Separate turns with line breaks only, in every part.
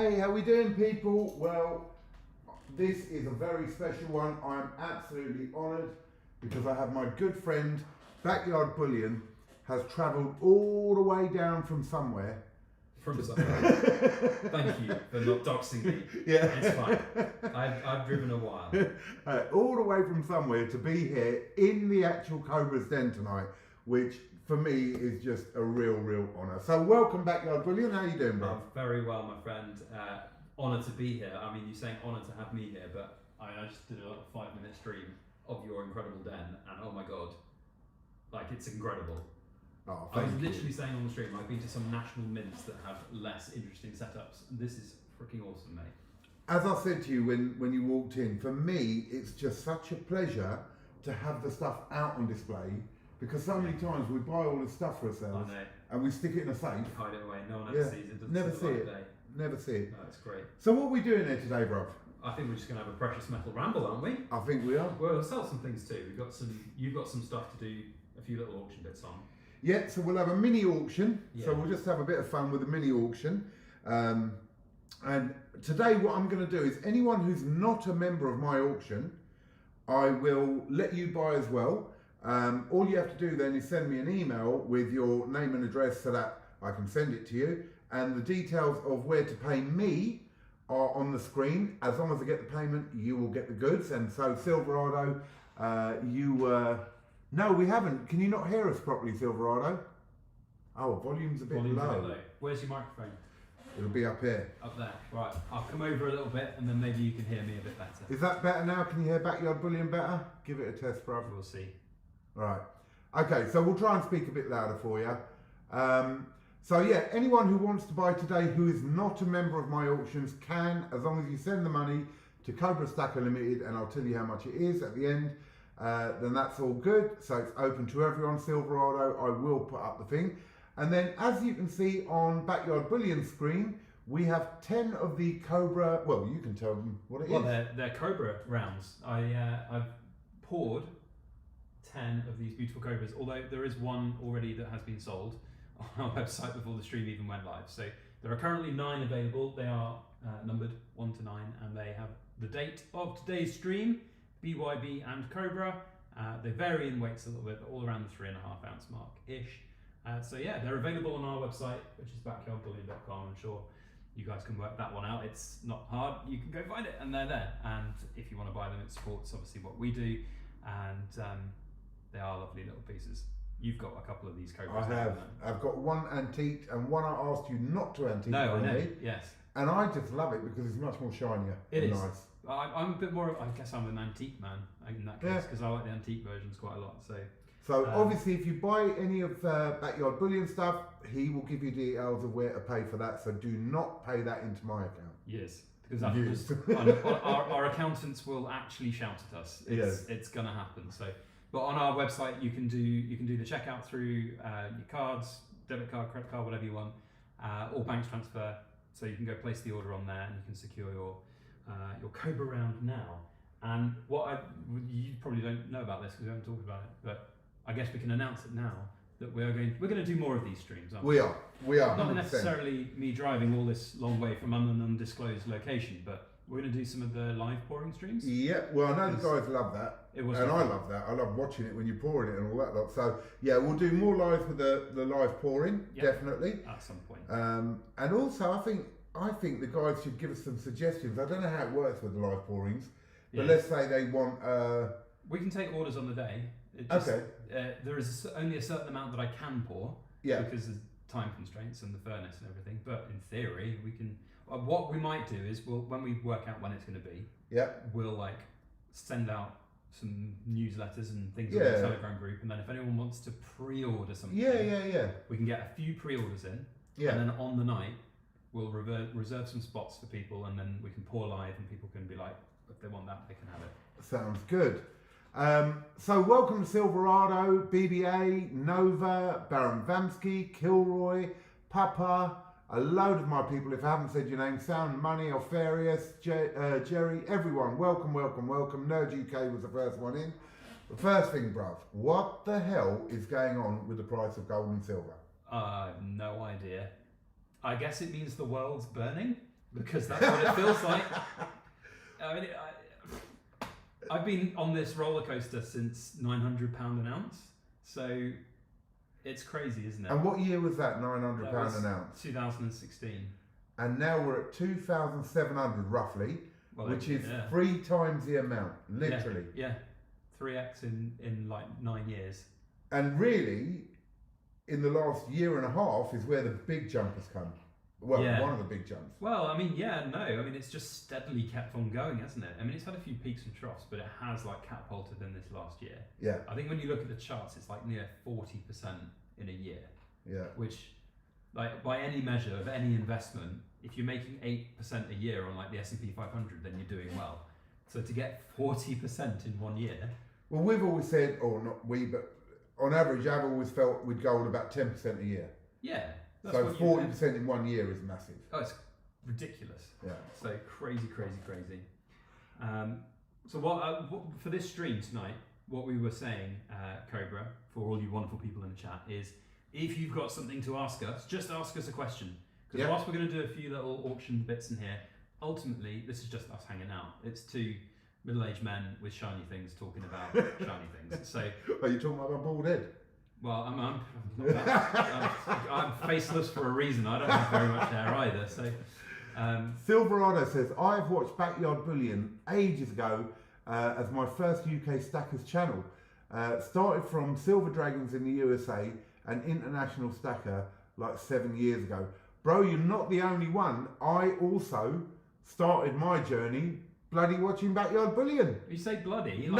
Hey, how we doing, people? Well, this is a very special one. I'm absolutely honoured because I have my good friend, Backyard Bullion, has travelled all the way down from somewhere.
From somewhere. Thank you for not doxing me.
Yeah.
It's fine. I've driven a while.
All the way from somewhere to be here in the actual Cobra's Den tonight, which for me is just a real honour. So welcome Backyard Bullion. How you doing, bro?
I'm very well, my friend. Honoured to be here. I mean, you're saying honoured to have me here, but I just did a little 5-minute stream of your incredible den, and oh my god, like it's incredible.
Oh,
I was literally saying on the stream, I've been to some national mints that have less interesting setups. This is freaking awesome, mate.
As I said to you when you walked in, for me, it's just such a pleasure to have the stuff out on display, because so many times we buy all this stuff for ourselves and we stick it in a safe.
Hide it away, no one ever sees it.
Never see it. Never see it.
No, it's great.
So what are we doing here today, bro?
I think we're just going to have a precious metal ramble, aren't we?
I think we are.
We'll sell some things too. You've got some stuff to do, a few little auction bits on.
Yeah, so we'll have a mini auction.
Yeah.
So we'll just have a bit of fun with a mini auction. And today what I'm going to do is anyone who's not a member of my auction, I will let you buy as well. All you have to do then is send me an email with your name and address so that I can send it to you. And the details of where to pay me are on the screen. As long as I get the payment, you will get the goods. And so Silverado, no, we haven't. Can you not hear us properly, Silverado? Oh, volume's a bit low.
Where's your microphone?
It'll be up here.
Up there. Right. I'll come over a little bit and then maybe you can hear me a bit better.
Is that better now? Can you hear Backyard Bullion better? Give it a test, bruv.
We'll see.
Right. Okay, so we'll try and speak a bit louder for you. So yeah, anyone who wants to buy today who is not a member of my auctions can, as long as you send the money to COBRASTACKER Limited, and I'll tell you how much it is at the end. Then that's all good. So it's open to everyone. Silverado, I will put up the thing. And then as you can see on Backyard Bullion's screen, we have 10 of the Cobra, well, you can tell them what it is.
Well, they're Cobra rounds. I've poured 10 of these beautiful Cobras, although there is one already that has been sold on our website before the stream even went live. So there are currently 9 available. They are numbered 1 to 9, and they have the date of today's stream, BYB and Cobra. They vary in weights a little bit, but all around the 3.5 ounce mark-ish. So yeah, they're available on our website, which is backyardbullion.com. I'm sure you guys can work that one out. It's not hard. You can go find it, and they're there. And if you want to buy them, it supports obviously what we do, and they are lovely little pieces. You've got a couple of these Cobras.
I have. I've got one antiqued and one I asked you not to antique.
No, I know.
Me.
Yes.
And I just love it because it's much more shinier.
It is.
Nice.
I'm a bit more. I guess I'm an antique man in that case because I like the antique versions quite a lot. So
obviously, if you buy any of Backyard Bullion stuff, he will give you details of where to pay for that. So do not pay that into my account.
Yes, because our accountants will actually shout at us. It's going to happen. So, but on our website, you can do the checkout through your cards, debit card, credit card, whatever you want, or bank transfer. So you can go place the order on there, and you can secure your Cobra round now. And you probably don't know about this because we haven't talked about it, but I guess we can announce it now that we're going to do more of these streams. Aren't we?
We are.
Not
100%.
necessarily me driving all this long way from an undisclosed location, but we're going to do some of the live pouring streams.
Yeah, well, I know the guys love that, and I love that. I love watching it when you're pouring it and all that lot. So yeah, we'll do more lives with the live pouring, definitely
at some point.
And also, I think the guys should give us some suggestions. I don't know how it works with the live pourings, but let's say they want.
We can take orders on the day. There is only a certain amount that I can pour because of time constraints and the furnace and everything. But in theory, we can. What we might do is when we work out when it's going to be, we'll send out some newsletters and things on the Telegram group, and then if anyone wants to pre-order something, we can get a few pre-orders in, and then on the night we'll reserve some spots for people, and then we can pour live, and people can be like, if they want that, they can have it.
Sounds good. So welcome to Silverado, BBA, Nova, Baron Vamsky, Kilroy, Papa, a load of my people, if I haven't said your name, Sound Money, Alfarius, Jerry, everyone, welcome. Nerd UK was the first one in. The first thing, bruv, what the hell is going on with the price of gold and silver?
No idea. I guess it means the world's burning, because that's what it feels like. I mean, I've been on this roller coaster since £900 an ounce, so it's crazy, isn't it?
And what year was that? £900
That was
an ounce.
2016.
And now we're at 2,700 roughly,
Well,
which is
yeah.
3 times the amount, literally.
Yeah, 3x in like 9 years.
And really, in the last year and a half is where the big jump has come. Well,
Yeah.
one of the big jumps.
Well, I mean, it's just steadily kept on going, hasn't it? I mean, it's had a few peaks and troughs, but it has like catapulted in this last year.
Yeah,
I think when you look at the charts, it's like near 40% in a year,
yeah.
which, like by any measure of any investment, if you're making 8% a year on like the S&P 500, then you're doing well. So to get 40% in 1 year.
Well, we've always said, or not we, but on average, I've always felt we'd gold about 10% a year.
Yeah. That's
So
what
40% in 1 year is massive.
Oh, it's ridiculous.
Yeah.
So crazy. So what for this stream tonight, what we were saying, Cobra, for all you wonderful people in the chat, is if you've got something to ask us, just ask us a question. Because whilst we're going to do a few little auction bits in here, ultimately this is just us hanging out. It's two middle-aged men with shiny things talking about shiny things. So
Are you talking about my bald head?
well, I'm faceless for a reason. I don't have very much hair either. So.
Silverado says, I've watched Backyard Bullion ages ago as my first UK Stackers channel. Started from Silver Dragons in the USA and International Stacker like 7 years ago. Bro, you're not the only one. I also started my journey bloody watching Backyard Bullion.
You say bloody?
No.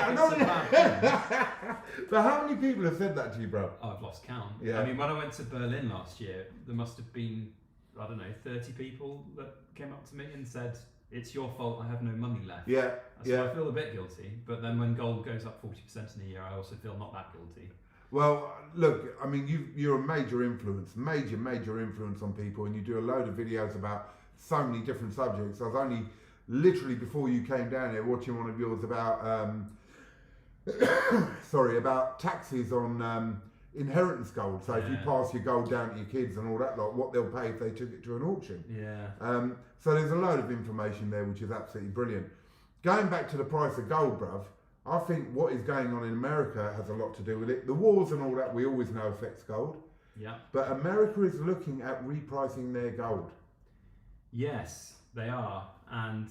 But how many people have said that to you, bro?
I've lost count.
Yeah.
I mean, when I went to Berlin last year, there must have been, I don't know, 30 people that came up to me and said, it's your fault, I have no money left.
Yeah,
So I feel a bit guilty, but then when gold goes up 40% in a year, I also feel not that guilty.
Well, look, I mean, you're a major influence on people, and you do a load of videos about so many different subjects. I was only literally before you came down here watching one of yours about, about taxes on inheritance gold. So if you pass your gold down to your kids and all that lot, what they'll pay if they took it to an auction.
Yeah.
So there's a load of information there, which is absolutely brilliant. Going back to the price of gold, bruv, I think what is going on in America has a lot to do with it. The wars and all that we always know affects gold.
Yeah.
But America is looking at repricing their gold.
Yes, they are. And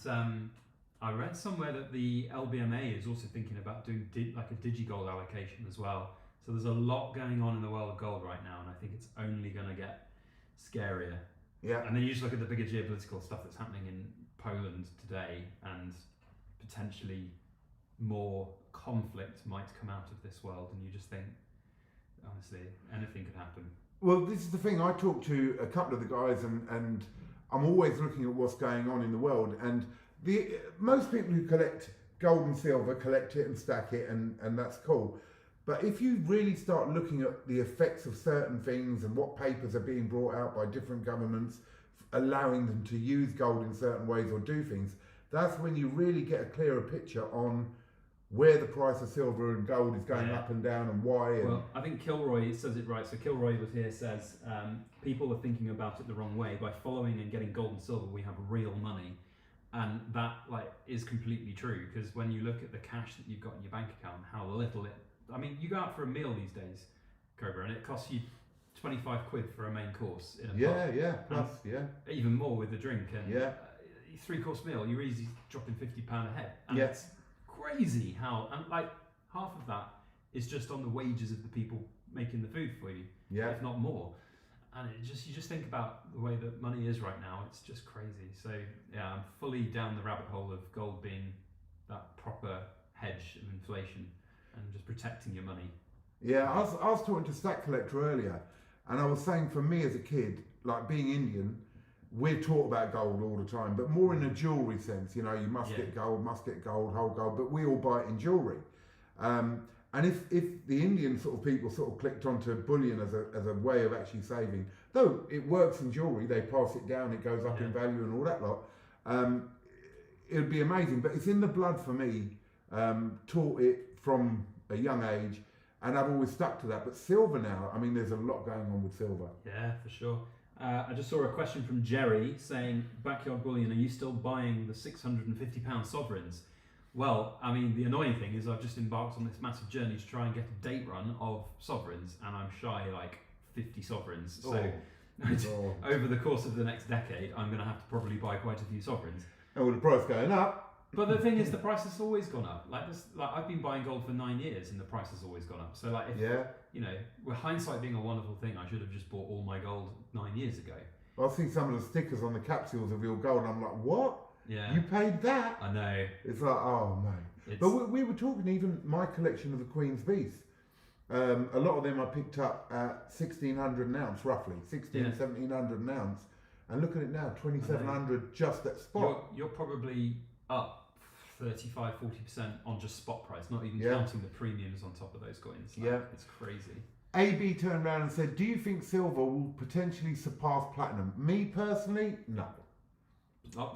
I read somewhere that the LBMA is also thinking about doing like a digigold allocation as well. So there's a lot going on in the world of gold right now, and I think it's only going to get scarier.
Yeah.
And then you just look at the bigger geopolitical stuff that's happening in Poland today, and potentially more conflict might come out of this world, and you just think, honestly, anything could happen.
Well, this is the thing. I talked to a couple of the guys, and I'm always looking at what's going on in the world. And most people who collect gold and silver collect it and stack it, and that's cool. But if you really start looking at the effects of certain things and what papers are being brought out by different governments, allowing them to use gold in certain ways or do things, that's when you really get a clearer picture on where the price of silver and gold is going up and down and why. And
well, I think Kilroy says it right. So Kilroy was here says people are thinking about it the wrong way. By following and getting gold and silver, we have real money, and that is completely true. Because when you look at the cash that you've got in your bank account, how little it. I mean, you go out for a meal these days, Cobra, and it costs you 25 quid for a main course in a pub. Even more with the drink and 3-course meal. You're easy dropping £50 a head, and it's crazy how, and like half of that is just on the wages of the people making the food for you, if not more. And you just think about the way that money is right now. It's just crazy. So yeah, I'm fully down the rabbit hole of gold being that proper hedge of inflation and just protecting your money.
Yeah, I was talking to Stack Collector earlier, and I was saying for me as a kid, like being Indian, we're taught about gold all the time, but more in a jewellery sense. You know, you must get gold, whole gold, but we all buy it in jewellery. And if the Indian sort of people sort of clicked onto bullion as a way of actually saving, though it works in jewellery, they pass it down, it goes up in value and all that lot, it would be amazing. But it's in the blood for me, taught it from a young age, and I've always stuck to that. But silver now, I mean, there's a lot going on with silver.
Yeah, for sure. I just saw a question from Jerry saying, Backyard Bullion, are you still buying the £650 sovereigns? Well, I mean, the annoying thing is I've just embarked on this massive journey to try and get a date run of sovereigns, and I'm shy like 50 sovereigns. So over the course of the next decade, I'm going to have to probably buy quite a few sovereigns.
And with the price going up.
But the thing is, the price has always gone up. Like this, like I've been buying gold for 9 years, and the price has always gone up. So like, if, you know, with hindsight being a wonderful thing, I should have just bought all my gold 9 years ago.
I see some of the stickers on the capsules of your gold, and I'm like, what?
Yeah.
You paid that?
I know.
It's like, oh mate. But we were talking even my collection of the Queen's Beasts. A lot of them I picked up at 1,600 an ounce, roughly 1,700 an ounce, and look at it now, 2,700 just at spot.
You're probably up 35-40% on just spot price, not even counting the premiums on top of those coins. Like, it's crazy.
AB turned around and said, "Do you think silver will potentially surpass platinum?" Me personally, no.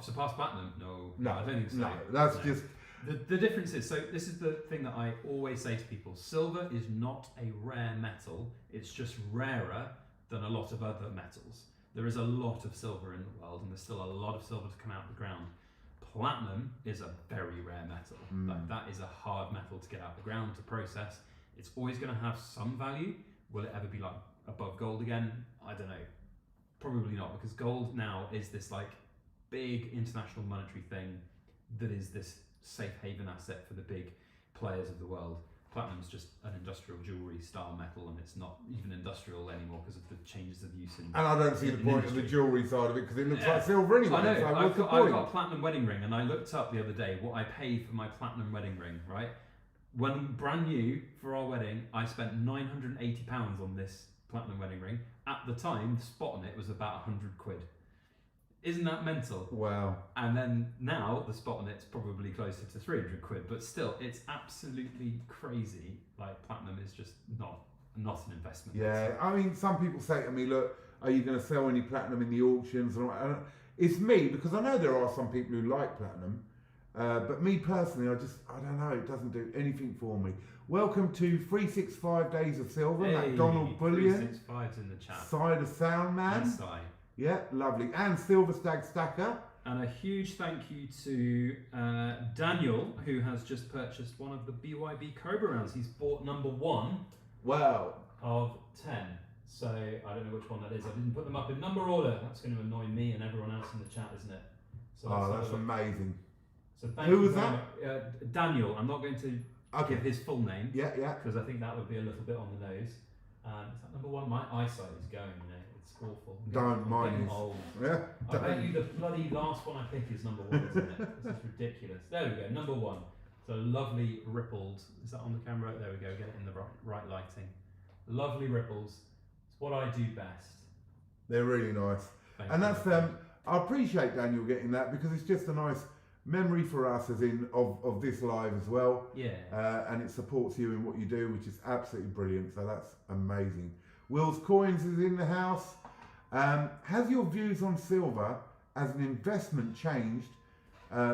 Surpass platinum? No,
no,
I don't think so.
No, that's just.
The difference is, so this is the thing that I always say to people, silver is not a rare metal, it's just rarer than a lot of other metals. There is a lot of silver in the world, and there's still a lot of silver to come out of the ground. Platinum is a very rare metal. Like, that is a hard metal to get out of the ground, to process. It's always going to have some value. Will it ever be like above gold again? I don't know. Probably not, because gold now is this like big international monetary thing that is this safe haven asset for the big players of the world. Platinum's just an industrial jewelry style metal, and it's not even industrial anymore because of the changes of use in.
And I don't see the point of the jewelry side of it because it looks like silver anyway.
I know.
So
I've got a platinum wedding ring, and I looked up the other day what I paid for my platinum wedding ring. Right, when brand new for our wedding, I spent £980 on this platinum wedding ring. At the time, the spot on it was about 100 quid. Isn't that mental?
Wow.
And then now the spot on it's probably closer to 300 quid, but still, it's absolutely crazy. Like, platinum is just not an investment.
Yeah, I mean, some people say to me, look, are you going to sell any platinum in the auctions? And it's me, because I know there are some people who like platinum, but me personally, I don't know, it doesn't do anything for me. Welcome to 365 Days of Silver, McDonald Bullion.
365's in the chat.
Side of Sound Man.
And Sai.
Yeah, lovely. And Silver Stag Stacker.
And a huge thank you to Daniel, who has just purchased one of the BYB Cobra rounds. He's bought number 1 of 10. So I don't know which one that is. I didn't put them up in number order. That's going to annoy me and everyone else in the chat, isn't it? So
that's amazing.
So thank
Who
you
was that?
Daniel. I'm not going to give his full name.
Yeah.
Because I think that would be a little bit on the nose. Is that number 1? My eyesight is going, you know. It's awful.
Don't mind
old.
Yeah.
I bet you the bloody last one I pick is number 1, isn't it? This is ridiculous. There we go, number 1. So lovely rippled. Is that on the camera? There we go. Get it in the right lighting. Lovely ripples. It's what I do best.
They're really nice. And that's I appreciate Daniel getting that because it's just a nice memory for us, as in of this live as well.
Yeah.
And it supports you in what you do, which is absolutely brilliant. So that's amazing. Will's Coins is in the house. Has your views on silver as an investment changed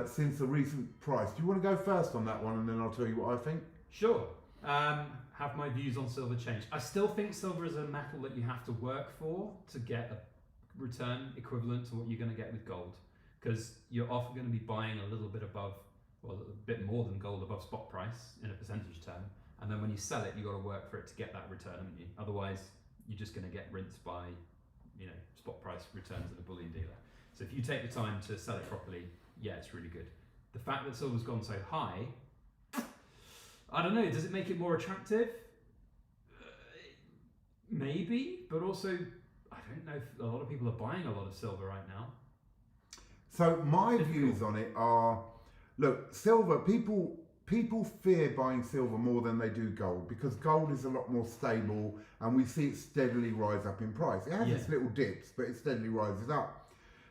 since the recent price? Do you want to go first on that one, and then I'll tell you what I think?
Sure. Have my views on silver changed? I still think silver is a metal that you have to work for to get a return equivalent to what you're going to get with gold, because you're often going to be buying a little bit above, well, a bit more than gold above spot price in a percentage term, and then when you sell it, you've got to work for it to get that return, haven't you? Otherwise, you're just going to get rinsed by, you know, spot price returns at a bullion dealer. So if you take the time to sell it properly, yeah, it's really good. The fact that silver's gone so high, I don't know, does it make it more attractive? Maybe, but also, I don't know if a lot of people are buying a lot of silver right now.
So my views on it are, look, silver, people fear buying silver more than they do gold because gold is a lot more stable and we see it steadily rise up in price. It has its little dips, but it steadily rises up.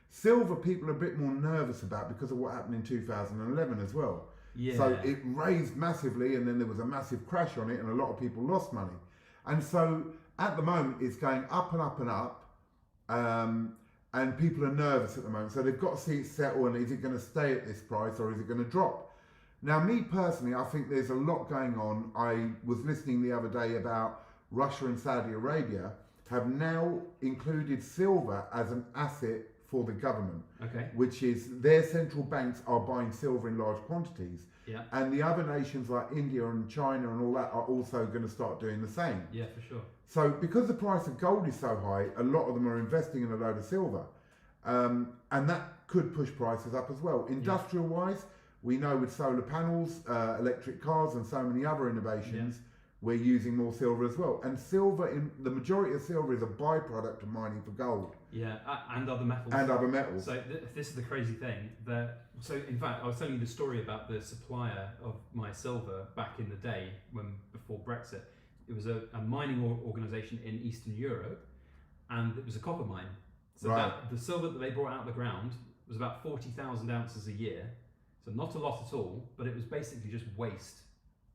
Silver, people are a bit more nervous about because of what happened in 2011 as well. Yeah. So it raised massively and then there was a massive crash on it and a lot of people lost money. And so at the moment it's going up and up and up. And people are nervous at the moment. So they've got to see it settle, and is it going to stay at this price or is it going to drop? Now, me personally, I think there's a lot going on. I was listening the other day about Russia and Saudi Arabia have now included silver as an asset for the government,
Okay.
which is their central banks are buying silver in large quantities.
Yeah.
And the other nations like India and China and all that are also going to start doing the same.
Yeah, for sure.
So because the price of gold is so high, a lot of them are investing in a load of silver. And that could push prices up as well. Industrial wise, we know with solar panels, electric cars and so many other innovations, we're using more silver as well. And silver, the majority of silver is a byproduct of mining for gold.
Yeah, and other metals.
And other metals.
So this is the crazy thing. So in fact, I was telling you the story about the supplier of my silver back in the day, before Brexit. It was a mining organisation in Eastern Europe, and it was a copper mine. So the silver that they brought out of the ground was about 40,000 ounces a year. So not a lot at all, but it was basically just waste.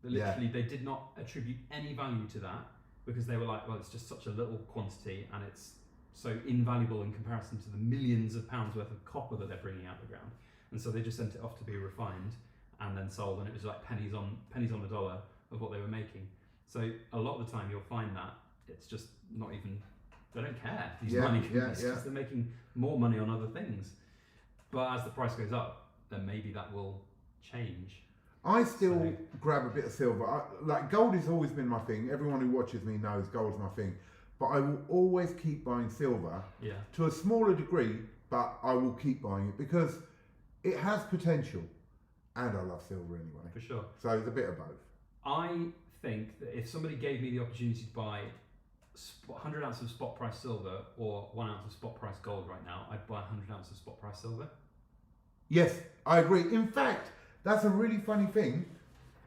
Literally, they did not attribute any value to that because they were like, well, it's just such a little quantity and it's so invaluable in comparison to the millions of pounds worth of copper that they're bringing out of the ground. And so they just sent it off to be refined and then sold, and it was like pennies on the dollar of what they were making. So a lot of the time you'll find that it's just not even, they don't care, these mining companies, because they're making more money on other things. But as the price goes up, then maybe that will change.
I still grab a bit of silver. Like gold has always been my thing. Everyone who watches me knows gold's my thing. But I will always keep buying silver to a smaller degree, but I will keep buying it because it has potential. And I love silver anyway.
For sure.
So it's a bit of both.
I think that if somebody gave me the opportunity to buy 100 ounces of spot price silver or 1 ounce of spot price gold right now, I'd buy 100 ounces of spot price silver.
Yes, I agree. In fact, that's a really funny thing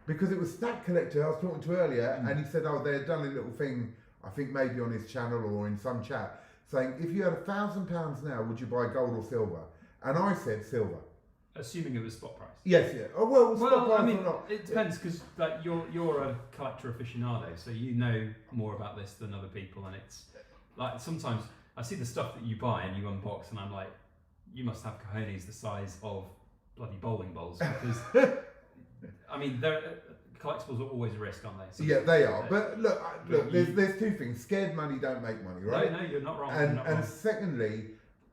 because it was Stack Collector I was talking to earlier, and he said, oh, they had done a little thing, I think maybe on his channel or in some chat, saying, if you had £1,000 now, would you buy gold or silver? And I said silver.
Assuming it was spot price.
Yes, yeah. Oh, well, spot price
I mean,
or not.
it depends because like, you're a collector aficionado, so you know more about this than other people, and it's like sometimes I see the stuff that you buy and you unbox, and I'm like, you must have cojones the size of bloody bowling balls because I mean, collectibles are always a risk, aren't they? So
yeah, they are. But look, there's two things. Scared money don't make money, right?
No, you're not wrong.
And secondly,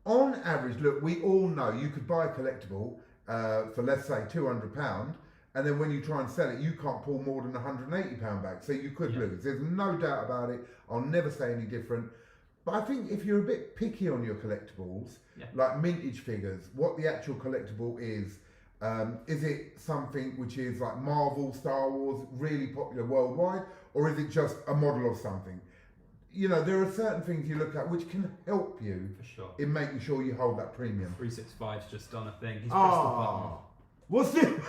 on average, look, we all know you could buy a collectible for let's say £200, and then when you try and sell it, you can't pull more than £180 back. So you could lose. There's no doubt about it. I'll never say any different. But I think if you're a bit picky on your collectibles, like mintage figures, what the actual collectible is it something which is like Marvel, Star Wars, really popular worldwide, or is it just a model of something? You know, there are certain things you look at which can help you in making sure you hold that premium.
365's just done a thing. He's pressed the button.
What's this?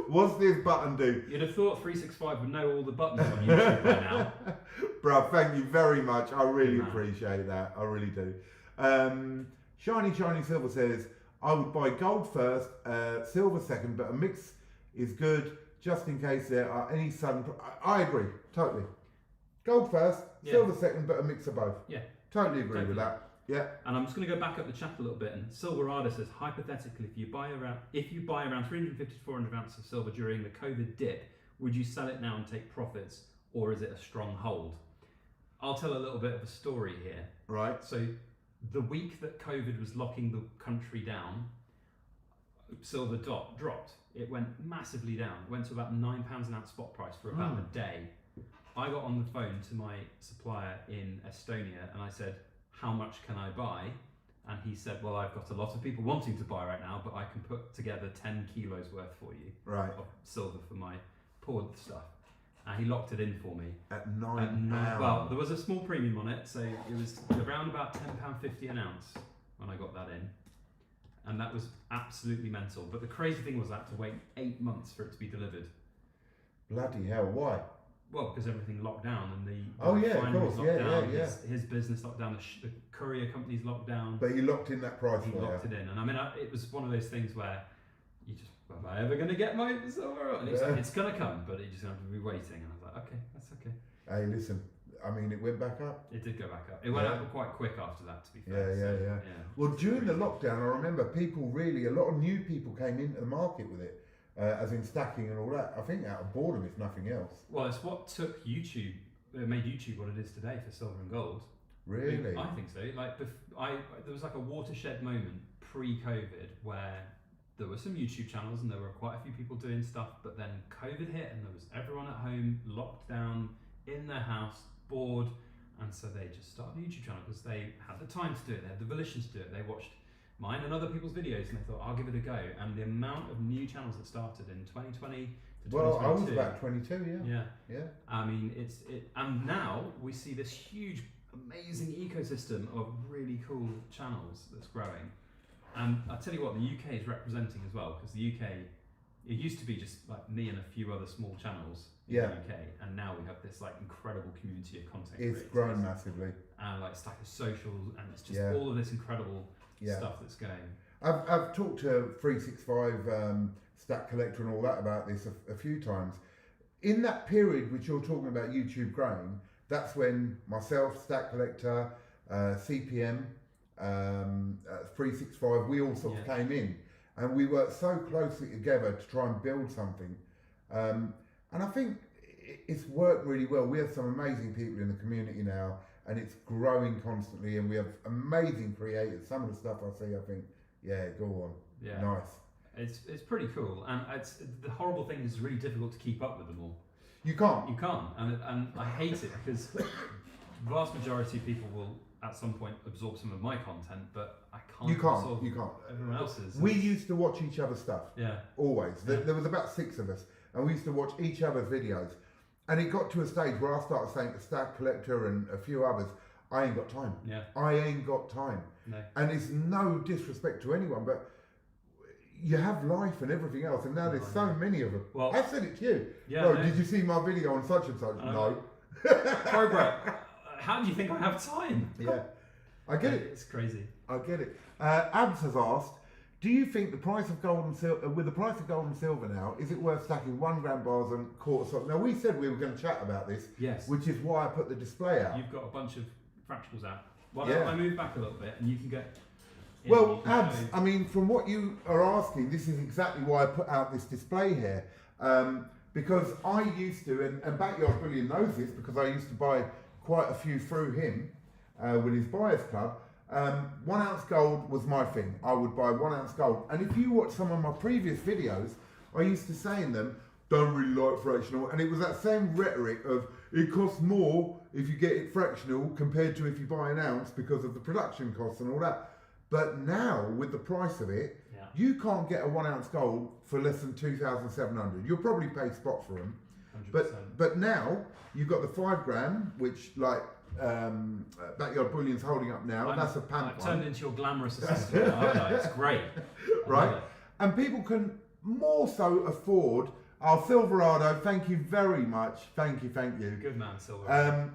What's this button do?
You'd have thought 365 would know all the buttons on YouTube by now.
Bro, thank you very much. I really appreciate that. I really do. Shiny Silver says, I would buy gold first, silver second, but a mix is good just in case there are any sudden... I agree, totally. Gold first, silver second, but a mix of both.
Yeah.
Totally agree with that. Yeah.
And I'm just going to go back up the chat a little bit. And Silverado says, hypothetically, if you buy around 350 to 400 ounces of silver during the COVID dip, would you sell it now and take profits, or is it a strong hold? I'll tell a little bit of a story here.
Right.
So the week that COVID was locking the country down, silver dropped. It went massively down. It went to about £9 an ounce spot price for about a day. I got on the phone to my supplier in Estonia and I said, how much can I buy? And he said, well, I've got a lot of people wanting to buy right now, but I can put together 10 kilos worth for you of silver for my poured stuff. And he locked it in for me.
At £9.
Well, there was a small premium on it, so it was around about £10.50 an ounce when I got that in. And that was absolutely mental. But the crazy thing was I had to wait 8 months for it to be delivered.
Bloody hell, why?
Well, because everything locked down and the
refineries
locked down, his business locked down, the courier companies locked down.
But he locked in that price.
He locked it in, and I mean, it was one of those things where you just, am I ever going to get my silver? And he was like, it's going to come, but you just have to be waiting. And I was like, okay, that's okay.
Hey, listen, I mean, it went back up.
It did go back up. It went up quite quick after that, to be fair.
Yeah. Well, during the lockdown, I remember a lot of new people came into the market with it. As in stacking and all that. I think out of boredom, if nothing else.
Well, it's what took YouTube, made YouTube what it is today for silver and gold.
Really?
I think so. Like, there was like a watershed moment pre-COVID where there were some YouTube channels and there were quite a few people doing stuff, but then COVID hit and there was everyone at home, locked down in their house, bored, and so they just started a YouTube channel because they had the time to do it, they had the volition to do it. They watched mine and other people's videos and they thought, I'll give it a go. And the amount of new channels that started in 2020 to 2022.
Well, I was about 22,
Yeah.
Yeah.
I mean, and now we see this huge, amazing ecosystem of really cool channels that's growing. And I'll tell you what, the UK is representing as well, because the UK, it used to be just like me and a few other small channels in the UK, and now we have this like incredible community of content creators.
It's grown massively.
And like Stacker Socials, and it's just all of this incredible stuff that's going.
I've talked to 365 Stack Collector and all that about this a few times. In that period which you're talking about YouTube growing, that's when myself, Stack Collector, CPM, 365, we all sort of came in, and we worked so closely together to try and build something. And I think it's worked really well. We have some amazing people in the community now, and it's growing constantly, and we have amazing creators. Some of the stuff I see, I think, go on. Yeah. Nice.
It's pretty cool, and the horrible thing is it's really difficult to keep up with them all.
You can't,
and I hate it because the vast majority of people will at some point absorb some of my content, but I can't.
You can't.
Everyone else's.
We used to watch each other's stuff.
Yeah.
Always. There was about 6 of us, and we used to watch each other's videos. And it got to a stage where I started saying to Stack Collector and a few others, I ain't got time.
Yeah.
I ain't got time.
No.
And it's no disrespect to anyone, but you have life and everything else, and now there's so many of them. Well, I said it to you. Yeah. Bro, did you see my video on such and such? No.
Cobra, how do you think I have time?
Yeah. I get it.
It's crazy.
I get it. Abs has asked, do you think the price of gold and silver, with the price of gold and silver now, is it worth stacking 1 gram bars and quarter solid? Now we said we were going to chat about this.
Yes.
Which is why I put the display out.
You've got a bunch of fractionals out. Why don't I move back a little bit and you can get...
Well, Abs, I mean, from what you are asking, this is exactly why I put out this display here. Because I used to, and Backyard Bullion knows this, because I used to buy quite a few through him with his buyers club. 1 ounce gold was my thing. I would buy 1 ounce gold. And if you watch some of my previous videos, I used to say in them, don't really like fractional. And it was that same rhetoric of, it costs more if you get it fractional compared to if you buy an ounce because of the production costs and all that. But now, with the price of it, you can't get a 1 ounce gold for less than 2,700. You'll probably pay spot for them. 100%. But now, you've got the 5 gram, which like Backyard Bullion's holding up now. That's a pamp.
I've turned into your glamorous assistant. It's great.
Right? And people can more so afford our Silverado. Thank you very much. Thank you.
Good man, Silverado.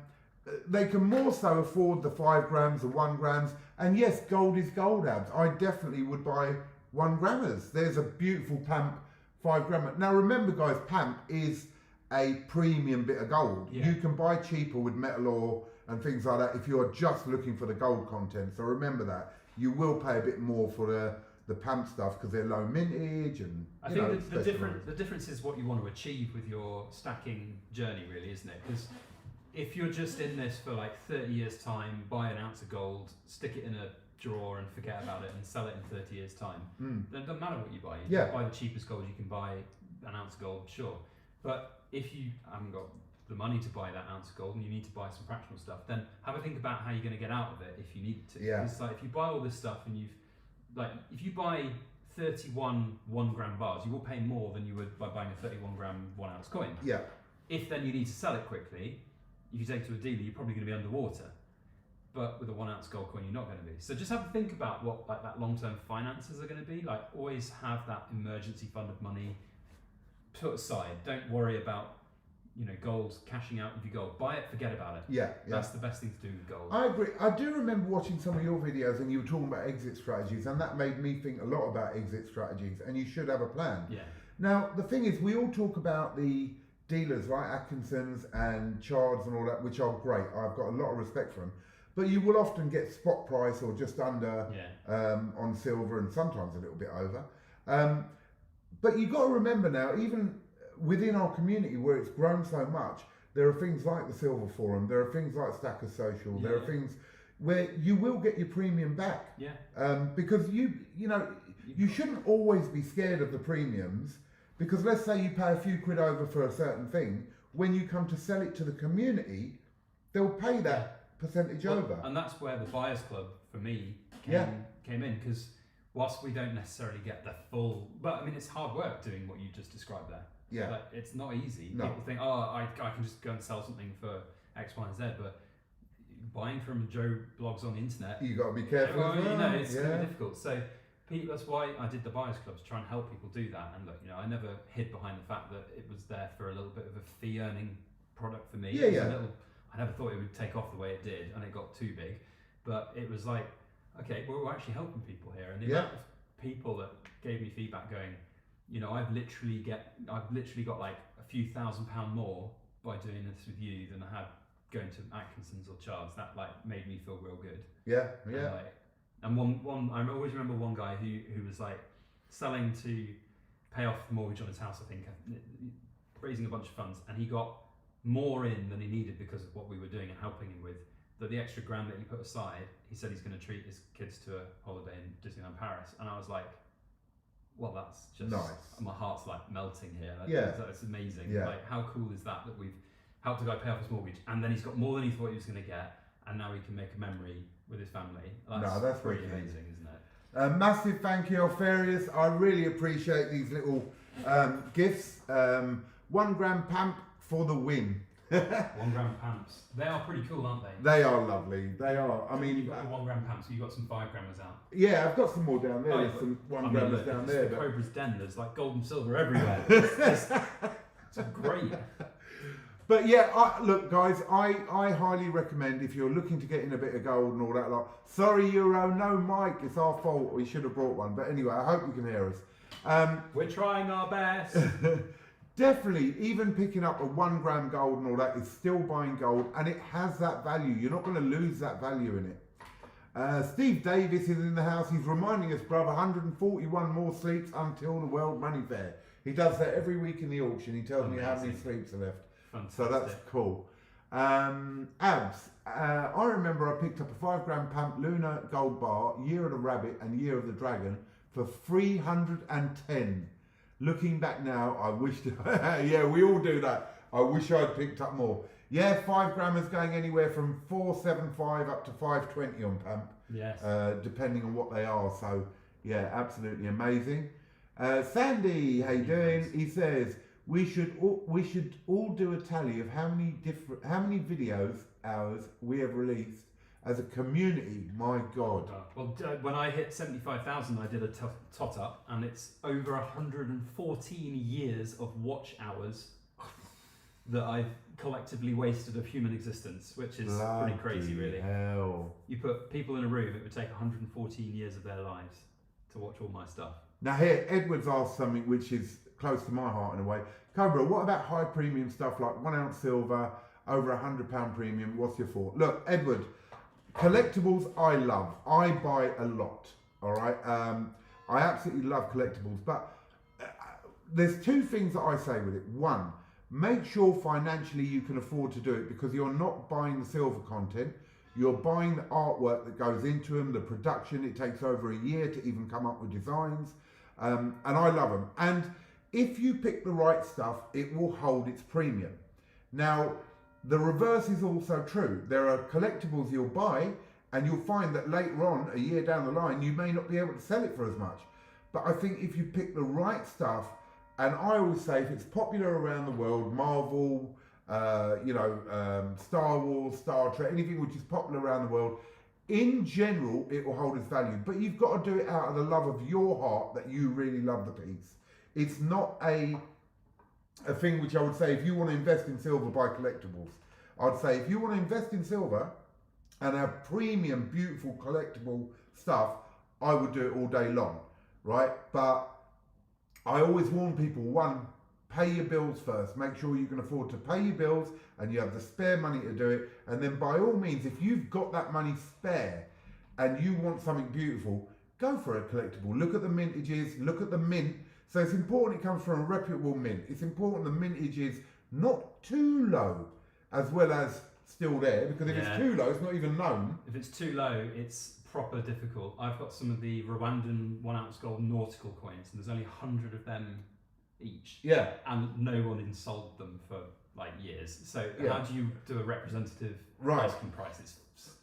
They can more so afford the 5 grams, the 1 grams. And yes, gold is gold, Abs. I definitely would buy 1 grammers. There's a beautiful Pamp 5 grammer. Now remember guys, Pamp is a premium bit of gold. You can buy cheaper with metal ore and things like that if you're just looking for the gold content. So remember that. You will pay a bit more for the Pamp stuff because they're low mintage and
I think the difference is what you want to achieve with your stacking journey really, isn't it? Because if you're just in this for like 30 years time, buy an ounce of gold, stick it in a drawer and forget about it and sell it in 30 years time, then it doesn't matter what you buy. You can buy the cheapest gold, you can buy an ounce of gold, sure. But if you haven't got the money to buy that ounce of gold and you need to buy some fractional stuff, then have a think about how you're going to get out of it if you need to. It's like if you buy all this stuff and if you buy 31 1 gram bars, you will pay more than you would by buying a 31 gram 1 ounce coin.
Yeah.
If then you need to sell it quickly, if you take it to a dealer, you're probably going to be underwater. But with a 1 ounce gold coin, you're not going to be. So just have a think about what like that long-term finances are going to be. Like always have that emergency fund of money put aside. Don't worry about gold cashing out of your gold. Buy it, forget about it. That's the best thing to do with gold.
I agree. I do remember watching some of your videos and you were talking about exit strategies, and that made me think a lot about exit strategies, and you should have a plan. Now the thing is, we all talk about the dealers like Atkinson's and Chards and all that, which are great. I've got a lot of respect for them. But you will often get spot price or just under on silver, and sometimes a little bit over. But you've got to remember now, even within our community where it's grown so much, there are things like the Silver Forum, there are things like Stacker Social, there are things. where you will get your premium back.
Yeah.
Because you shouldn't always be scared of the premiums, because let's say you pay a few quid over for a certain thing, when you come to sell it to the community, they'll pay that percentage over.
And that's where the buyers club for me came in, because whilst we don't necessarily get the full, but I mean it's hard work doing what you just described there.
Yeah.
Like, it's not easy.
No.
People think, oh, I can just go and sell something for X, Y, and Z, but buying from Joe blogs on the internet,
You got to be careful.
well,
as well.
you know, it's going to be difficult. So that's why I did the buyers clubs, try and help people do that. And look, you know, I never hid behind the fact that it was there for a little bit of a fee earning product for me.
Yeah,
It was
yeah.
a little, I never thought it would take off the way it did, and it got too big. But it was like, okay, well, we're actually helping people here, and the amount of people that gave me feedback going, you know, I've literally got like a few £1,000 more by doing this with you than I had going to Atkinson's or Chard's. That like made me feel real good.
Yeah.
And one I always remember one guy who was like selling to pay off the mortgage on his house, I think, raising a bunch of funds, and he got more in than he needed because of what we were doing and helping him with. That the extra grand that he put aside, he said he's going to treat his kids to a holiday in Disneyland Paris, and I was like, well, that's just
nice.
My heart's like melting here. That's amazing.
Yeah.
Like, how cool is that we've helped a guy pay off his mortgage, and then he's got more than he thought he was going to get, and now he can make a memory with his family. That's pretty amazing, isn't it?
Massive thank you, Alfarius. I really appreciate these little gifts. 1 gram pamp for the win.
1 gram pamps. They are pretty cool, aren't they?
They are lovely. They are. I mean,
You've got the 1 gram pamps. You've got some 5 grammers out.
Yeah, I've got some more down there.
Oh,
There's some 1 grammers down there.
The Cobra's den. There's like gold and silver everywhere. It's great.
But yeah, look, guys, I highly recommend if you're looking to get in a bit of gold and all that lot. Sorry, Euro, no mic. It's our fault. We should have brought one. But anyway, I hope you can hear us.
We're trying our best.
Definitely, even picking up a 1 gram gold and all that is still buying gold, and it has that value. You're not going to lose that value in it. Steve Davis is in the house. He's reminding us, brother, 141 more sleeps until the World Money Fair. He does that every week in the auction. He tells me how many sleeps are left.
Fantastic.
So that's cool. Abs, I remember I picked up a 5 gram pamp Lunar gold bar, Year of the Rabbit and Year of the Dragon for 310. Looking back now, I wish yeah, we all do that. I wish I'd picked up more. Yeah, 5 grammers going anywhere from 475 up to 520 on pamp.
Yes.
Depending on what they are. So yeah, absolutely amazing. Sandy, how you doing? He says we should all do a tally of how many videos hours we have released as a community. My God.
Well, when I hit 75,000, I did a tot up, and it's over 114 years of watch hours that I've collectively wasted of human existence, which is pretty crazy, really.
Hell.
You put people in a room, it would take 114 years of their lives to watch all my stuff.
Now here, Edward's asked something which is close to my heart in a way. Cobra, what about high premium stuff like 1 ounce silver, over £100 premium? What's your thought? Look, Edward, collectibles I love. I buy a lot, all right? I absolutely love collectibles, but there's 2 things that I say with it. 1, make sure financially you can afford to do it, because you're not buying the silver content. You're buying the artwork that goes into them, the production. It takes over a year to even come up with designs. And I love them. And if you pick the right stuff, it will hold its premium. Now, the reverse is also true. There are collectibles you'll buy, and you'll find that later on, a year down the line, you may not be able to sell it for as much. But I think if you pick the right stuff, and I always say if it's popular around the world, Marvel, Star Wars, Star Trek, anything which is popular around the world, in general, it will hold its value. But you've got to do it out of the love of your heart that you really love the piece. It's not a thing which I would say, if you want to invest in silver, buy collectibles. I'd say if you want to invest in silver and have premium, beautiful, collectible stuff, I would do it all day long, right? But I always warn people, 1, pay your bills first. Make sure you can afford to pay your bills and you have the spare money to do it. And then by all means, if you've got that money spare and you want something beautiful, go for a collectible. Look at the mintages, look at the mint. So it's important it comes from a reputable mint. It's important the mintage is not too low, as well as still there, because if it's too low, it's not even known.
If it's too low, it's proper difficult. I've got some of the Rwandan 1 ounce gold nautical coins, and there's only 100 of them each.
Yeah.
And no one has sold them for like years. So how do you do a representative asking price? It's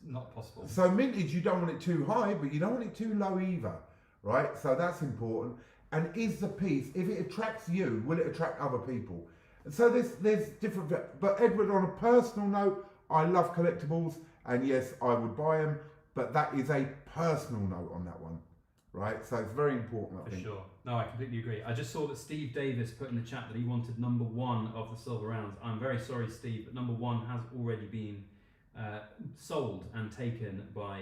not possible.
So mintage, you don't want it too high, but you don't want it too low either, right? So that's important. And is the piece, if it attracts you, will it attract other people? And so there's different, but Edward, on a personal note, I love collectibles, and yes, I would buy them, but that is a personal note on that one, right? So it's very important, I think.
For sure. No, I completely agree. I just saw that Steve Davis put in the chat that he wanted number 1 of the silver rounds. I'm very sorry, Steve, but number 1 has already been sold and taken by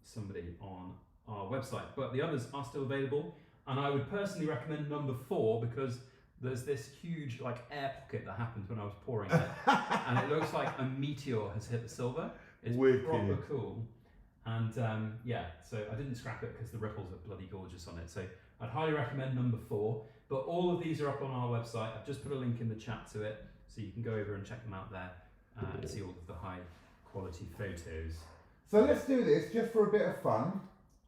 somebody on our website, but the others are still available. And I would personally recommend number 4 because there's this huge like air pocket that happens when I was pouring it, and it looks like a meteor has hit the silver. It's proper cool. And so I didn't scrap it because the ripples are bloody gorgeous on it. So I'd highly recommend number 4. But all of these are up on our website. I've just put a link in the chat to it, so you can go over and check them out there and see all of the high quality photos.
So let's do this just for a bit of fun.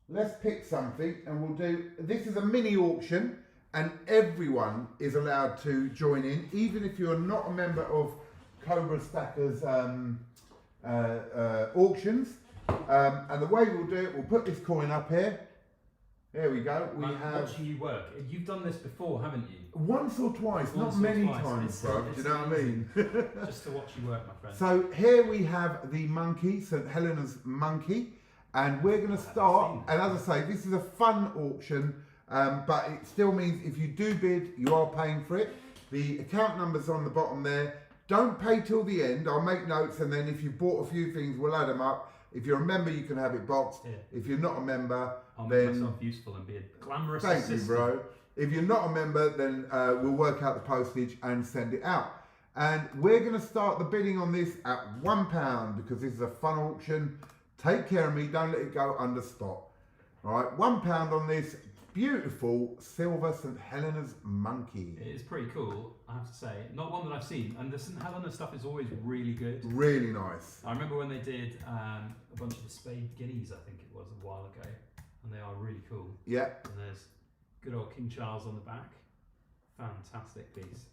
Let's pick something, and we'll do. This is a mini auction, and everyone is allowed to join in, even if you're not a member of COBRASTACKER's auctions. And the way we'll do it, we'll put this coin up here. There we go.
Watching you work. You've done this before, haven't you?
Once or twice, not many times, bro. Do you know what I mean?
Just to watch you work, my friend.
So here we have the monkey, St. Helena's monkey, and we're going to start. And as I say, this is a fun auction, but it still means if you do bid, you are paying for it. The account number's on the bottom there. Don't pay till the end. I'll make notes, and then if you bought a few things, we'll add them up. If you're a member, you can have it boxed. Yeah. If you're not a member,
I'll
then
make myself useful and be a glamorous
thank
assistant.
you, bro. If you're not a member, then we'll work out the postage and send it out. And we're going to start the bidding on this at £1 because this is a fun auction. Take care of me. Don't let it go under spot. All right, £1 on this beautiful silver St. Helena's monkey.
It is pretty cool, I have to say. Not one that I've seen, and the St. Helena stuff is always really good.
Really nice.
I remember when they did a bunch of the spade guineas, I think it was a while ago, and they are really cool.
Yeah.
And there's good old King Charles on the back. Fantastic piece.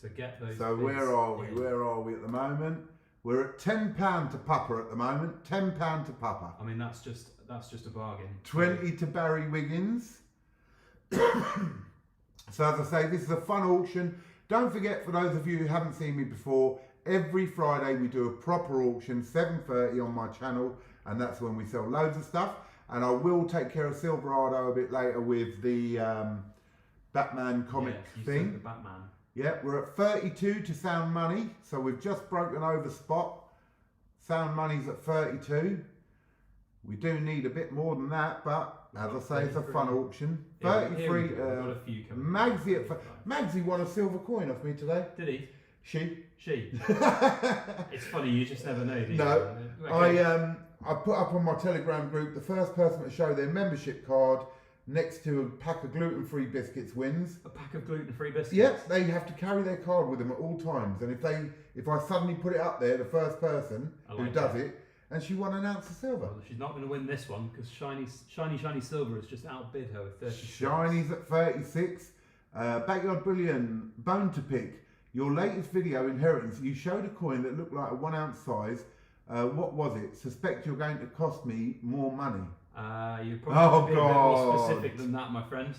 So get those.
So where are we? Where are we at the moment? We're at £10 to Papa at the moment. £10 to Papa.
I mean, that's just a bargain.
20 to Barry Wiggins. So as I say, this is a fun auction. Don't forget, for those of you who haven't seen me before, every Friday we do a proper auction, 7:30 on my channel, and that's when we sell loads of stuff. And I will take care of Silverado a bit later with the Batman comic thing.
The Batman.
Yeah, we're at 32 to Sound Money, so we've just broken over spot. Sound Money's at 32. We do need a bit more than that, but as I say, it's a fun auction. 33.
Got a few coming.
Magsy won a silver coin off me today.
Did he?
She.
It's funny, you just never know. Do you?
No,
Okay.
I put up on my Telegram group, the first person to show their membership card next to a pack of gluten-free biscuits wins.
A pack of gluten-free biscuits?
Yep, they have to carry their card with them at all times. And if I suddenly put it up there, the first person who does it, and she won an ounce of silver.
Well, she's not going to win this one because shiny silver has just outbid her with 36.
Shiny's at 36. Backyard Bullion, bone to pick. Your latest video, Inheritance, you showed a coin that looked like a 1 ounce size. What was it? Suspect you're going to cost me more money.
You probably be a bit more specific than that, my friend.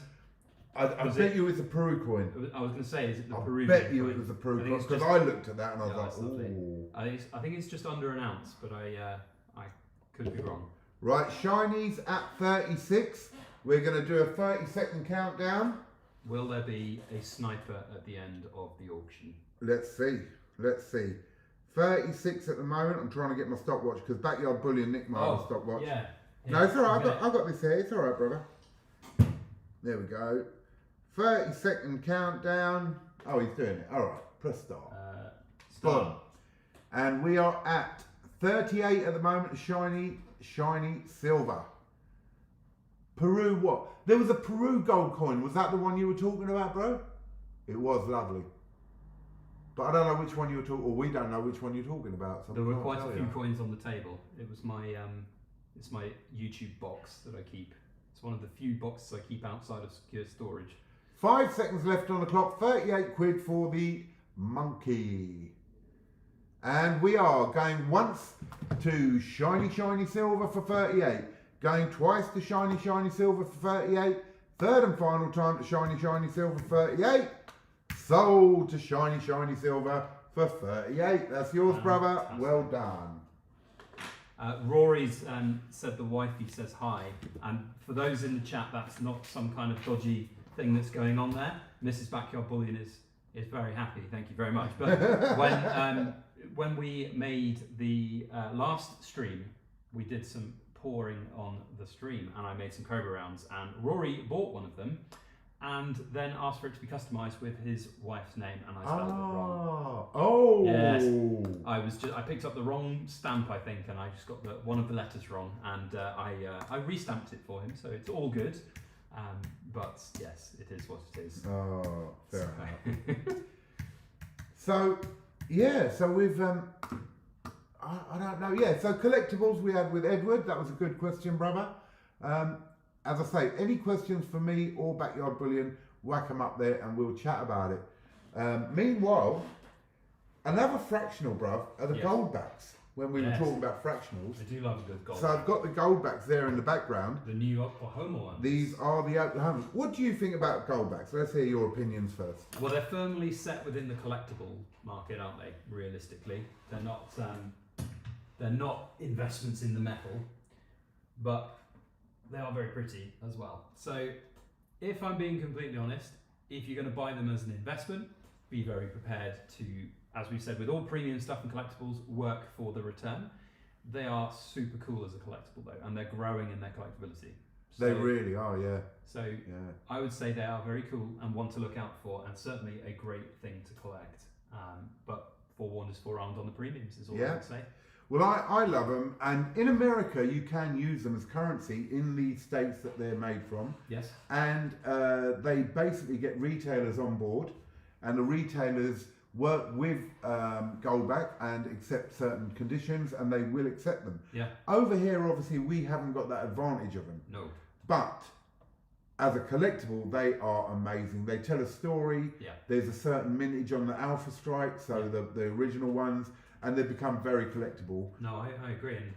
I bet you it's a Peru coin.
I was going to say, is it the Peruvian
I bet you
coin?
it was a Peru coin because I looked at that and I was like, ooh.
I think it's just under an ounce, but I could be wrong.
Right, Shiny's at 36. We're going to do a 30-second countdown.
Will there be a sniper at the end of the auction?
Let's see. 36 at the moment. I'm trying to get my stopwatch because Backyard Bullion nicked my other stopwatch.
Yeah.
No, it's alright. I've got this here. It's alright, brother. There we go. 30-second countdown. Oh, he's doing it. Alright, press start. Boom. And we are at 38 at the moment. Shiny silver. Peru what? There was a Peru gold coin. Was that the one you were talking about, bro? It was lovely. but I don't know which one you're talking, or we don't know which one you're talking about. So
There
we
were
can't
quite
tell
a few
you.
coins on the table. It was my it's my YouTube box that I keep. It's one of the few boxes I keep outside of secure storage.
5 seconds left on the clock. 38 quid for the monkey. And we are going once to shiny silver for 38. Going twice to shiny silver for 38. Third and final time to shiny silver for 38. Sold to shiny silver for 38. That's yours, brother.
Fantastic.
Well done.
Rory's said the wifey says hi, and for those in the chat, that's not some kind of dodgy thing that's going on there. Mrs. Backyard Bullion is very happy. Thank you very much. But when we made the last stream, we did some pouring on the stream, and I made some Cobra rounds, and Rory bought one of them, and then asked for it to be customised with his wife's name, and I spelled it wrong.
Oh.
Yes. I picked up the wrong stamp, I think, and I just got one of the letters wrong, and I restamped it for him, so it's all good. But yes, it is what it is.
Oh, fair enough. So, yeah, so we've, I don't know, yeah, so collectibles we had with Edward, that was a good question, brother. As I say, any questions for me or Backyard Bullion, whack them up there and we'll chat about it. Meanwhile, another fractional, bruv, are the
Yes.
Goldbacks, when we were
Yes.
talking about fractionals.
I do love a good gold.
So I've got the Goldbacks there in the background.
The New Oklahoma ones.
These are the Oklahoma. What do you think about Goldbacks? Let's hear your opinions first.
Well, they're firmly set within the collectible market, aren't they? Realistically, they're not investments in the metal, but they are very pretty as well. So, if I'm being completely honest, if you're going to buy them as an investment, be very prepared to, as we said, with all premium stuff and collectibles, work for the return. They are super cool as a collectible though, and they're growing in their collectability. So,
They really are, yeah.
So
Yeah.
I would say they are very cool and one to look out for, and certainly a great thing to collect. But forewarned is forearmed on the premiums is all I
Yeah.
would say.
Well, I love them, and in America you can use them as currency in the states that they're made from,
Yes.
and they basically get retailers on board, and the retailers work with Goldback and accept certain conditions, and they will accept them.
Yeah.
Over here, obviously, we haven't got that advantage of them,
No.
but as a collectible, they are amazing. They tell a story.
Yeah.
There's a certain mintage on the Alpha Strike, so
Yeah.
the original ones, and they become very collectible.
No, I agree, and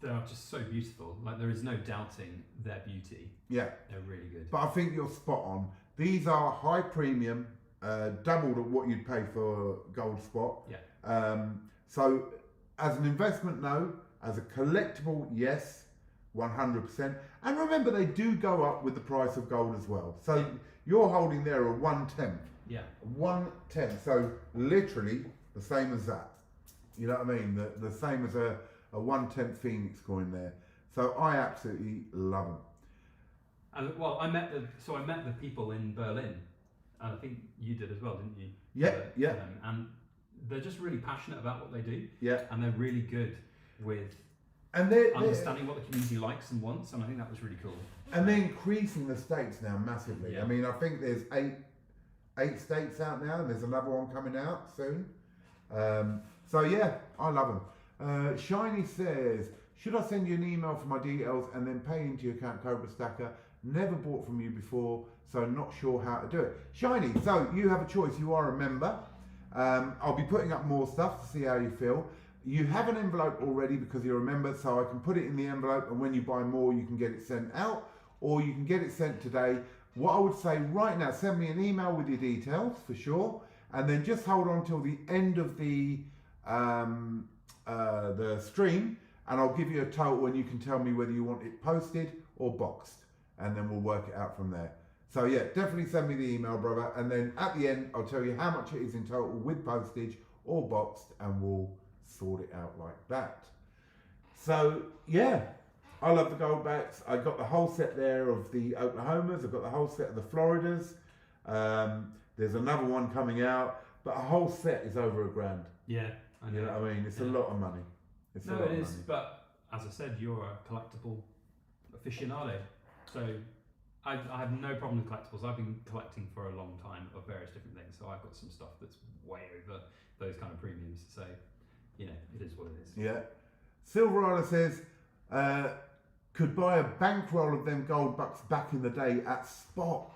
they are just so beautiful. Like there is no doubting their beauty.
Yeah,
They're really good.
but I think you're spot on. These are high premium, doubled what you'd pay for gold spot.
Yeah.
So as an investment, no. As a collectible, yes, 100%. And remember, they do go up with the price of gold as well. So
Yeah.
you're holding there a 1/10.
Yeah.
1/10. So literally the same as that. You know what I mean? The same as a 1/10 Phoenix coin there. So I absolutely love them.
And well, I met the people in Berlin, and I think you did as well, didn't you?
Yeah,
For
yeah.
them. And they're just really passionate about what they do,
Yeah.
and they're really good with
And they're
understanding what the community likes and wants, and I think that was really cool.
and they're increasing the states now massively.
Yeah.
I mean, I think there's eight states out now, and there's another one coming out soon. So yeah, I love them. Shiny says, should I send you an email for my details and then pay into your account, Cobra Stacker? Never bought from you before, so not sure how to do it. Shiny, so you have a choice. You are a member. I'll be putting up more stuff to see how you feel. You have an envelope already because you're a member, so I can put it in the envelope, and when you buy more, you can get it sent out, or you can get it sent today. What I would say right now, send me an email with your details for sure, and then just hold on till the end of the stream, and I'll give you a total, and you can tell me whether you want it posted or boxed, and then we'll work it out from there. So yeah, definitely send me the email, brother, and then at the end I'll tell you how much it is in total with postage or boxed, and we'll sort it out like that. So yeah, I love the Goldbacks. I got the whole set there of the Oklahomas. I've got the whole set of the Floridas. There's another one coming out, but a whole set is over $1,000.
Yeah, I know.
You know what I mean? It's a
Yeah.
lot of money. It's a
No,
lot
it
of
is,
money.
but as I said, you're a collectible aficionado, so I have no problem with collectibles. I've been collecting for a long time of various different things, so I've got some stuff that's way over those kind of premiums. So, you know, it is what it is.
Yeah. Silverado says, could buy a bankroll of them Goldbacks back in the day at spot.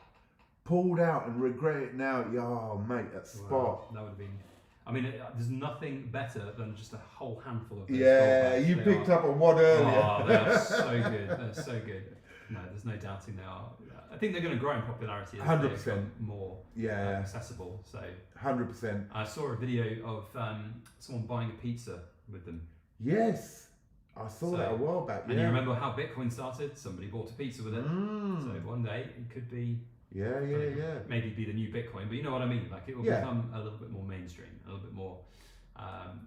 Pulled out and regret it now. Oh, mate, at spot.
Wow, that would have been. I mean, there's nothing better than just a whole handful of those
Yeah,
Goldbacks.
you picked up a wad earlier.
Oh, they are so good. They're so good. No, there's no doubting they are. I think they're going to grow in popularity as
100%.
they become more accessible. So
100%.
I saw a video of someone buying a pizza with them.
Yes, I saw that a while back.
And you remember how Bitcoin started? Somebody bought a pizza with it. So one day it could be.
Yeah.
Maybe be the new Bitcoin, but you know what I mean. Like it will become a little bit more mainstream, a little bit more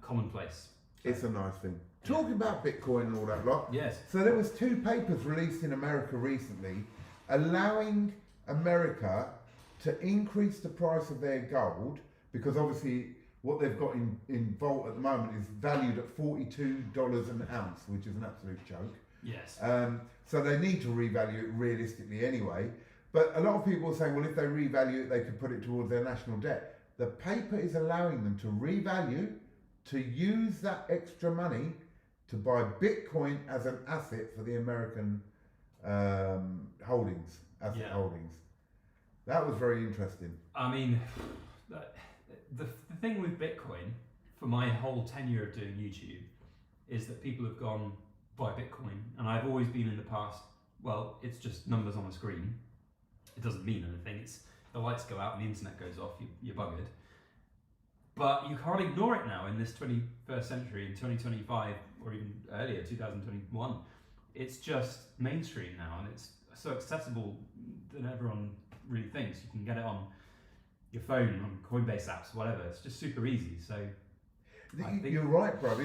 commonplace. So,
it's a nice thing. Talking about Bitcoin and all that lot.
Yes.
So there was 2 papers released in America recently, allowing America to increase the price of their gold, because obviously what they've got in vault at the moment is valued at $42 an ounce, which is an absolute joke.
Yes.
So they need to revalue it realistically anyway. But a lot of people are saying, well, if they revalue it, they could put it towards their national debt. The paper is allowing them to revalue, to use that extra money to buy Bitcoin as an asset for the American holdings, asset holdings. That was very interesting.
I mean, the thing with Bitcoin, for my whole tenure of doing YouTube, is that people have gone, buy Bitcoin. And I've always been in the past, well, it's just numbers on a screen. It doesn't mean anything. It's the lights go out and the internet goes off. You're buggered. But you can't ignore it now in this 21st century, in 2025, or even earlier, 2021. It's just mainstream now, and it's so accessible than everyone really thinks. You can get it on your phone, on Coinbase apps, whatever. It's just super easy. So
you're right, bro.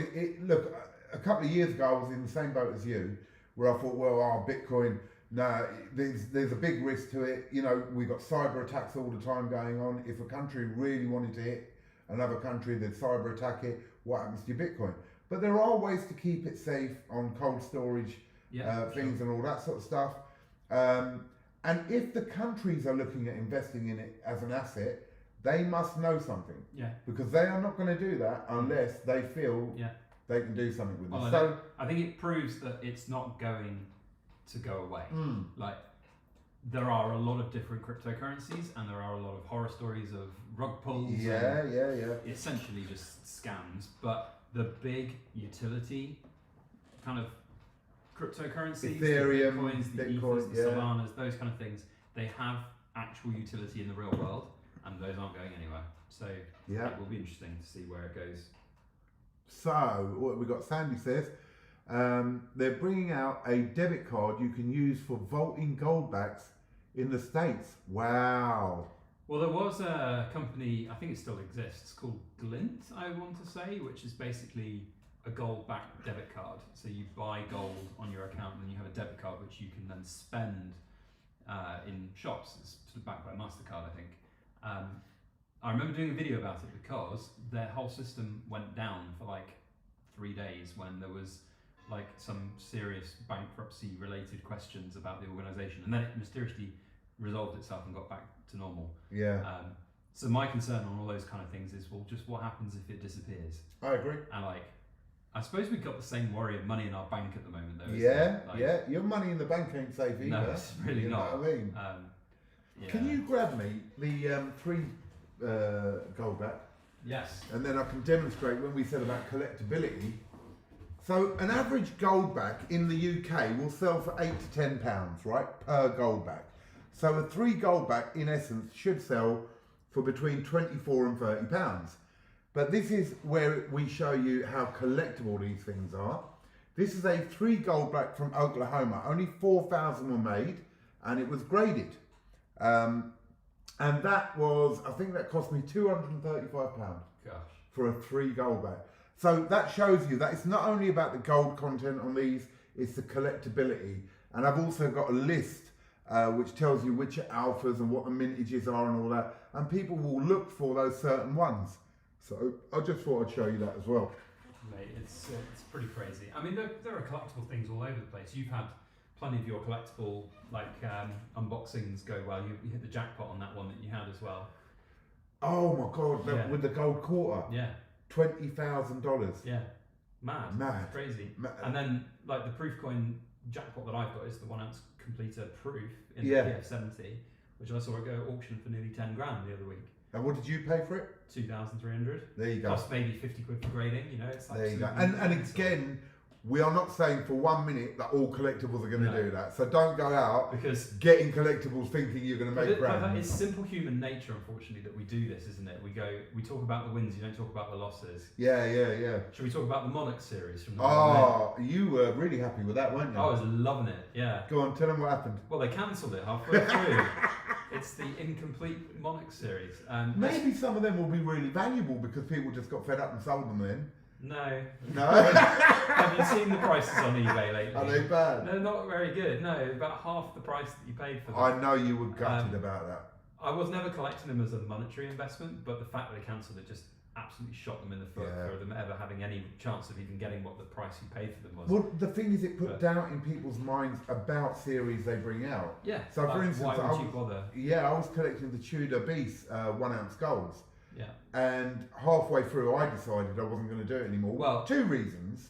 Look, a couple of years ago, I was in the same boat as you, where I thought, well, Bitcoin. No, there's a big risk to it. You know, we've got cyber attacks all the time going on. If a country really wanted to hit another country, they'd cyber attack it. What happens to your Bitcoin? But there are ways to keep it safe on cold storage things and all that sort of stuff. And if the countries are looking at investing in it as an asset, they must know something. Yeah. Because they are not going to do that unless they feel they can do something with it. So
I think it proves that it's not going to go away. Like there are a lot of different cryptocurrencies, and there are a lot of horror stories of rug pulls. Essentially just scams. But the big utility kind of cryptocurrencies,
Ethereum,
the Bitcoins, the Ethers, the Solanas, those kind of things, they have actual utility in the real world, and those aren't going anywhere. So it will be interesting to see where it goes.
So what we got? Sandy says. They're bringing out a debit card you can use for vaulting Goldbacks in the States. Wow.
Well, there was a company, I think it still exists, called Glint, I want to say, which is basically a Goldback debit card. So you buy gold on your account, and then you have a debit card which you can then spend in shops. It's sort of backed by MasterCard, I think. I remember doing a video about it because their whole system went down for like 3 days when there was like some serious bankruptcy related questions about the organisation, and then it mysteriously resolved itself and got back to normal. So my concern on all those kind of things is, well, just what happens if it disappears?
I agree.
And like, I suppose we've got the same worry of money in our bank at the moment, though.
Your money in the bank ain't safe either.
No, it's really not.
Know what I mean? Can you grab me the 3 Goldback?
Yes.
And then I can demonstrate when we said about collectability. So an average Goldback in the UK will sell for £8 to £10, right, per Goldback. So a 3 Goldback, in essence, should sell for between £24 and £30. But this is where we show you how collectible these things are. This is a 3 Goldback from Oklahoma. Only 4,000 were made, and it was graded. And that was, I think that cost me £235 for a 3 Goldback. So that shows you that it's not only about the gold content on these, it's the collectability. And I've also got a list which tells you which are alphas and what the mintages are and all that. And people will look for those certain ones. So I just thought I'd show you that as well.
Mate, it's pretty crazy. I mean, there are collectible things all over the place. You've had plenty of your collectible unboxings go well. You hit the jackpot on that one that you had as well.
Oh my God!
Yeah.
With the gold quarter,
Yeah,
$20,000.
yeah, mad,
Mad.
crazy.
Mad.
And then like the proof coin jackpot that I've got is the 1 ounce completer proof in
Yeah.
the PF70, which I saw it go at auction for nearly 10 grand the other week.
And what did you pay for it?
2,300.
There you go.
Plus maybe 50 quid for grading. You know, it's
There you go.
absolutely
And
mental.
again, we are not saying for 1 minute that all collectibles are going to
No.
do that. So don't go out
because
getting collectibles thinking you're going to make grand.
it's simple human nature, unfortunately, that we do this, isn't it? We talk about the wins, you don't talk about the losses.
Yeah.
Should we talk about the Monarch series from the
Oh, you were really happy with that, weren't you?
I was loving it, yeah.
Go on, tell them what happened.
Well, they cancelled it halfway through. It's the incomplete Monarch series.
Maybe some of them will be really valuable because people just got fed up and sold them then.
No.
No?
Have you seen the prices on eBay lately?
Are they bad?
They're not very good. No, about half the price that you paid for them.
I know you were gutted about that.
I was never collecting them as a monetary investment, but the fact that they cancelled it just absolutely shot them in the foot for them ever having any chance of even getting what the price you paid for them was.
Well, the thing is, it put doubt in people's minds about series they bring out.
Yeah.
So, for instance,
why would you bother?
Yeah, I was collecting the Tudor Beast 1 ounce golds.
Yeah.
And halfway through, I decided I wasn't going to do it anymore.
Well,
2 reasons.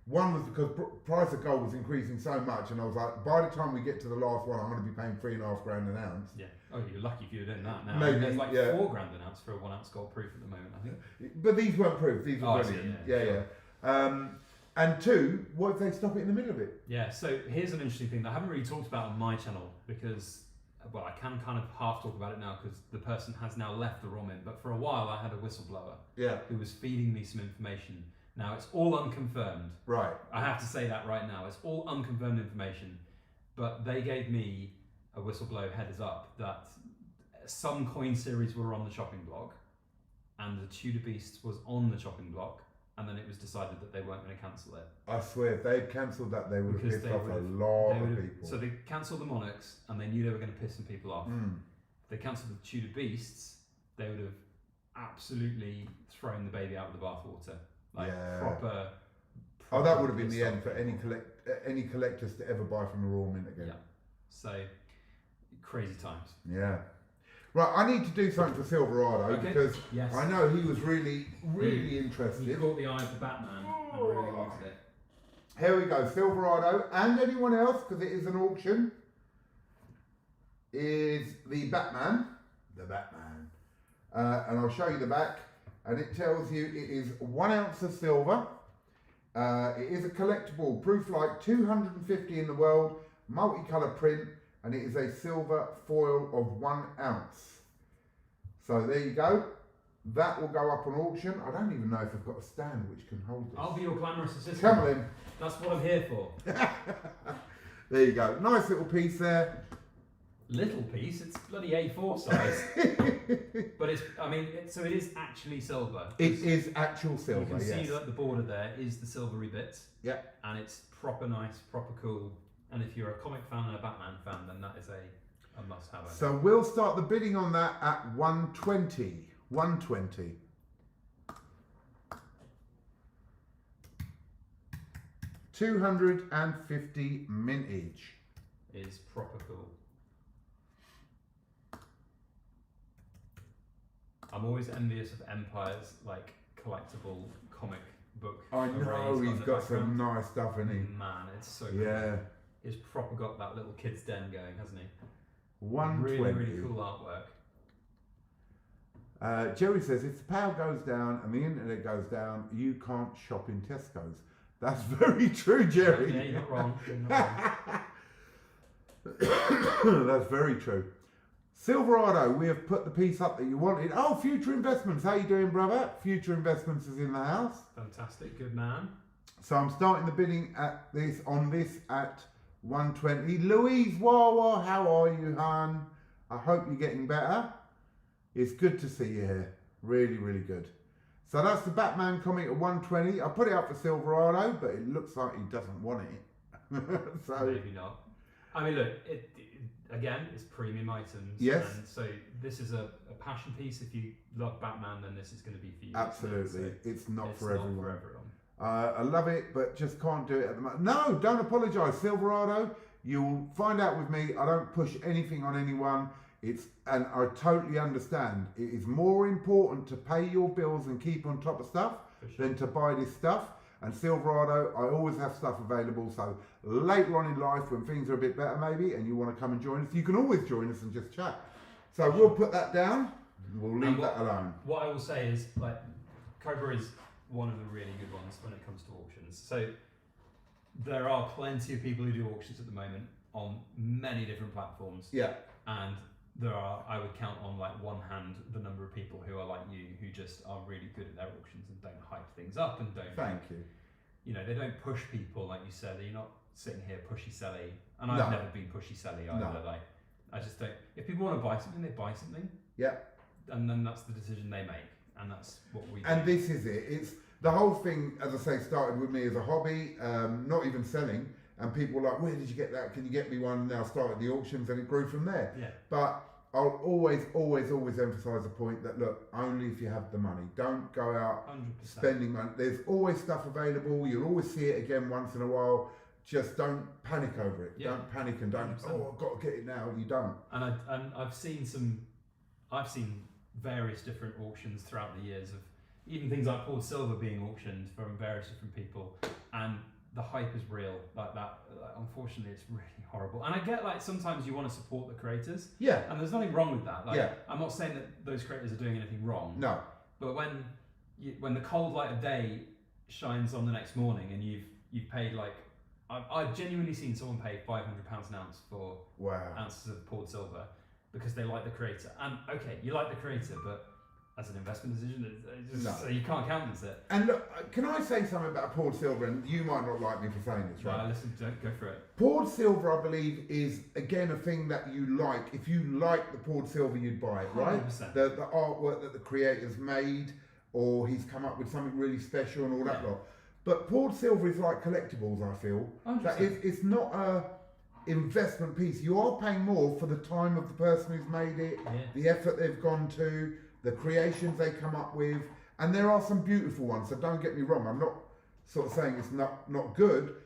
One was because price of gold was increasing so much, and I was like, by the time we get to the last one, I'm going to be paying 3.5 grand an ounce.
Yeah. Oh, you're lucky if you were doing that now.
Maybe,
There's like
yeah.
4 grand an ounce for a 1 ounce gold proof at the moment, I think.
But these weren't proof. These were
Oh, I see,
brilliant.
yeah,
Yeah. And 2, what if they stop it in the middle of it?
Yeah. So here's an interesting thing that I haven't really talked about on my channel because, well, I can kind of half talk about it now because the person has now left the ROM in. But for a while, I had a whistleblower
Yeah.
who was feeding me some information. Now, it's all unconfirmed.
Right.
I have to say that right now. It's all unconfirmed information. But they gave me a whistleblower heads up that some coin series were on the chopping block and the Tudor Beast was on the chopping block. And then it was decided that they weren't going to cancel it.
I swear, if they had cancelled that, they would have
Because
pissed
they
off a
would've-
lot
They
of
would've-
people.
So they cancelled the Monarchs and they knew they were going to piss some people off. If they cancelled the Tudor Beasts, they would have absolutely thrown the baby out of the bathwater. Like
Yeah.
proper
Oh, that would have been
pissed
the
off
end for any collectors to ever buy from the Raw Mint again.
Yeah. So crazy times.
Yeah. Right, I need to do something for Silverado
Okay.
because
Yes.
I know he was really interested.
You caught the eye of the Batman and really wanted it.
Here we go, Silverado and anyone else, because it is an auction, is the Batman. The Batman. And I'll show you the back. And it tells you it is 1 ounce of silver. It is a collectible, proof like 250 in the world, multicolour print, and it is a silver foil of 1 ounce. So there you go. That will go up on auction. I don't even know if I've got a stand which can hold this.
I'll be your glamorous assistant.
Come on in.
That's what I'm here for.
There you go. Nice little piece there.
Little piece, it's bloody A4 size. But it's, I mean, so it is actually silver.
It is actual silver,
You can
yes.
see that the border there is the silvery bits.
Yeah.
And it's proper nice, proper cool. And if you're a comic fan and a Batman fan, then that is a must-have.
So we'll start the bidding on that at 120. 120. $250 mintage.
Is proper cool. I'm always envious of Empire's like collectible comic book.
I know
arrays
he's
the
got some
background.
nice stuff in him.
Man, it's so cool.
Yeah.
He's proper got that little kid's den going, hasn't he?
120.
Really, really cool artwork.
Jerry says, if the power goes down and the internet goes down, you can't shop in Tesco's. That's very true, Jerry.
Yeah, you're not wrong. You're not wrong.
That's very true. Silverado, we have put the piece up that you wanted. Oh, Future Investments. How you doing, brother? Future Investments is in the house.
Fantastic, good man.
So I'm starting the bidding at this at 120. Louise Wawa, how are you, hon? I hope you're getting better. It's good to see you here. Really, really good. So that's the Batman comic at 120. I put it up for Silverado, but it looks like he doesn't want it. So
Maybe not. I mean, look, again, it's premium items.
Yes.
And so this is a passion piece. If you love Batman, then this is going to be for you.
absolutely, it's not
It's
for
not
everyone.
for everyone.
I love it, but just can't do it at the moment. No, don't apologise, Silverado. You'll find out with me, I don't push anything on anyone. And I totally understand. It is more important to pay your bills and keep on top of stuff than to buy this stuff. And Silverado, I always have stuff available. So later on in life, when things are a bit better maybe, and you want to come and join us, you can always join us and just chat. So we'll put that down. We'll leave that alone.
What I will say is, like, Cobra is one of the really good ones when it comes to auctions. So there are plenty of people who do auctions at the moment on many different platforms.
Yeah.
And there are, I would count on like one hand the number of people who are like you, who just are really good at their auctions and don't hype things up and don't.
Thank you.
You know, they don't push people like you said. You're not sitting here pushy selly, and I've never been pushy selly either.
No.
Like, I just don't. If people want to buy something, they buy something.
Yeah.
And then that's the decision they make, and that's what we do.
And this is it. It's the whole thing, as I say, started with me as a hobby, not even selling. And people were like, where did you get that? Can you get me one? And now I started the auctions and it grew from there.
Yeah.
But I'll always emphasise the point that, look, only if you have the money. Don't go out
100%.
spending money. There's always stuff available. You'll always see it again once in a while. Just don't panic over it.
Yeah.
Don't panic and don't,
100%.
oh, I've got to get it now. You don't.
And I've seen various different auctions throughout the years of even things like poured silver being auctioned from various different people, and the hype is real. Like that, unfortunately, it's really horrible. And I get, like, sometimes you want to support the creators.
Yeah.
And there's nothing wrong with that. Like,
Yeah.
I'm not saying that those creators are doing anything wrong.
No.
But when the cold light of day shines on the next morning and you've paid, like, I've genuinely seen someone pay £500 an ounce for ounces of poured silver because they like the creator. And okay, you like the creator, but as an investment decision, so you can't countenance it.
And look, can I say something about poured silver? And you might not like me for saying this, right?
No, listen, don't go for it.
Poured silver, I believe, is again a thing that you like. If you like the poured silver, you'd buy it, right?
100%.
The artwork that the creator's made, or he's come up with something really special and all that lot. But poured silver is like collectibles, I feel.
100%.
That it's not a investment piece. You are paying more for the time of the person who's made it, the effort they've gone to, the creations they come up with, and there are some beautiful ones, so don't get me wrong, I'm not sort of saying it's not good,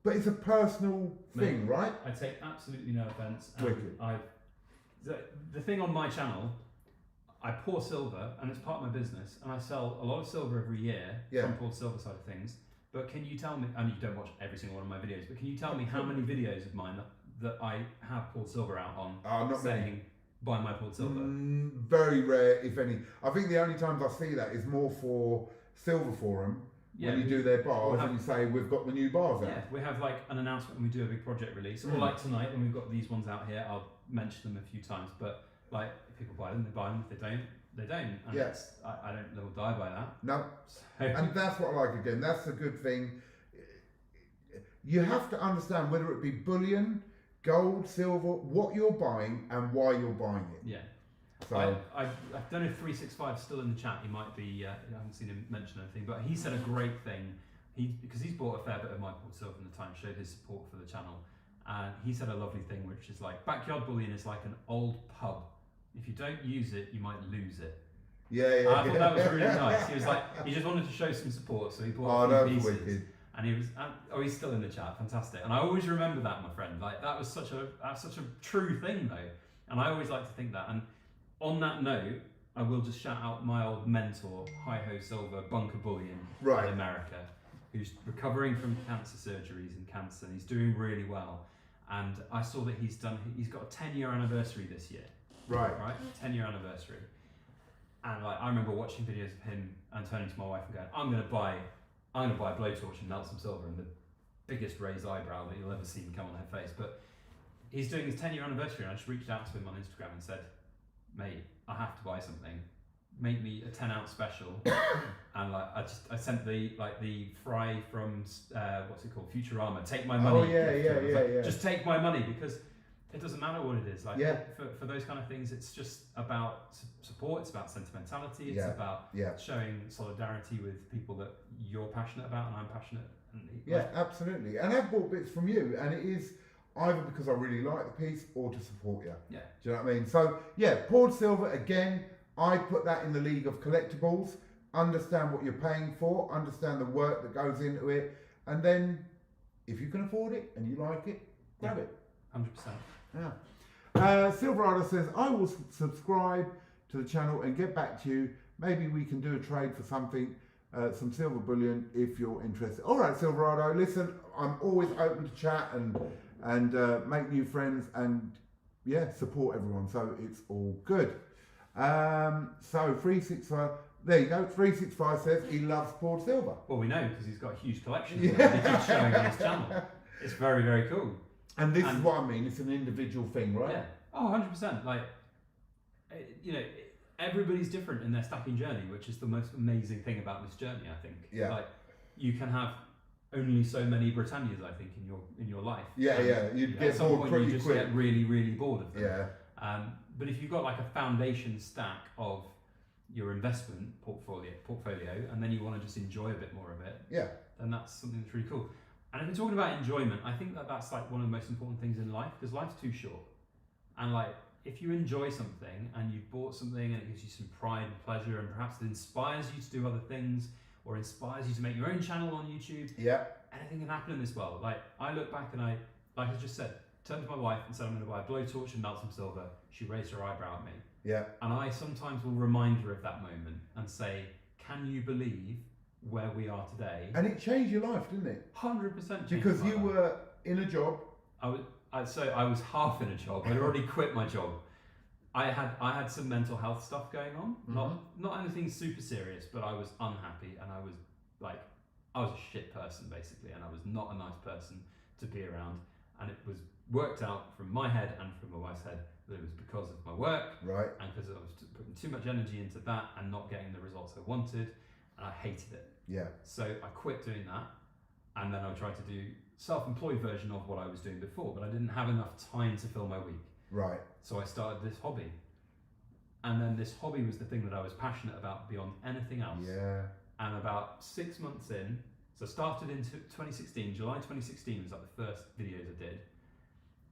but it's a personal thing, right?
I take absolutely no offence.
Wicked.
The thing on my channel, I pour silver, and it's part of my business, and I sell a lot of silver every year from poured silver side of things, but can you tell me, and you don't watch every single one of my videos, but can you tell me how many videos of mine that I have poured silver out on
Not
saying,
many.
buy my poured silver?
Very rare, if any. I think the only times I see that is more for Silver Forum, when you do their bars and you say, we've got the new bars out.
Yeah, we have like an announcement when we do a big project release, or like tonight when we've got these ones out here, I'll mention them a few times, but like, if people buy them, they buy them. If they don't, they don't. And I don't live or die by that.
No.
So.
And that's what I like again. That's a good thing. You have to understand whether it be bullion, gold, silver, what you're buying and why you're buying it.
Yeah.
So
I don't know if 365 is still in the chat. He might be. I haven't seen him mention anything, but he said a great thing. Because he's bought a fair bit of my poured silver in the time, showed his support for the channel, and he said a lovely thing, which is like, backyard bullion is like an old pub. If you don't use it, you might lose it.
Yeah.
I thought that was really nice. He was like, he just wanted to show some support, so he bought a few pieces.
Wicked.
And he was, he's still in the chat, fantastic. And I always remember that, my friend. Like, that's such a true thing, though. And I always like to think that. And on that note, I will just shout out my old mentor, Hi-Ho Silver, Bunker Bullion in America, who's recovering from cancer surgeries and cancer, and he's doing really well. And I saw that he's got a 10-year anniversary this year. Right? 10-year anniversary. And like, I remember watching videos of him and turning to my wife and going, I'm gonna buy a blowtorch and melt some silver, and the biggest raised eyebrow that you'll ever see come on her face. But he's doing his 10-year anniversary, and I just reached out to him on Instagram and said, mate, I have to buy something. Make me a 10-ounce special. And like, I sent the Fry from what's it called, Futurama. Take my money.
Oh yeah.
Just take my money, because it doesn't matter what it is. Like, for those kind of things, it's just about support. It's about sentimentality. It's about showing solidarity with people that you're passionate about and I'm passionate. And
absolutely. And I've bought bits from you, and it is either because I really like the piece or to support you.
Yeah.
Do you know what I mean? So poured silver again. I put that in the league of collectibles. Understand what you're paying for. Understand the work that goes into it, and then if you can afford it and you like it, grab it.
100%.
Yeah. Silverado says, I will subscribe to the channel and get back to you. Maybe we can do a trade for something, some silver bullion if you're interested. All right, Silverado, listen, I'm always open to chat and make new friends and yeah, support everyone. So it's all good. So 365, there you go. 365 says he loves poured silver.
Well, we know because he's got a huge collection.
Yeah.
That he keeps showing on his channel. It's very, very cool.
And this is what I mean. It's an individual thing, right?
Yeah. Oh, 100%. Like, you know, everybody's different in their stacking journey, which is the most amazing thing about this journey, I think.
Yeah.
Like, you can have only so many Britannias, I think, in your life.
Yeah,
and
yeah. You'd get
at some
bored
point
pretty
you just
quick.
get really, really bored of them.
Yeah.
But if you've got like a foundation stack of your investment portfolio, and then you want to just enjoy a bit more of it,
Yeah.
then that's something that's really cool. And if we're talking about enjoyment, I think that's like one of the most important things in life, because life's too short. And like, if you enjoy something and you've bought something and it gives you some pride and pleasure, and perhaps it inspires you to do other things, or inspires you to make your own channel on YouTube,
Yeah.
anything can happen in this world. Like, I look back and like I just said, turned to my wife and said, I'm going to buy a blowtorch and melt some silver. She raised her eyebrow at me.
Yeah.
And I sometimes will remind her of that moment and say, can you believe where we are today?
And it changed your life, didn't it?
100%
Because you were in a job.
I was half in a job. I'd already quit my job. I had some mental health stuff going on. Not anything super serious, but I was unhappy and I was a shit person basically, and I was not a nice person to be around. And it was worked out from my head and from my wife's head that it was because of my work,
Right.
and because I was putting too much energy into that and not getting the results I wanted, and I hated it.
Yeah.
So I quit doing that, and then I tried to do self-employed version of what I was doing before, but I didn't have enough time to fill my week.
Right.
So I started this hobby, and then this hobby was the thing that I was passionate about beyond anything else.
Yeah.
And about 6 months in, so I started in 2016, July 2016 was like the first videos I did.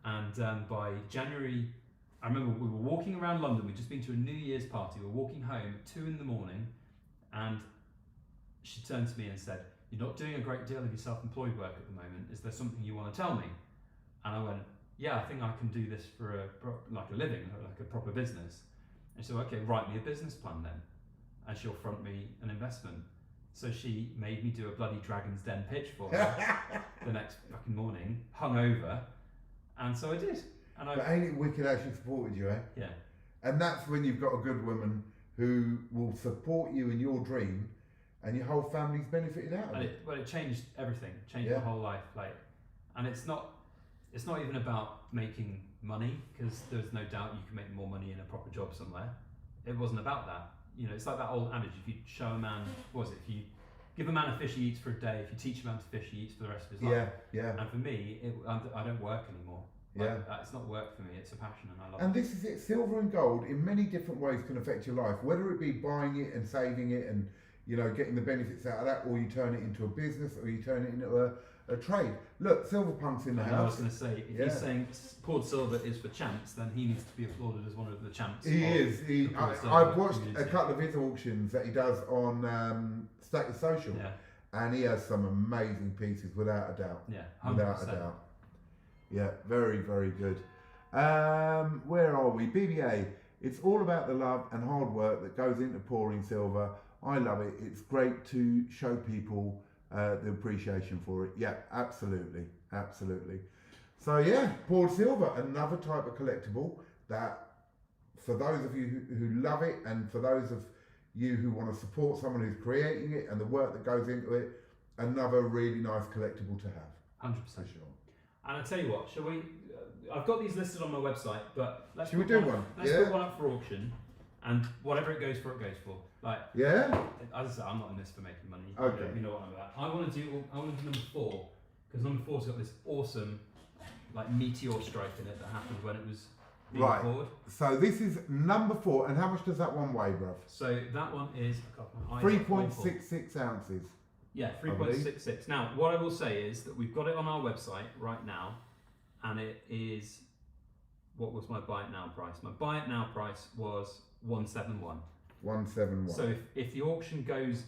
And by January, I remember we were walking around London, we'd just been to a New Year's party, we were walking home at 2 in the morning, and she turned to me and said, you're not doing a great deal of your self-employed work at the moment, is there something you want to tell me? And I went, yeah, I think I can do this for a living, like a proper business. And she said, okay, write me a business plan then, and she'll front me an investment. So she made me do a bloody Dragon's Den pitch for her the next fucking morning, hungover, and so I did. And
But ain't it wicked how she supported you, eh?
Yeah.
And that's when you've got a good woman who will support you in your dream, and your whole family's benefited out of it.
Well, it changed everything, changed my whole life. Like, and it's not even about making money, because there's no doubt you can make more money in a proper job somewhere. It wasn't about that. You know, it's like that old adage: if you show a man, what was it? If you give a man a fish, he eats for a day. If you teach a man to fish, he eats for the rest of his life.
Yeah.
And for me, I don't work anymore. It's not work for me. It's a passion, and I love it.
And this is it. Silver and gold, in many different ways, can affect your life. Whether it be buying it and saving it, and getting the benefits out of that, or you turn it into a business, or you turn it into a trade. Look, Silverpunk's in the house.
I was going to say, if he's saying poured silver is for champs, then he needs to be applauded as one of the champs.
He is. I've watched a couple of his auctions that he does on Stacker Social, and he has some amazing pieces, without a doubt.
Yeah, 100%.
Without a doubt. Yeah, very, very good. Where are we? BBA. It's all about the love and hard work that goes into pouring silver. I love it. It's great to show people the appreciation for it. Yeah, absolutely, absolutely. So yeah, poured silver, another type of collectible that, for those of you who love it, and for those of you who want to support someone who's creating it and the work that goes into it, another really nice collectible to have.
100%.
For sure.
And I tell you what, shall we? I've got these listed on my website, but let's
put one
up for auction, and whatever it goes for, it goes for. Like,
yeah.
As I said, I'm not in this for making money.
Okay.
You know what I'm about. I want to do number 4, because number 4's got this awesome, like, meteor strike in it that happened when it was being poured.
So this is number 4, and how much does that one weigh, bruv?
So that one is
3.66 ounces.
Yeah, 3.66. Now, what I will say is that we've got it on our website right now, and it is, what was my buy it now price? My buy it now price was 171.
171.
So if the auction goes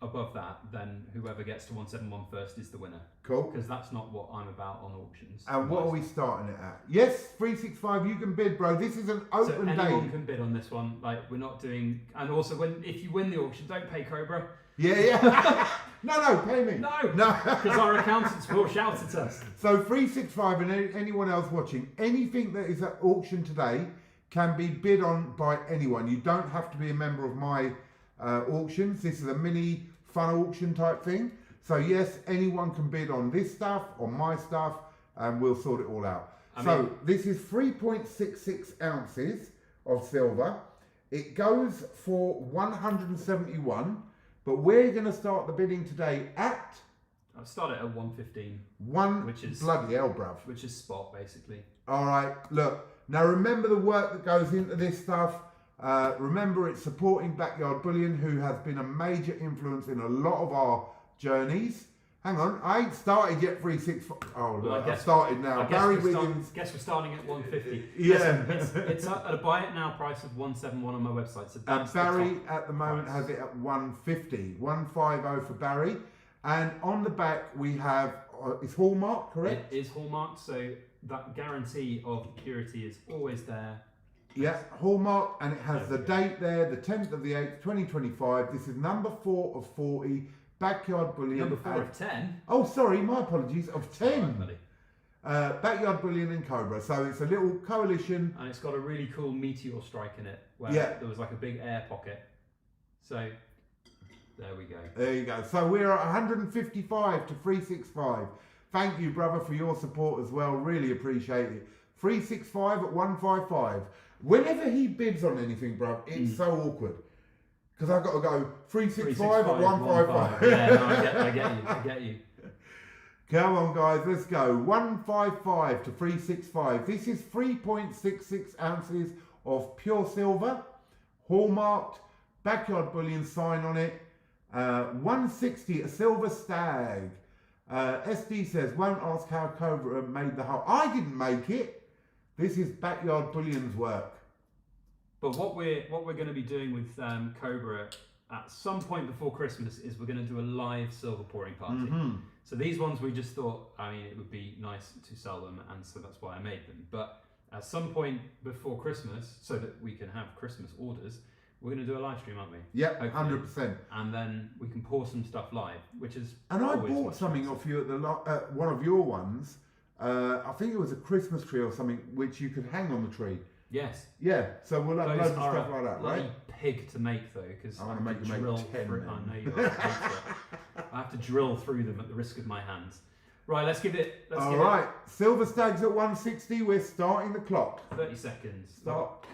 above that, then whoever gets to 171 first is the winner.
Cool.
Because that's not what I'm about on auctions.
And what are we starting it at? Yes, 365. You can bid, bro. This is an open
so
day.
anyone can bid on this one. Like, we're not doing. And also, if you win the auction, don't pay Cobra.
Yeah. No, pay me.
No.
No.
Because our accountants will shout at us.
So 365 and anyone else watching, anything that is at auction today can be bid on by anyone. You don't have to be a member of my auctions. This is a mini fun auction type thing. So yes, anyone can bid on this stuff, on my stuff, and we'll sort it all out. This is 3.66 ounces of silver. It goes for 171, but we're going to start the bidding today at...
I've started at 115.
Which is bloody hell, bruv.
Which is spot, basically.
All right, look. Now remember the work that goes into this stuff. Remember it's supporting Backyard Bullion, who has been a major influence in a lot of our journeys. Hang on, I ain't started yet 365. Oh, well, I've started now. Barry Wiggins.
Guess we're starting at 150.
Yeah.
Listen, it's at a buy it now price of 171 on my website. So that's
Barry at the moment has it at 150. 150 for Barry. And on the back we have, it's hallmark, correct?
It is hallmarked, so that guarantee of purity is always there.
Yeah, hallmark, and it has the date there, the 10th of the 8th, 2025. This is number 4 of 40, Backyard Bullion.
Number 4 of 10?
Oh, sorry, my apologies, of 10.
Right,
Backyard Bullion and Cobra. So it's a little coalition.
And it's got a really cool meteor strike in it, where there was like a big air pocket. So, there we go.
There you go. So we're at 155 to 365. Thank you, brother, for your support as well. Really appreciate it. 365 at 155. Whenever he bids on anything, bruv, it's so awkward. Because I've got to go 365 at 155.
Yeah, no, I get you.
Come on, guys, let's go. 155 to 365. This is 3.66 ounces of pure silver, hallmarked, Backyard Bullion sign on it. 160, a silver stag. SD says, won't ask how Cobra made the hole. I didn't make it. This is Backyard Bullion's work.
But what we're going to be doing with Cobra at some point before Christmas is we're going to do a live silver pouring party. So these ones we just thought, I mean, it would be nice to sell them, and so that's why I made them. But at some point before Christmas, so that we can have Christmas orders, we're going to do a live stream, aren't we?
Yep, 100%.
And then we can pour some stuff live, which is.
And I bought something off you at one of your ones. I think it was a Christmas tree or something, which you could hang on the tree.
Yes.
Yeah. So we'll have loads of stuff like that,
bloody
right?
pig to make though, because
I want to make you make 10.
I know you are. I have to drill through them at the risk of my hands. Right, let's give it.
All right. Silver Stags at 160. We're starting the clock.
30 seconds.
Start.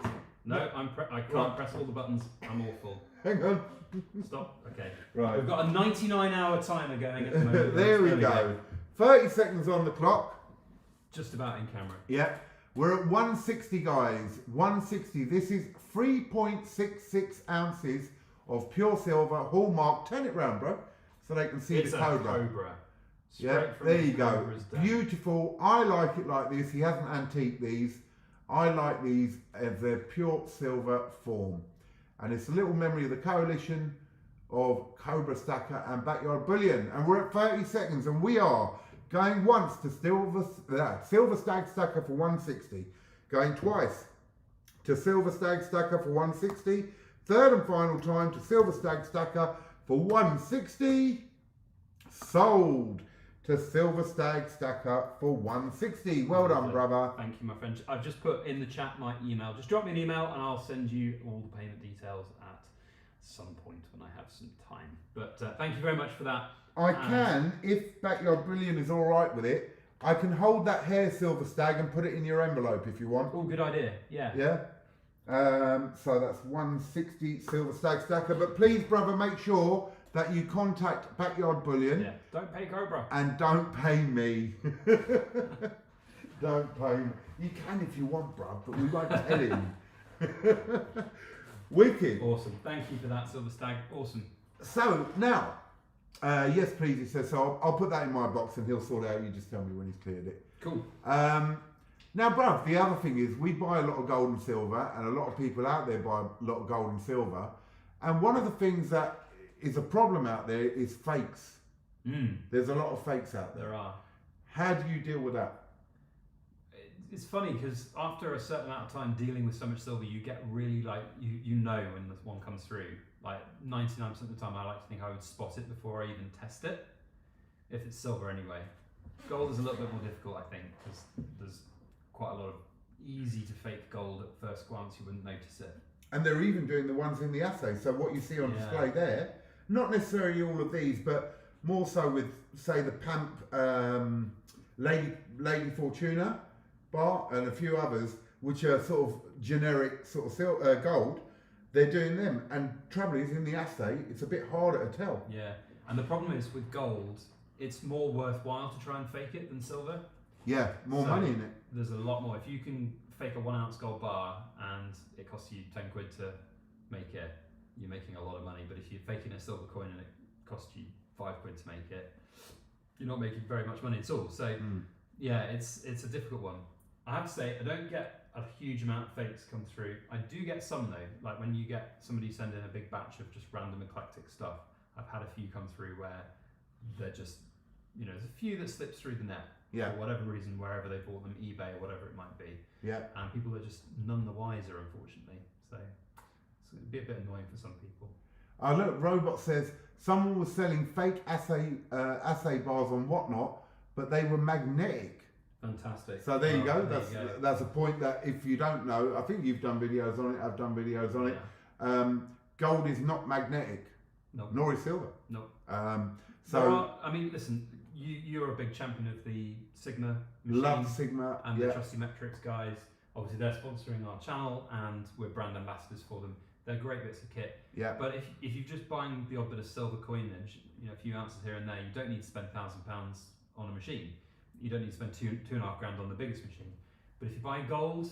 No, I can't press all the buttons. I'm awful.
Hang on.
Stop. Okay.
Right.
We've got a 99-hour timer going at the moment.
There we go. 30 seconds on the clock.
Just about in camera.
Yeah. We're at 160, guys. 160. This is 3.66 ounces of pure silver, hallmark. Turn it round, bro, so they can see the Cobra.
Cobra.
Yeah, there you go. Beautiful. I like it like this. He hasn't antiqued these. I like these as their pure silver form. And it's a little memory of the coalition of Cobra Stacker and Backyard Bullion. And we're at 30 seconds, and we are going once to Silver Stag Stacker for 160. Going twice to Silver Stag Stacker for 160. Third and final time to Silver Stag Stacker for 160. Sold to Silver Stag Stacker for 160. Well done, brother.
Thank you, my friend. I've just put in the chat my email. Just drop me an email and I'll send you all the payment details at some point when I have some time. But thank you very much for that.
I can, if Backyard Bullion is all right with it, I can hold that hair Silver Stag and put it in your envelope if you want.
Oh, good idea. Yeah.
Yeah. So that's 160 Silver Stag Stacker. But please, brother, make sure that you contact Backyard Bullion.
Yeah. Don't pay Cobra.
And don't pay me. Don't pay me. You can if you want, bruv, but we won't tell him. Wicked.
Awesome. Thank you for that, Silver Stag. Awesome.
So now, yes, please. He says so. I'll put that in my box and he'll sort it out. You just tell me when he's cleared it.
Cool.
Now, bruv, the other thing is we buy a lot of gold and silver, and a lot of people out there buy a lot of gold and silver. And one of the things that is a problem out there is fakes.
Mm,
There's a lot of fakes out there.
there are.
How do you deal with that?
It's funny because after a certain amount of time dealing with so much silver, you get really like you know when this one comes through. Like 99% of the time, I like to think I would spot it before I even test it, if it's silver anyway. Gold is a little bit more difficult, I think, because there's quite a lot of easy to fake gold at first glance. You wouldn't notice it.
And they're even doing the ones in the assay. So what you see on display there, not necessarily all of these, but more so with, say, the Pamp Lady Fortuna bar and a few others, which are sort of generic sort of gold. They're doing them, and trouble is in the assay, it's a bit harder to tell.
Yeah, and the problem is with gold, it's more worthwhile to try and fake it than silver.
Yeah, more money in it.
There's a lot more. If you can fake a 1 ounce gold bar and it costs you 10 quid to make it, you're making a lot of money. But if you're faking a silver coin and it costs you 5 quid to make it, you're not making very much money at all. So yeah, it's a difficult one. I have to say, I don't get a huge amount of fakes come through. I do get some though, like when you get somebody send in a big batch of just random eclectic stuff. I've had a few come through where they're just, there's a few that slips through the net.
Yeah.
For whatever reason, wherever they bought them, eBay or whatever it might be.
Yeah.
And people are just none the wiser, unfortunately. So it'd be a bit annoying for some people.
Look, Robot says someone was selling fake assay bars on Whatnot, but they were magnetic.
Fantastic.
So there you go.
There
That's a point that if you don't know, I think you've done videos on it. I've done videos on it. Gold is not magnetic, nor is silver.
No. Listen. You're a big champion of the Sigma machine.
Love Sigma
and the Trusty Metrics guys. Obviously, they're sponsoring our channel, and we're brand ambassadors for them. They're great bits of kit.
Yeah.
But if you're just buying the odd bit of silver coinage, a few ounces here and there, you don't need to spend £1,000 on a machine. You don't need to spend £2.5 grand on the biggest machine. But if you're buying gold,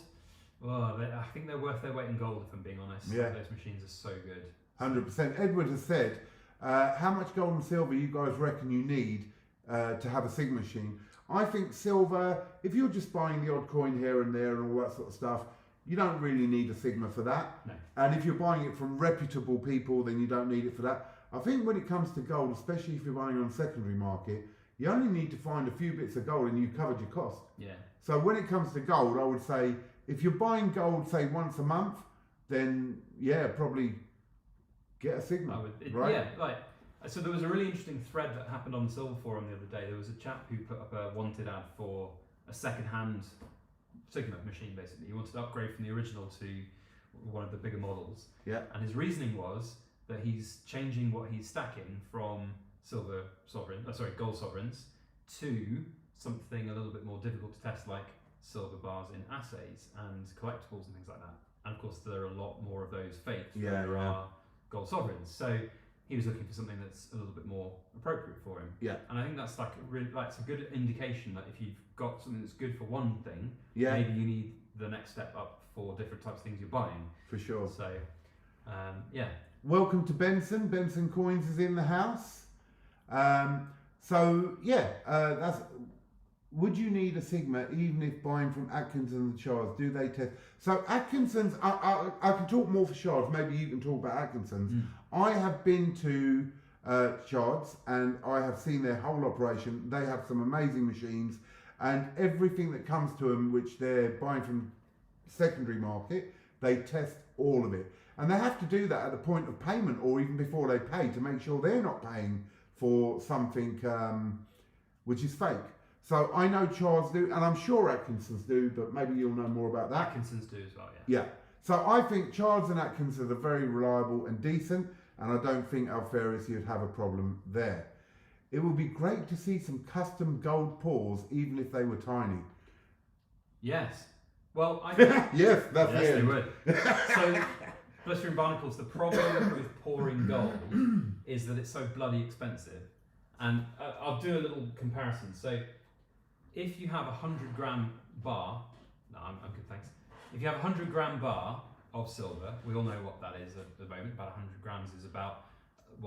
I think they're worth their weight in gold. If I'm being honest, those machines are so good.
100%. Edward has said, how much gold and silver you guys reckon you need to have a Sigma machine? I think silver, if you're just buying the odd coin here and there and all that sort of stuff, you don't really need a Sigma for that.
No.
And if you're buying it from reputable people, then you don't need it for that. I think when it comes to gold, especially if you're buying on secondary market, you only need to find a few bits of gold and you've covered your cost.
Yeah.
So when it comes to gold, I would say if you're buying gold, say once a month, then probably get a Sigma. Right?
Yeah, so there was a really interesting thread that happened on the Silver Forum the other day. There was a chap who put up a wanted ad for a second-hand Sigma machine, basically. He wanted to upgrade from the original to one of the bigger models.
Yeah.
And his reasoning was that he's changing what he's stacking from gold sovereigns to something a little bit more difficult to test, like silver bars in assays and collectibles and things like that. And of course, there are a lot more of those faked than there are gold sovereigns. So he was looking for something that's a little bit more appropriate for him.
Yeah.
And I think that's it's a good indication that if you've got something that's good for one thing,
maybe
you need the next step up for different types of things you're buying.
For sure.
So,
Welcome to Benson. Benson Coins is in the house. That's. Would you need a Sigma even if buying from Atkinson's and Shards? Do they test? So Atkinson's, I can talk more for Shards. Maybe you can talk about Atkinson's. I have been to Shards and I have seen their whole operation. They have some amazing machines, and everything that comes to them, which they're buying from secondary market, they test all of it. And they have to do that at the point of payment or even before they pay to make sure they're not paying for something which is fake. So I know Charles do, and I'm sure Atkinson's do, but maybe you'll know more about that.
Atkinson's do as well,
Yeah. So I think Charles and Atkinson are very reliable and decent, and I don't think Alferis you'd have a problem there. It would be great to see some custom gold pours, even if they were tiny.
Yes. Well, I
yes, that's
yes, they would. So, Blistering Barnacles, the problem with pouring gold is that it's so bloody expensive. And I'll do a little comparison. So, if you have a 100-gram bar, I'm good, thanks. If you have a 100-gram bar of silver, we all know what that is at the moment. About 100 grams is about,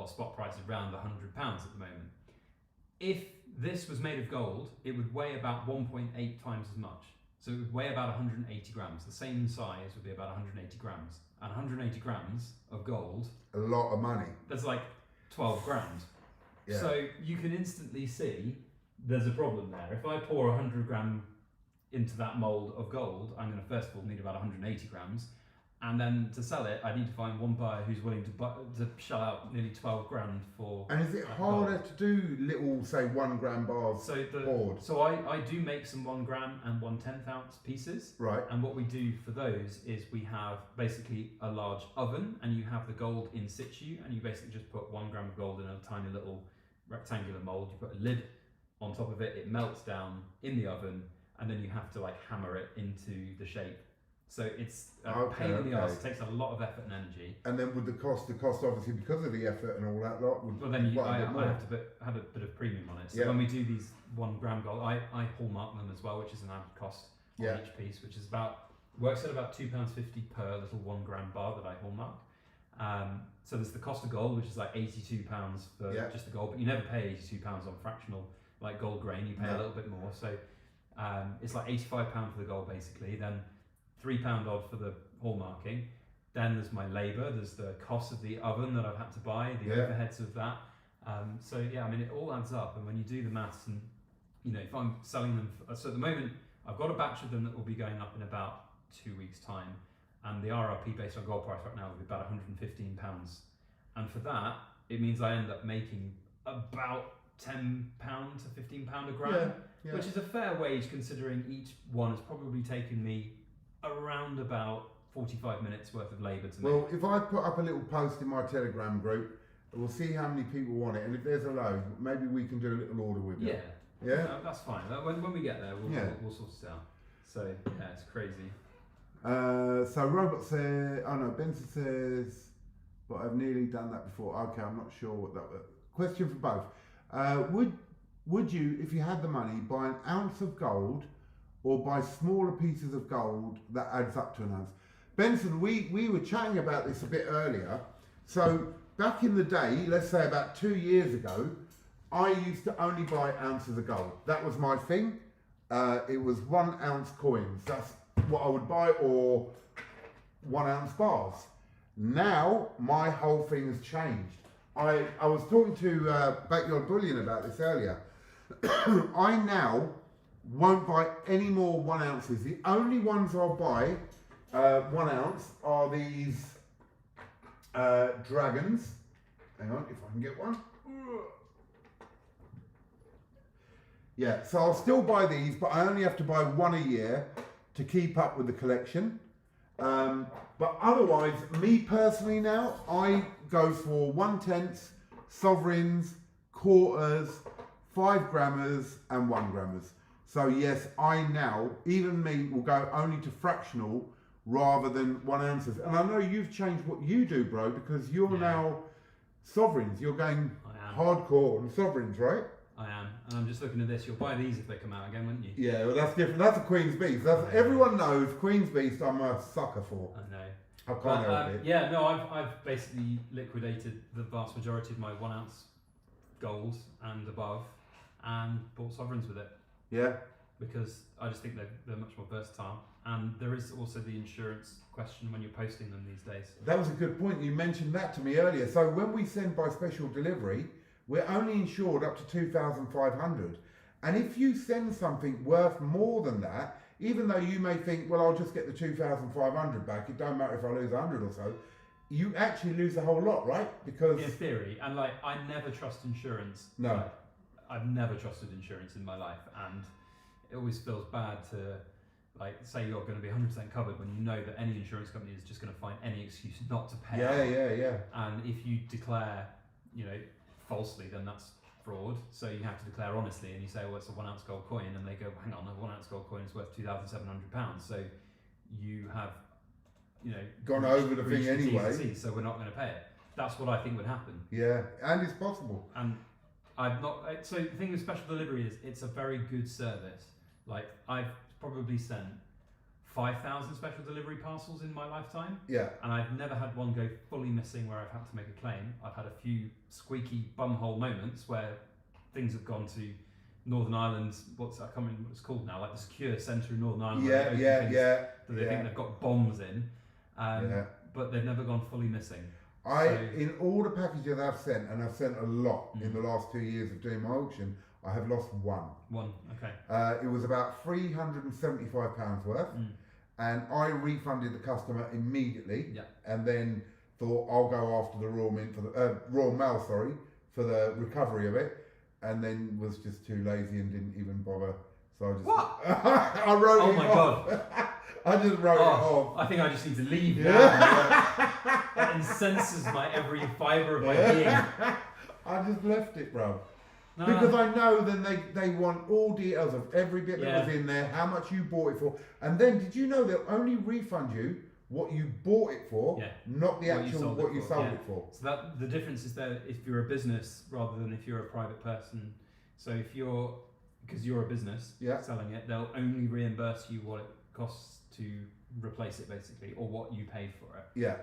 spot price is around £100 at the moment. If this was made of gold, it would weigh about 1.8 times as much. So it would weigh about 180 grams. The same size would be about 180 grams. And 180 grams of gold.
A lot of money.
That's like 12 grand.
Yeah.
So you can instantly see there's a problem there. If I pour 100 gram into that mold of gold, I'm going to first of all need about 180 grams. And then to sell it, I need to find one buyer who's willing to shell out nearly 12 grand for.
And is it harder to do little, say, 1 gram bars poured?
So I do make some 1 gram and 1/10 ounce pieces.
Right.
And what we do for those is we have basically a large oven, and you have the gold in situ, and you basically just put 1 gram of gold in a tiny little rectangular mold. You put a lid on top of it, it melts down in the oven, and then you have to like hammer it into the shape. So it's a pain in the arse. It takes a lot of effort and energy.
And then with the cost obviously because of the effort and all that lot.
Well, then I have to have a bit of premium on it. So when we do these 1 gram gold, I hallmark them as well, which is an added cost on each piece, which is works at about £2.50 per little 1 gram bar that I hallmark. So there's the cost of gold, which is like £82 for just the gold, but you never pay £82 on fractional like gold grain. You pay a little bit more. So it's like £85 for the gold basically. Then £3 odd for the hallmarking. Then there's my labour, there's the cost of the oven that I've had to buy, the overheads of that. So yeah, I mean, it all adds up. And when you do the maths, and you know, if I'm selling them, so at the moment I've got a batch of them that will be going up in about 2 weeks' time, and the RRP based on gold price right now will be about £115. And for that, it means I end up making about £10 to £15 a gram, which is a fair wage considering each one has probably taken me around about 45 minutes worth of labour to make.
Well, if I put up a little post in my Telegram group, we'll see how many people want it, and if there's a load, maybe we can do a little order with it.
Yeah, no, that's fine. When we get there, we'll sort it out. So yeah, it's crazy.
So Robot says, Benson says, but I've nearly done that before. Okay, I'm not sure what that was. Question for both. Would you, if you had the money, buy an ounce of gold or buy smaller pieces of gold that adds up to an ounce? Benson, we were chatting about this a bit earlier. So back in the day, let's say about 2 years ago, I used to only buy ounces of gold. That was my thing. It was 1 ounce coins. That's what I would buy, or 1 ounce bars. Now my whole thing has changed. I was talking to Backyard Bullion about this earlier. I now won't buy any more 1 ounces. The only ones I'll buy 1 ounce are these dragons. Hang on, if I can get one. Yeah, so I'll still buy these, but I only have to buy 1 a year to keep up with the collection. But otherwise, me personally now, I go for 1/10, sovereigns, quarters, 5 grammers and 1 grammers. So yes, I now, even me, will go only to fractional rather than 1 ounces. And I know you've changed what you do, bro, because you're now sovereigns. You're going hardcore on sovereigns, right?
I am, and I'm just looking at this. You'll buy these if they come out again, wouldn't you?
Yeah, well, that's different. That's a Queen's Beast. Everyone knows Queen's Beast. I'm a sucker for.
I know.
I can't help it.
Yeah, no, I've basically liquidated the vast majority of my 1 ounce gold and above, and bought sovereigns with it.
Yeah.
Because I just think they're much more versatile, and there is also the insurance question when you're posting them these days.
That was a good point. You mentioned that to me earlier. So when we send by special delivery, we're only insured up to 2,500. And if you send something worth more than that, even though you may think, well, I'll just get the 2,500 back, it don't matter if I lose 100 or so, you actually lose a whole lot, right? Because
in theory, and like, I never trust insurance.
No.
Like, I've never trusted insurance in my life, and it always feels bad to like say you're going to be 100% covered when you know that any insurance company is just going to find any excuse not to pay out.
Yeah.
And if you declare, falsely, then that's fraud. So you have to declare honestly, and you say, well, it's a 1 ounce gold coin, and they go, hang on, a 1 ounce gold coin is worth £2,700. So you have,
gone over the thing anyway.
T&Cs, so we're not going to pay it. That's what I think would happen.
Yeah, and it's possible.
And I've not. So the thing with special delivery is it's a very good service. Like, I've probably sent 5,000 special delivery parcels in my lifetime.
Yeah.
And I've never had one go fully missing where I've had to make a claim. I've had a few squeaky bumhole moments where things have gone to Northern Ireland. I can't remember what it's called now, like the secure centre in Northern Ireland.
Yeah.
That they think they've got bombs in. But they've never gone fully missing.
In all the packages I've sent, and I've sent a lot in the last 2 years of doing my auction, I have lost one.
One, okay.
It was about £375 worth, and I refunded the customer immediately, and then thought I'll go after the Royal Mint for the Royal Mail, for the recovery of it, and then was just too lazy and didn't even bother. So I just I wrote it off. Oh my god! I just wrote it off.
I think I just need to leave now. That incenses my every fibre of my being.
I just left it, bro. No. Because I know then they want all details of every bit that was in there, how much you bought it for, and then did you know they'll only refund you what you bought it for, not the actual what you sold it for.
So that the difference is that if you're a business rather than if you're a private person. So if because you're a business selling it, they'll only reimburse you what it costs to replace it, basically, or what you paid for it.
Yeah.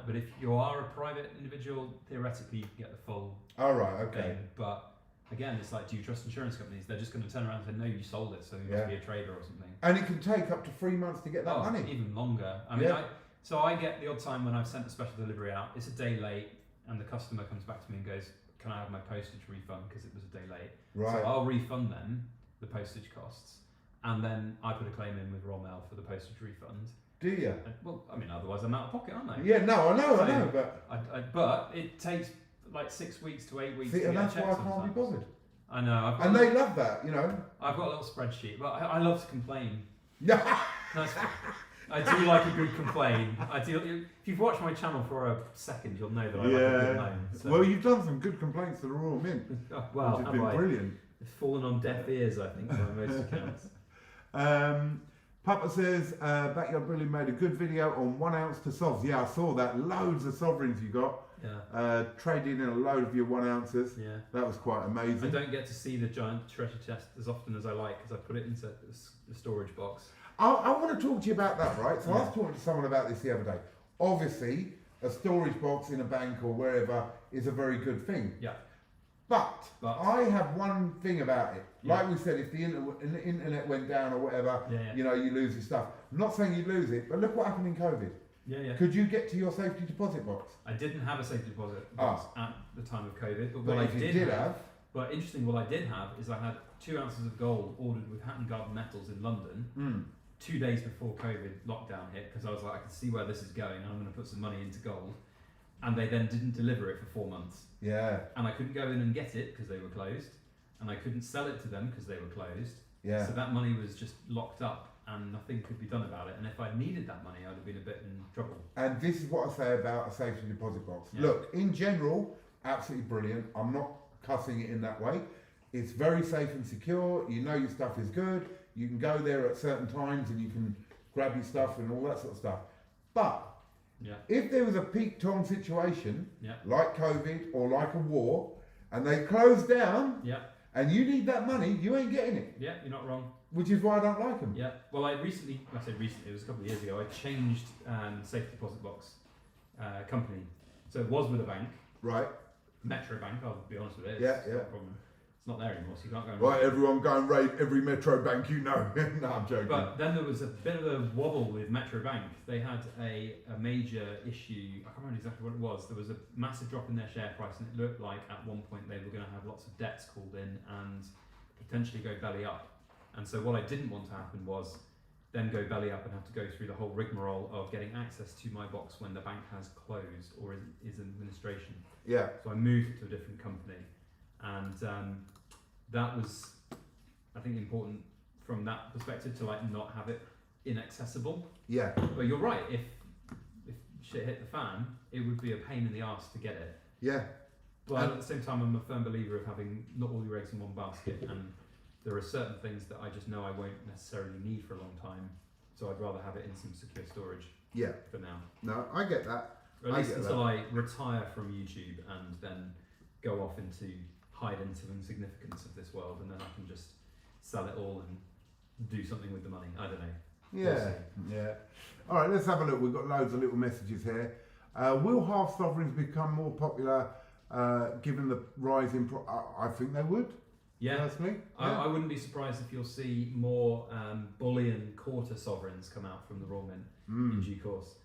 But if you are a private individual, theoretically you can get the full.
All right. Okay.
Thing. But again, it's like, do you trust insurance companies? They're just going to turn around and say, no, you sold it, so you must be a trader or something.
And it can take up to 3 months to get that money.
Even longer. I mean, I get the odd time when I've sent a special delivery out, it's a day late, and the customer comes back to me and goes, can I have my postage refund because it was a day late?
Right.
So I'll refund them the postage costs, and then I put a claim in with Royal Mail for the postage refund.
Do you?
Well, I mean, otherwise I'm out of pocket, aren't I?
Yeah, no, I know, but...
but it takes like 6 weeks to 8 weeks to
and
get
that's
a check
why I
sometimes.
can't be bothered.
I know.
And they love that, you know.
I've got a little spreadsheet, but I love to complain.
Yeah.
I do like a good complain. I do. If you've watched my channel for a second, you'll know that I like a good moan. So.
Well, you've done some good complaints to the Royal Mint.
Well,
which has been brilliant.
It's fallen on deaf ears, I think, by most accounts.
Papa says, Backyard Bullion made a good video on 1 ounce to sovs. Yeah, I saw that. Loads of sovereigns you got.
Yeah.
Trading in a load of your 1 ounces.
Yeah.
That was quite amazing.
I don't get to see the giant treasure chest as often as I like because I put it into the storage box.
I want to talk to you about that, right? So I was talking to someone about this the other day. Obviously, a storage box in a bank or wherever is a very good thing.
Yeah.
But I have one thing about it. Like we said, if the internet went down or whatever, you know, you lose your stuff. I'm not saying you lose it, but look what happened in COVID.
Yeah.
Could you get to your safety deposit box?
I didn't have a safety deposit box at the time of COVID, but
what
I
did have.
But interesting, what I did have is I had 2 ounces of gold ordered with Hatton Garden Metals in London 2 days before COVID lockdown hit, because I was like, I can see where this is going, and I'm going to put some money into gold. And they then didn't deliver it for 4 months.
Yeah.
And I couldn't go in and get it because they were closed, and I couldn't sell it to them because they were closed.
Yeah.
So that money was just locked up, and nothing could be done about it. And if I needed that money, I'd have been a bit in trouble.
And this is what I say about a safety deposit box. Yeah. Look, in general, absolutely brilliant. I'm not cussing it in that way. It's very safe and secure. You know your stuff is good. You can go there at certain times and you can grab your stuff and all that sort of stuff. But if there was a peak time situation, like COVID or like a war, and they close down, and you need that money, you ain't getting it.
Yeah, you're not wrong.
Which is why I don't like them.
Yeah. Well, I said recently, it was a couple of years ago, I changed safety deposit box company. So it was with a bank.
Right.
Metro Bank, I'll be honest with it.
It's
not a problem. It's not there anymore, so you can't go and
right, everyone go and raid every Metro Bank you know. No, I'm joking.
But then there was a bit of a wobble with Metro Bank. They had a major issue. I can't remember exactly what it was. There was a massive drop in their share price, and it looked like at one point they were going to have lots of debts called in and potentially go belly up. And so what I didn't want to happen was then go belly up and have to go through the whole rigmarole of getting access to my box when the bank has closed or is in administration.
Yeah.
So I moved it to a different company. And that was, I think, important from that perspective to like not have it inaccessible.
Yeah.
But you're right. If shit hit the fan, it would be a pain in the arse to get it.
Yeah.
But at the same time, I'm a firm believer of having not all your eggs in one basket, and there are certain things that I just know I won't necessarily need for a long time. So I'd rather have it in some secure storage.
Yeah.
For now.
No, I get that.
Or at least until I retire from YouTube and then go off hide into the insignificance of this world, and then I can just sell it all and do something with the money. I don't know.
Yeah, yeah. All right, let's have a look. We've got loads of little messages here. Will half sovereigns become more popular given the rise in... I think they would.
Yeah.
Personally.
I wouldn't be surprised if you'll see more bullion quarter sovereigns come out from the Royal Mint in due course.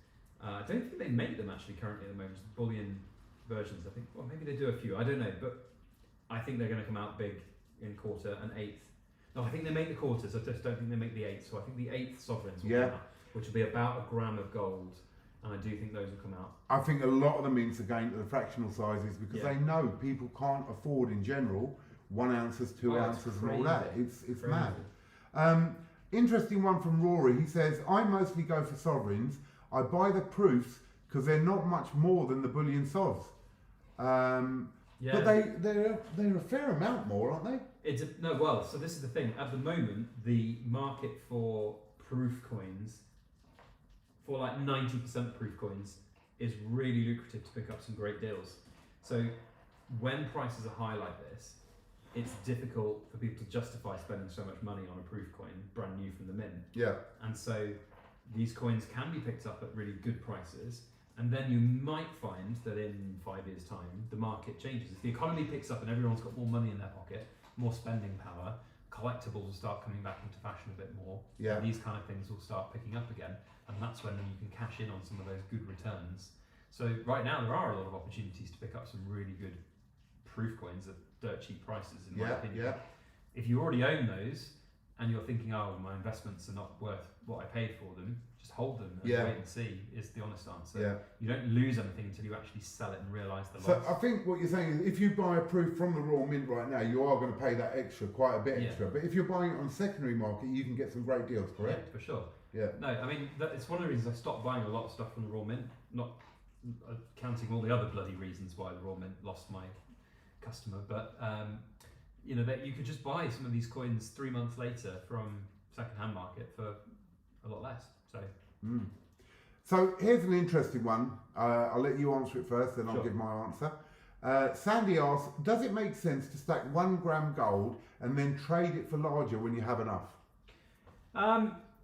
I don't think they make them actually currently at the moment. Just Bullion versions, I think. Well, maybe they do a few. I don't know, but I think they're going to come out big in quarter and eighth. No, I think they make the quarters. I just don't think they make the eighth. So I think the eighth sovereigns will come out, which will be about 1 gram of gold. And I do think those will come out.
I think a lot of the mints are going to the fractional sizes because they know people can't afford in general 1 ounces, 2 ounces, and all that. It's mad. Interesting one from Rory. He says, I mostly go for sovereigns. I buy the proofs because they're not much more than the bullion sovs. But they're a fair amount more, aren't they?
So this is the thing. At the moment, the market for proof coins, for like 90% proof coins, is really lucrative to pick up some great deals. So when prices are high like this, it's difficult for people to justify spending so much money on a proof coin, brand new from the mint.
Yeah.
And so these coins can be picked up at really good prices, and then you might find that in 5 years' time, the market changes. If the economy picks up and everyone's got more money in their pocket, more spending power, collectibles will start coming back into fashion a bit more.
Yeah.
And these kind of things will start picking up again, and that's when you can cash in on some of those good returns. So right now, there are a lot of opportunities to pick up some really good proof coins at dirt cheap prices, in my opinion.
Yeah.
If you already own those and you're thinking, oh, my investments are not worth what I paid for them, just hold them and wait and see is the honest answer.
Yeah.
You don't lose anything until you actually sell it and realise the loss.
So I think what you're saying is if you buy a proof from the raw mint right now, you are going to pay that extra, quite a bit extra. But if you're buying it on secondary market, you can get some great deals, correct?
Yeah, for sure.
Yeah.
No, I mean, it's one of the reasons I stopped buying a lot of stuff from the raw mint, not counting all the other bloody reasons why the raw mint lost my customer, but that you could just buy some of these coins 3 months later from second-hand market for a lot less.
So here's an interesting one. I'll let you answer it first, then I'll give my answer. Sandy asks, does it make sense to stack 1 gram gold and then trade it for larger when you have enough?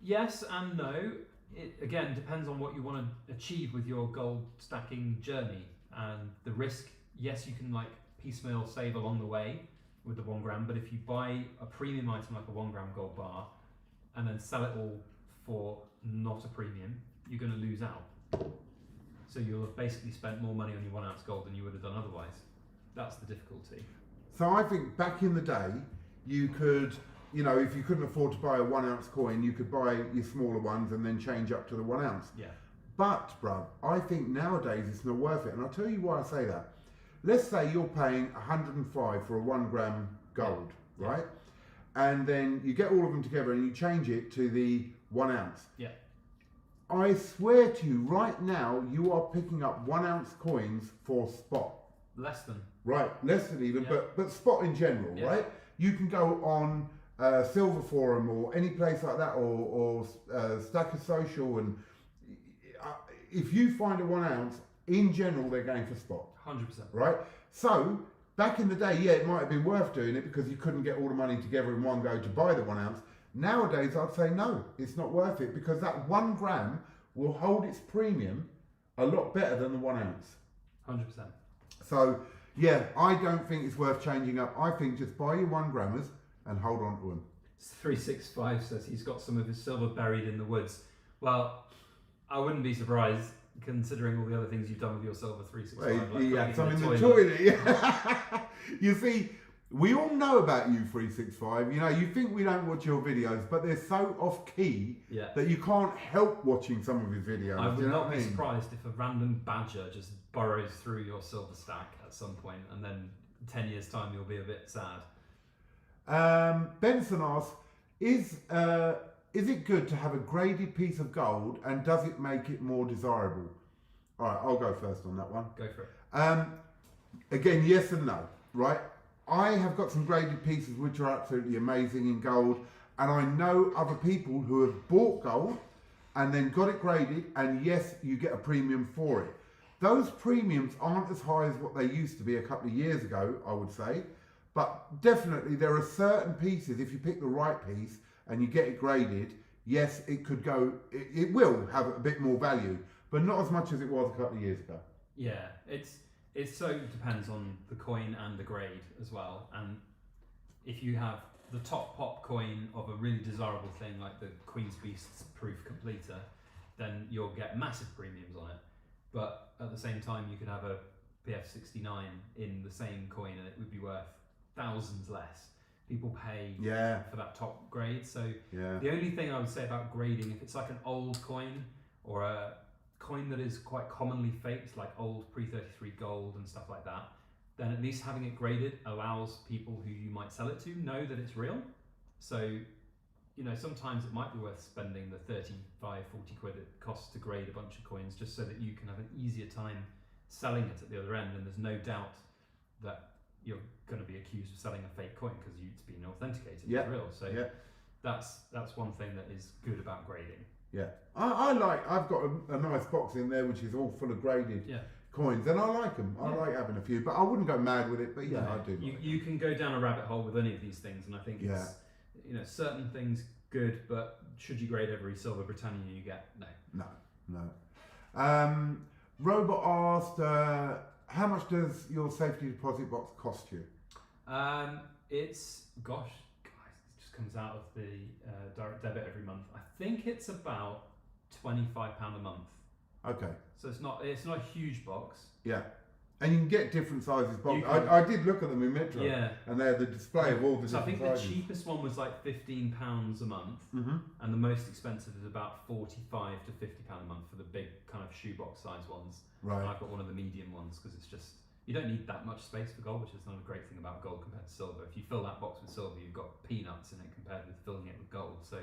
Yes and no. It again depends on what you want to achieve with your gold stacking journey and the risk. Yes, you can piecemeal save along the way with the 1 gram, but if you buy a premium item like a 1 gram gold bar and then sell it all for not a premium, you're going to lose out. So you'll have basically spent more money on your 1 ounce gold than you would have done otherwise. That's the difficulty.
So I think back in the day, you could, if you couldn't afford to buy a 1 ounce coin, you could buy your smaller ones and then change up to the 1 ounce.
Yeah.
But, bruv, I think nowadays it's not worth it. And I'll tell you why I say that. Let's say you're paying 105 for a 1 gram gold, right? And then you get all of them together and you change it to the 1 ounce.
Yeah.
I swear to you, right now, you are picking up 1 ounce coins for spot.
Less than.
Right, less than even, but spot in general, right? You can go on Silver Forum or any place like that, or Stacker Social, and if you find a 1 ounce, in general, they're going for spot.
100%.
Right? So, back in the day, it might have been worth doing it because you couldn't get all the money together in one go to buy the 1 ounce. Nowadays, I'd say no, it's not worth it because that 1 gram will hold its premium a lot better than the 1 ounce.
100%.
So, I don't think it's worth changing up. I think just buy your 1 grammers and hold on to them.
365 says he's got some of his silver buried in the woods. Well, I wouldn't be surprised considering all the other things you've done with your silver 365.
Well, he had some in the toilet. You see, we all know about you 365. You think we don't watch your videos, but they're so off key that you can't help watching some of his videos.
I would not be surprised if a random badger just burrows through your silver stack at some point, and then 10 years time you'll be a bit sad.
Benson asks, is it good to have a graded piece of gold, and does it make it more desirable? All right, I'll go first on that one.
Go for it.
Again, yes and no, right? I have got some graded pieces which are absolutely amazing in gold, and I know other people who have bought gold and then got it graded, and yes, you get a premium for it. Those premiums aren't as high as what they used to be a couple of years ago, I would say, but definitely there are certain pieces, if you pick the right piece and you get it graded, yes, it could go, it will have a bit more value, but not as much as it was a couple of years ago.
Yeah, it so depends on the coin and the grade as well. And if you have the top pop coin of a really desirable thing like the Queen's Beasts proof completer, then you'll get massive premiums on it. But at the same time, you could have a PF69 in the same coin and it would be worth thousands less. People pay for that top grade. So the only thing I would say about grading, if it's like an old coin or a coin that is quite commonly faked, like old pre-33 gold and stuff like that, then at least having it graded allows people who you might sell it to know that it's real. So, you know, sometimes it might be worth spending the 35, 40 quid it costs to grade a bunch of coins just so that you can have an easier time selling it at the other end, and there's no doubt that you're going to be accused of selling a fake coin because it's been authenticated as real. So that's one thing that is good about grading.
Yeah, I've got a nice box in there which is all full of graded coins, and I like them. I like having a few, but I wouldn't go mad with it. But I do.
You can go down a rabbit hole with any of these things, and I think it's, you know, certain things good, but should you grade every silver Britannia you get? No.
Robert asked, how much does your safety deposit box cost you?
It's guys, it just comes out of the direct debit every month. I think it's about £25 a month.
Okay.
So it's not a huge box.
Yeah. And you can get different sizes boxes. I did look at them in Metro.
Yeah.
And they had the display of all the different sizes.
I think the cheapest one was like £15 a month, and the most expensive is about £45 to £50 a month for the big kind of shoebox size ones.
Right.
And I've got one of the medium ones because it's just, you don't need that much space for gold, which is another great thing about gold compared to silver. If you fill that box with silver, you've got peanuts in it compared with filling it with gold. So,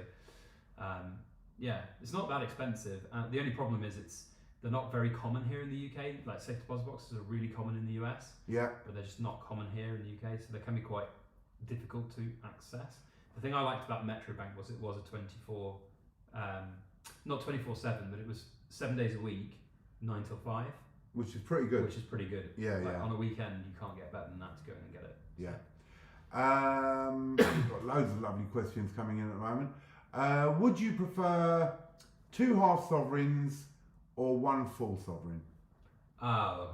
it's not that expensive. The only problem is they're not very common here in the UK. Like safe deposit boxes are really common in the US. Yeah. But they're just not common here in the UK, so they can be quite difficult to access. The thing I liked about Metro Bank was it was a 24, not 24/7, but it was 7 days a week, 9 till 5.
Which is pretty good. Yeah,
like on a weekend, you can't get better than that to go in and get it.
Yeah. We've got loads of lovely questions coming in at the moment. Would you prefer 2 half sovereigns or 1 full sovereign?
I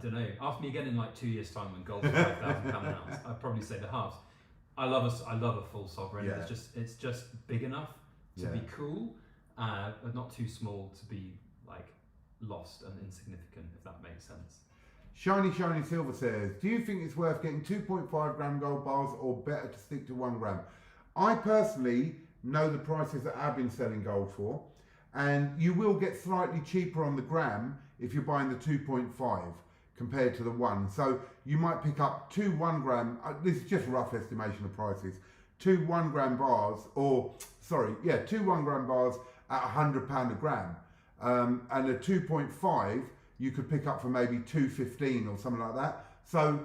don't know. Ask me again in like 2 years' time when gold's £5,000 an ounce. I'd probably say the halves. I love a full sovereign. Yeah. It's just big enough to be cool, but not too small to be like lost and insignificant, if that makes sense.
Shiny Silver says, do you think it's worth getting 2.5 gram gold bars or better to stick to 1 gram? I personally know the prices that I've been selling gold for, and you will get slightly cheaper on the gram if you're buying the 2.5 compared to the 1. So you might pick up 2 1 gram, this is just a rough estimation of prices, 2 1 gram bars, 2 1 gram bars at £100 a gram. And a 2.5 you could pick up for maybe $2.15 or something like that. So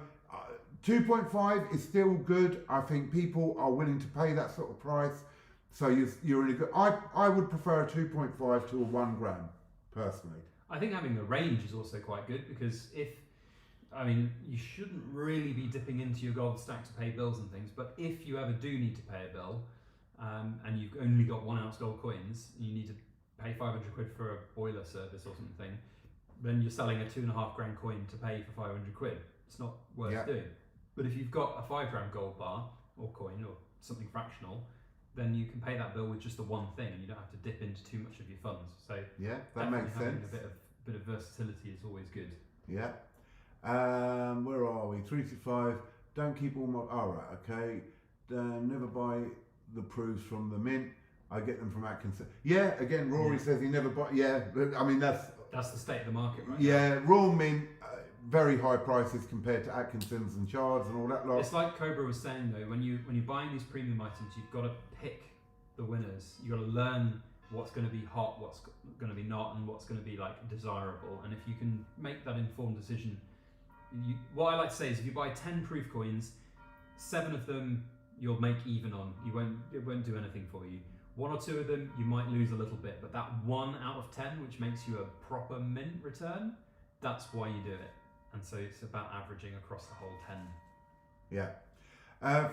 2.5 is still good. I think people are willing to pay that sort of price. So you're really good. I would prefer a 2.5 to a 1 gram, personally.
I think having the range is also quite good because you shouldn't really be dipping into your gold stack to pay bills and things, but if you ever do need to pay a bill and you've only got 1 ounce gold coins, you need to pay 500 quid for a boiler service or something, then you're selling a 2.5 gram coin to pay for 500 quid. It's not worth doing. But if you've got a 5 gram gold bar or coin or something fractional, then you can pay that bill with just the one thing and you don't have to dip into too much of your funds. So
that makes sense.
A bit of versatility is always good.
Yeah. Where are we? 365. Don't keep all my... Alright, okay. Never buy the proofs from the mint. I get them from Atkinson. Yeah, again, Rory says he never bought... Yeah, I mean, that's
the state of the market right
now. Royal Mint, very high prices compared to Atkinson's and Chards and all that lot.
It's like Cobra was saying though, when you're buying these premium items, you've got to pick the winners. You've got to learn what's going to be hot, what's going to be not, and what's going to be like desirable. And if you can make that informed decision, what I like to say is if you buy 10 proof coins, 7 of them you'll make even on. It won't do anything for you. 1 or 2 of them you might lose a little bit, but that 1 out of 10, which makes you a proper mint return, that's why you do it. And so it's about averaging across the whole 10.
Yeah.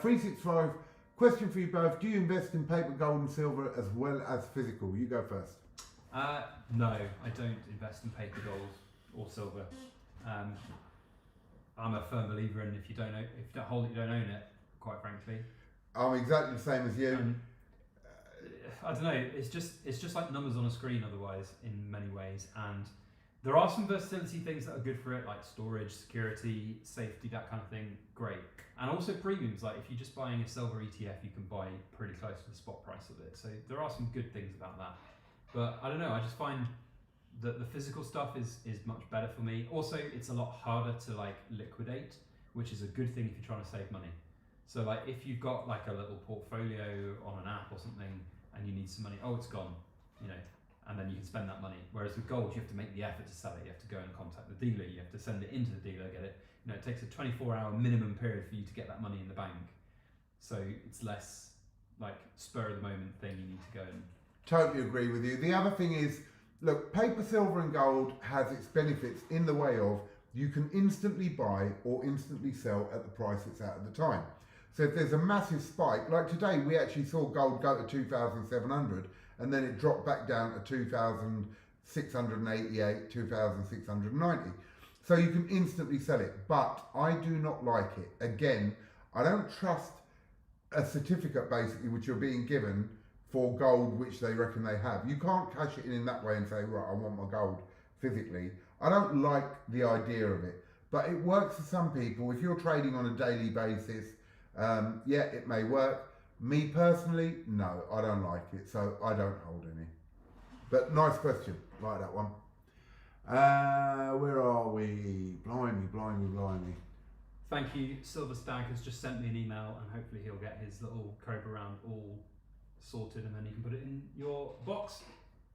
365, question for you both. Do you invest in paper, gold and silver as well as physical? You go first.
No, I don't invest in paper, gold or silver. I'm a firm believer in if you don't hold it, you don't own it, quite frankly.
I'm exactly the same as you.
I don't know. It's just like numbers on a screen otherwise in many ways, and there are some versatility things that are good for it, like storage, security, safety, that kind of thing. Great, and also premiums. Like if you're just buying a silver ETF, you can buy pretty close to the spot price of it. So there are some good things about that. But I don't know. I just find that the physical stuff is much better for me. Also, it's a lot harder to like liquidate, which is a good thing if you're trying to save money. So like if you've got like a little portfolio on an app or something and you need some money, oh, it's gone, you know, and then you can spend that money. Whereas with gold, you have to make the effort to sell it. You have to go and contact the dealer. You have to send it into the dealer, get it. You know, it takes a 24-hour minimum period for you to get that money in the bank. So it's less like spur of the moment thing. You need to go and.
Totally agree with you. The other thing is, look, paper, silver and gold has its benefits in the way of you can instantly buy or instantly sell at the price it's at the time. So if there's a massive spike, like today we actually saw gold go to 2,700 and then it dropped back down to 2,688, 2,690. So you can instantly sell it, but I do not like it. Again, I don't trust a certificate basically which you're being given for gold which they reckon they have. You can't cash it in that way and say, right, I want my gold physically. I don't like the idea of it, but it works for some people. If you're trading on a daily basis, yeah, it may work. Me personally, no, I don't like it, so I don't hold any. But nice question, like that one. Where are we? Blimey, blimey, blimey.
Thank you. Silver Stag has just sent me an email and hopefully he'll get his little Cobra round all sorted and then you can put it in your box,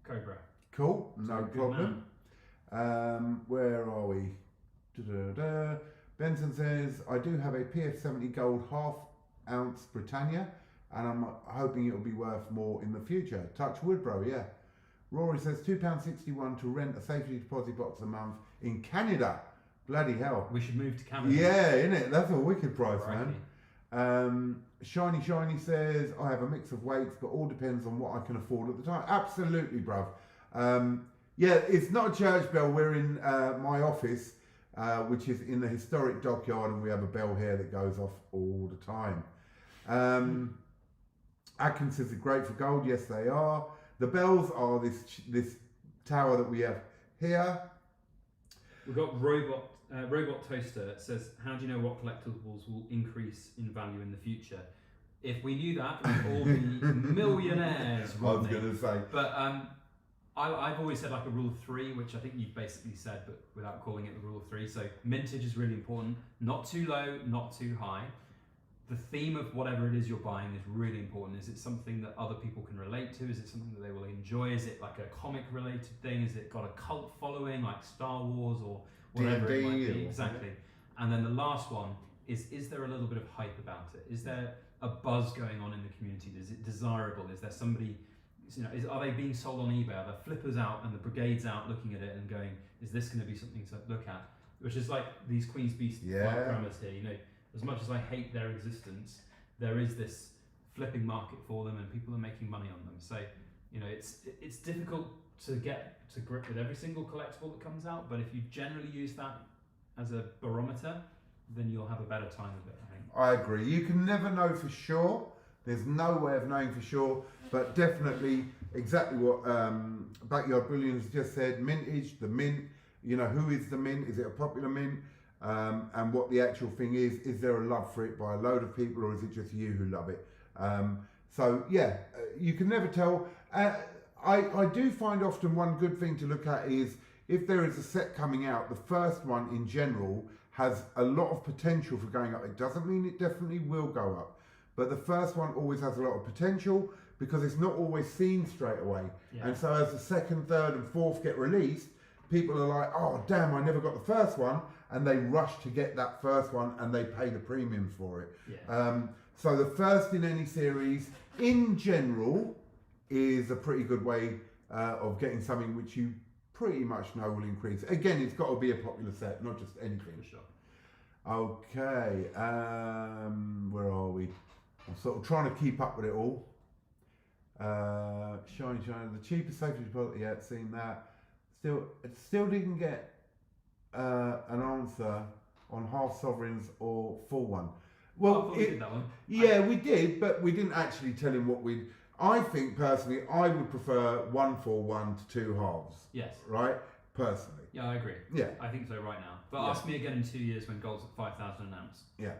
Cobra.
Cool, no problem. Where are we? Da-da-da. Benson says, I do have a PF70 gold half-ounce Britannia and I'm hoping it'll be worth more in the future. Touch wood, bro, yeah. Rory says £2.61 to rent a safety deposit box a month in Canada. Bloody hell.
We should move to Canada.
Yeah, innit? That's a wicked price,
Righty.
man. Shiny says, I have a mix of weights, but all depends on what I can afford at the time. Absolutely, bruv. Yeah, it's not a church bell. We're in my office, which is in the historic dockyard, and we have a bell here that goes off all the time. Atkinson's are great for gold. Yes, they are. The bells are this tower that we have here.
We've got Robot Toaster that says, how do you know what collectibles will increase in value in the future? If we knew that, we'd all be millionaires.
I was going to say.
But I've always said like a rule of three, which I think you've basically said, but without calling it the rule of three. So mintage is really important. Not too low, not too high. The theme of whatever it is you're buying is really important. Is it something that other people can relate to? Is it something that they will enjoy? Is it like a comic related thing? Is it got a cult following like Star Wars or whatever it might be? Exactly. And then the last one is there a little bit of hype about it? Is there a buzz going on in the community? Is it desirable? Is there somebody, you know, are they being sold on eBay? Are the flippers out and the brigades out looking at it and going, is this going to be something to look at? Which is like these Queen's Beast programmers here, you know. As much as I hate their existence, there is this flipping market for them and people are making money on them. So, you know, it's difficult to get to grip with every single collectible that comes out, but if you generally use that as a barometer, then you'll have a better time with it, I think.
I agree. You can never know for sure. There's no way of knowing for sure, but definitely exactly what Backyard Bullion's just said, mintage, the mint, you know, who is the mint? Is it a popular mint? And what the actual thing is there a love for it by a load of people or is it just you who love it? So yeah, you can never tell. I do find often one good thing to look at is if there is a set coming out, the first one in general has a lot of potential for going up. It doesn't mean it definitely will go up, but the first one always has a lot of potential because it's not always seen straight away. Yeah. And so as the second, third and fourth get released, people are like, oh damn, I never got the first one. And they rush to get that first one and they pay the premiums for it. Yeah. So the first in any series, in general, is a pretty good way of getting something which you pretty much know will increase. Again, it's got to be a popular set, not just anything.
Sure.
Okay, where are we? I'm sort of trying to keep up with it all. Shiny, the cheapest safety deposit, yeah, seen that. Still didn't get an answer on half sovereigns or full one. Well,
we did that one.
Yeah, we did, but we didn't actually tell him what we'd. I think personally, I would prefer 141 to 2 halves.
Yes.
Right? Personally.
Yeah, I agree.
Yeah.
I think so right now. But
Yeah.
ask me again in 2 years when gold's at 5,000 an ounce.
Yeah.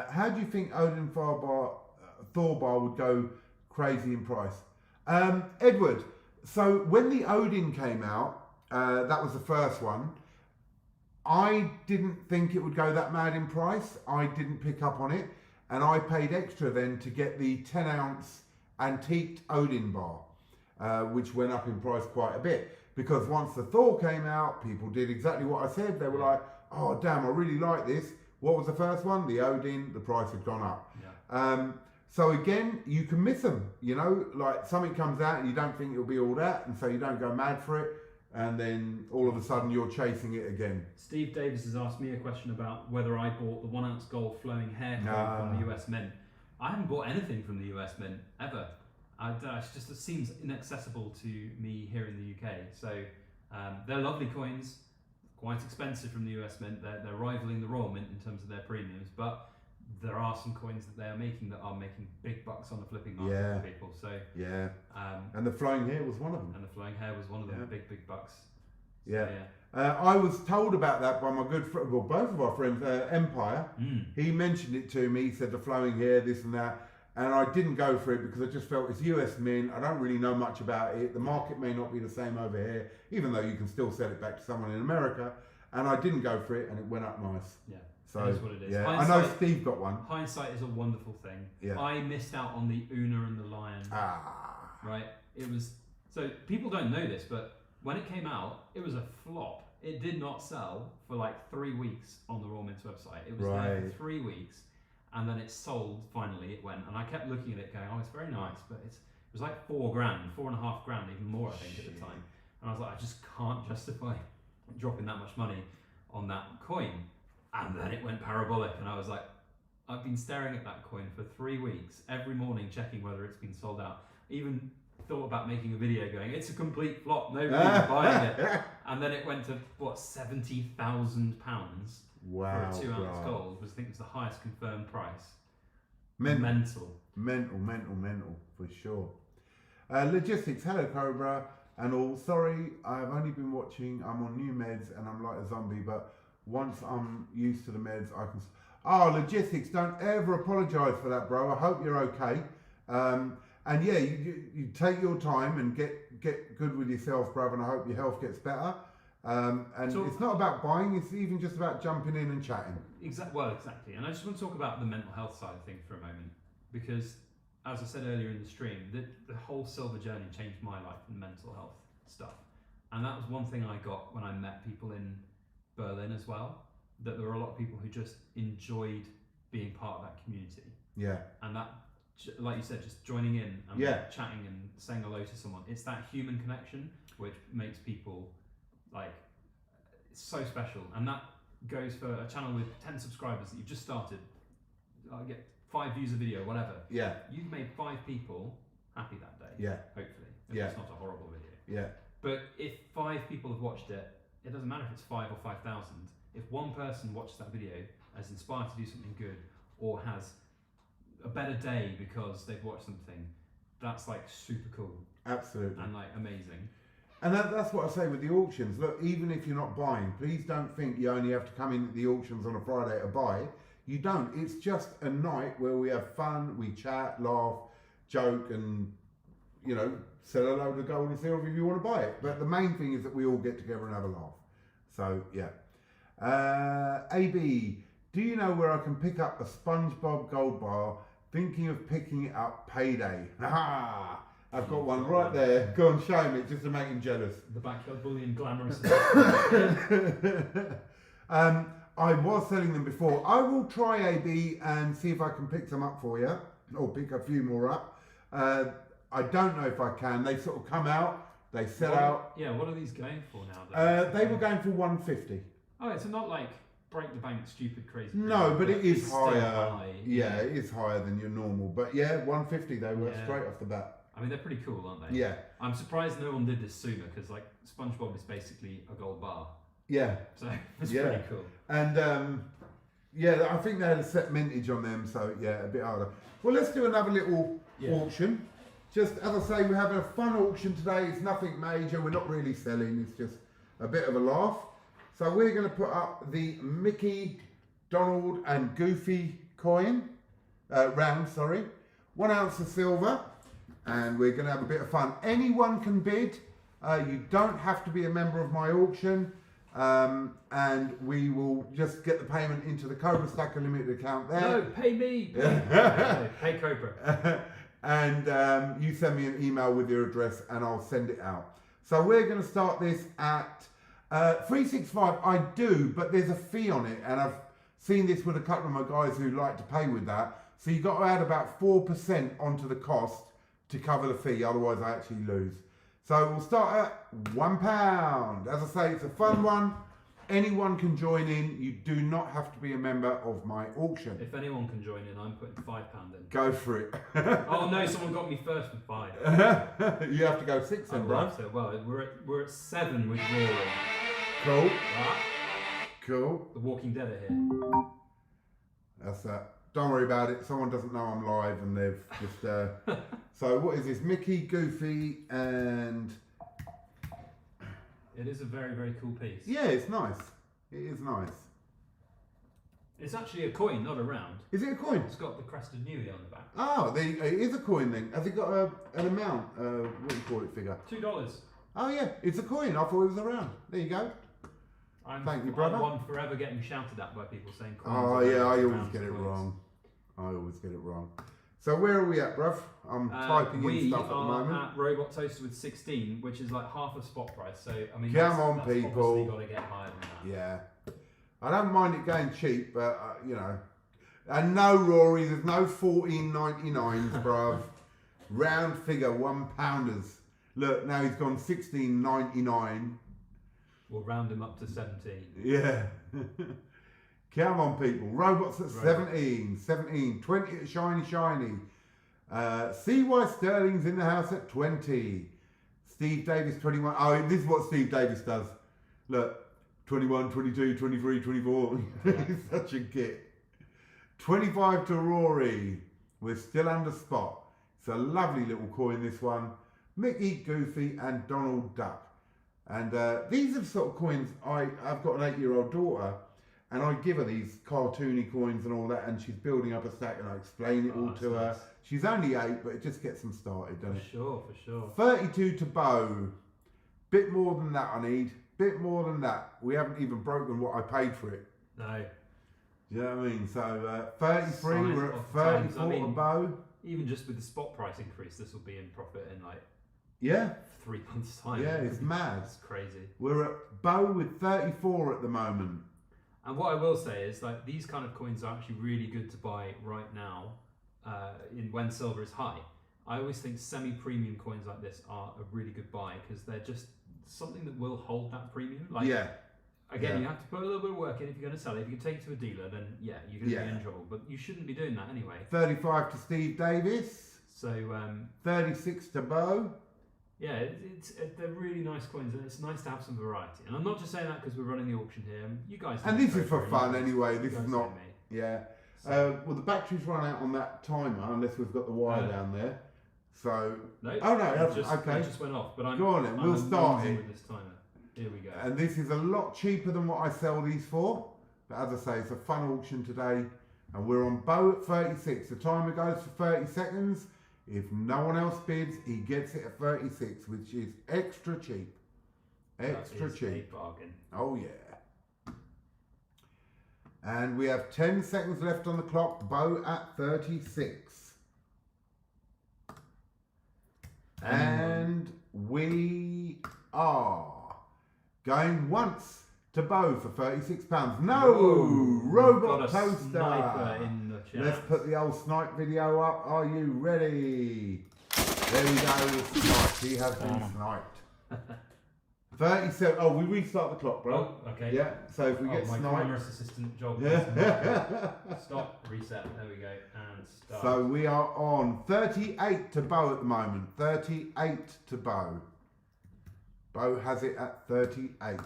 How do you think Odin Thor bar would go crazy in price? Edward, so when the Odin came out, that was the first one, I didn't think it would go that mad in price. I didn't pick up on it, and I paid extra then to get the 10 ounce antiqued Odin bar, which went up in price quite a bit, because once the Thor came out, people did exactly what I said. They were like, oh damn, I really like this. What was the first one? The Odin. The price had gone up.
Yeah.
So again, you can miss them, you know, like something comes out and you don't think it'll be all that, and so you don't go mad for it, and then all of a sudden you're chasing it again.
Steve Davis has asked me a question about whether I bought the 1 ounce gold flowing hair coin from the US Mint. I haven't bought anything from the US Mint ever. It seems inaccessible to me here in the UK. So they're lovely coins, quite expensive from the US Mint. They're rivaling the Royal Mint in terms of their premiums, but there are some coins that they are making big bucks on the flipping market for people. So
yeah, and the flowing hair was one of them.
And the flowing hair was one of them, big bucks. So,
yeah. I was told about that by my good friend, well, both of our friends, Empire. He mentioned it to me. He said the flowing hair, this and that, and I didn't go for it because I just felt it's US Mint. I don't really know much about it. The market may not be the same over here, even though you can still sell it back to someone in America. And I didn't go for it, and it went up nice.
Yeah.
So,
it is what it is.
Yeah, I know Steve got one.
Hindsight is a wonderful thing.
Yeah.
I missed out on the Una and the Lion. Right? It was, so people don't know this, but when it came out, it was a flop. It did not sell for like 3 weeks on the Royal Mint's website. It was there for 3 weeks, and then it sold. Finally, it went, and I kept looking at it, going, "Oh, it's very nice," but it was like $4,500, even more, I think, at the time. And I was like, I just can't justify dropping that much money on that coin. And then it went parabolic, and I was like, I've been staring at that coin for 3 weeks, every morning checking whether it's been sold out. Even thought about making a video going, it's a complete flop, nobody's buying it. And then it went to, what, £70,000
wow,
for a 2 ounce gold, I think was the highest confirmed price.
Mental, for sure. Logistics, hello Cobra, and all. Sorry, I've only been watching, I'm on new meds and I'm like a zombie, but once I'm used to the meds, I can... Logistics, don't ever apologise for that, bro. I hope you're okay. And yeah, you take your time and get good with yourself, bro, and I hope your health gets better. And so, it's not about buying, it's even just about jumping in and chatting.
Exactly. And I just want to talk about the mental health side of things for a moment, because as I said earlier in the stream, the whole silver journey changed my life and mental health stuff. And that was one thing I got when I met people in Berlin as well, that there were a lot of people who just enjoyed being part of that community. Yeah. And that, like you said, just joining in and chatting and saying hello to someone. It's that human connection which makes people, like, it's so special. And that goes for a channel with 10 subscribers that you've just started. I get 5 views a video, whatever. Yeah. You've made 5 people happy that day. Yeah. Hopefully. If it's not a horrible video. Yeah. But if 5 people have watched it, it doesn't matter if it's 5 or 5,000. If one person watches that video, is inspired to do something good, or has a better day because they've watched something, that's like super cool. Absolutely. And like amazing. And that's what I say with the auctions. Look, even if you're not buying, please don't think you only have to come in at the auctions on a Friday to buy. You don't. It's just a night where we have fun, we chat, laugh, joke, and, you know, sell a load of gold and silver if you want to buy it. But the main thing is that we all get together and have a laugh. So, yeah. AB, do you know where I can pick up a SpongeBob gold bar? Thinking of picking it up payday. Ha! I've got one right there. Go and show him it just to make him jealous. The backyard bullion glamorous. I was selling them before. I will try AB and see if I can pick some up for you, or pick a few more up. I don't know if I can. They sort of come out, they sell out. Yeah, what are these going for now? They were going for 150. Oh, it's not like break the bank, stupid, crazy. No, but it is higher. High. Yeah, it is higher than your normal. But yeah, 150 they were straight off the bat. I mean, they're pretty cool, aren't they? Yeah. I'm surprised no one did this sooner, because like SpongeBob is basically a gold bar. Yeah. So it's pretty cool. And
Yeah, I think they had a set mintage on them, so yeah, a bit harder. Well, let's do another little auction. Just as I say, we're having a fun auction today. It's nothing major. We're not really selling. It's just a bit of a laugh. So we're going to put up the Mickey, Donald, and Goofy coin round. Sorry, 1 ounce of silver, and we're going to have a bit of fun. Anyone can bid. You don't have to be a member of my auction. And we will just get the payment into the Cobra Stacker Limited account there.
No, pay me. No, pay Cobra.
And you send me an email with your address and I'll send it out. So we're going to start this at 365. I do, but there's a fee on it, and I've seen this with a couple of my guys who like to pay with that. So you've got to add about 4% onto the cost to cover the fee, otherwise I actually lose. So we'll start at £1. As I say, it's a fun one. Anyone can join in. You do not have to be a member of my auction.
If anyone can join in, I'm putting £5 in.
Go for it.
Oh no, someone got me first with 5.
You have to go 6 then, bro.
So, well, we're at 7 with Rory.
Cool.
Right?
Cool.
The Walking Dead are here.
That's that. Don't worry about it. Someone doesn't know I'm live and they've just... So what is this? Mickey, Goofy, and...
It is a very, very cool piece.
Yeah, it's nice. It is nice.
It's actually a coin, not a round.
Is it a coin?
It's got the crested Newey on the back.
Oh, it is a coin then. Has it got an amount? What do you call it, figure?
$2.
Oh yeah, it's a coin. I thought it was a round. There you go. Thank you, brother.
I'm one forever getting shouted at by people saying coins.
Oh yeah, I always
rounds
get it
coins.
wrong. I always get it wrong. So where are we at, bruv? I'm typing in stuff at the moment.
We are at Robot Toaster with 16, which is like half a spot price. So I mean,
Come on,
that's
people.
obviously got to get higher than that.
Yeah, I don't mind it going cheap, but you know. And no, Rory, there's no 14.99s, bruv. Round figure £1. Look, now he's gone 16.99.
We'll round him up to 17.
Yeah. Come on, people. Robots at 17. 20 at Shiny. CY Sterling's in the house at 20. Steve Davis, 21. Oh, this is what Steve Davis does. Look, 21, 22, 23, 24. He's such a git. 25 to Rory. We're still under spot. It's a lovely little coin, this one. Mickey, Goofy, and Donald Duck. And these are the sort of coins, I've got an 8-year-old daughter, and I give her these cartoony coins and all that, and she's building up a stack, and I explain it all to her.
Nice.
She's only 8, but it just gets them started, doesn't it?
For sure.
32 to Bo. Bit more than that I need. Bit more than that. We haven't even broken what I paid for it.
No.
Do you know what I mean? So 33,
Sign
we're
of
at
the times.
34
I mean,
to Bo.
Even just with the spot price increase, this will be in profit in like
Yeah.
3 months' time.
Yeah, it's mad.
It's crazy.
We're at Bo with 34 at the moment.
And what I will say is, like, these kind of coins are actually really good to buy right now, when silver is high. I always think semi-premium coins like this are a really good buy because they're just something that will hold that premium. Like,
Yeah.
Again, you have to put a little bit of work in if you're going to sell it. If you can take it to a dealer, then yeah, you're going to be in trouble. But you shouldn't be doing that anyway.
35 to Steve Davis.
So
36 to Bo.
yeah, they're really nice coins, and it's nice to have some variety. And I'm not just saying that because we're running the auction here. You guys.
And this is for fun anyway. This
you
is
guys
not.
know me.
Yeah.
So,
Well, the battery's run out on that timer unless we've got the wire down there. So.
no.
Oh no,
it
okay.
just went off. But
Go on then. We'll start it.
with this timer. Here we go.
And this is a lot cheaper than what I sell these for. But as I say, it's a fun auction today. And we're on Bo at 36. The timer goes for 30 seconds. If no one else bids, he gets it at 36, which is extra cheap. Extra cheap.
A bargain.
Oh yeah. And we have 10 seconds left on the clock. Bo at 36. And we are going once to Bo for £36. No!
Whoa,
Robot
got a
Toaster!
sniper in the chat.
Let's put the old snipe video up. Are you ready? There we go. Sniped. He has been sniped. 37. Oh, we restart the clock, bro.
Oh, okay.
Yeah. So if we get
my
sniped.
glamorous assistant job.
Yeah.
Stop. Reset. There we go. And start.
So we are on 38 to Bo at the moment. 38 to Bo. Bo has it at 38.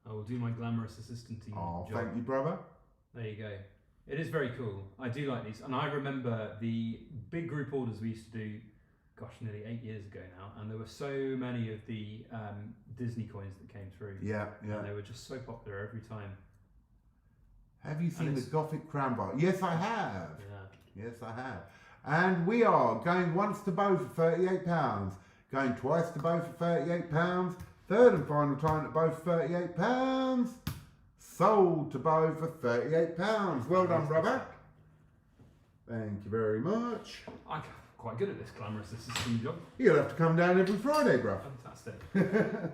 I will do my glamorous assistant team
Oh,
job.
thank you, brother.
There you go. It is very cool. I do like these, and I remember the big group orders we used to do. Gosh, nearly 8 years ago now, and there were so many of the Disney coins that came through.
Yeah, yeah.
And they were just so popular every time.
Have you seen the Gothic crown bar? Yes, I have.
Yeah.
Yes, I have. And we are going once to Bow for £38, going twice to Bow for £38, third and final time to Bow for £38, sold to Bow for £38. Well done, brother. Thank you very much.
I'm quite good at this glamorous assisting job.
You'll have to come down every Friday, bro.
Fantastic.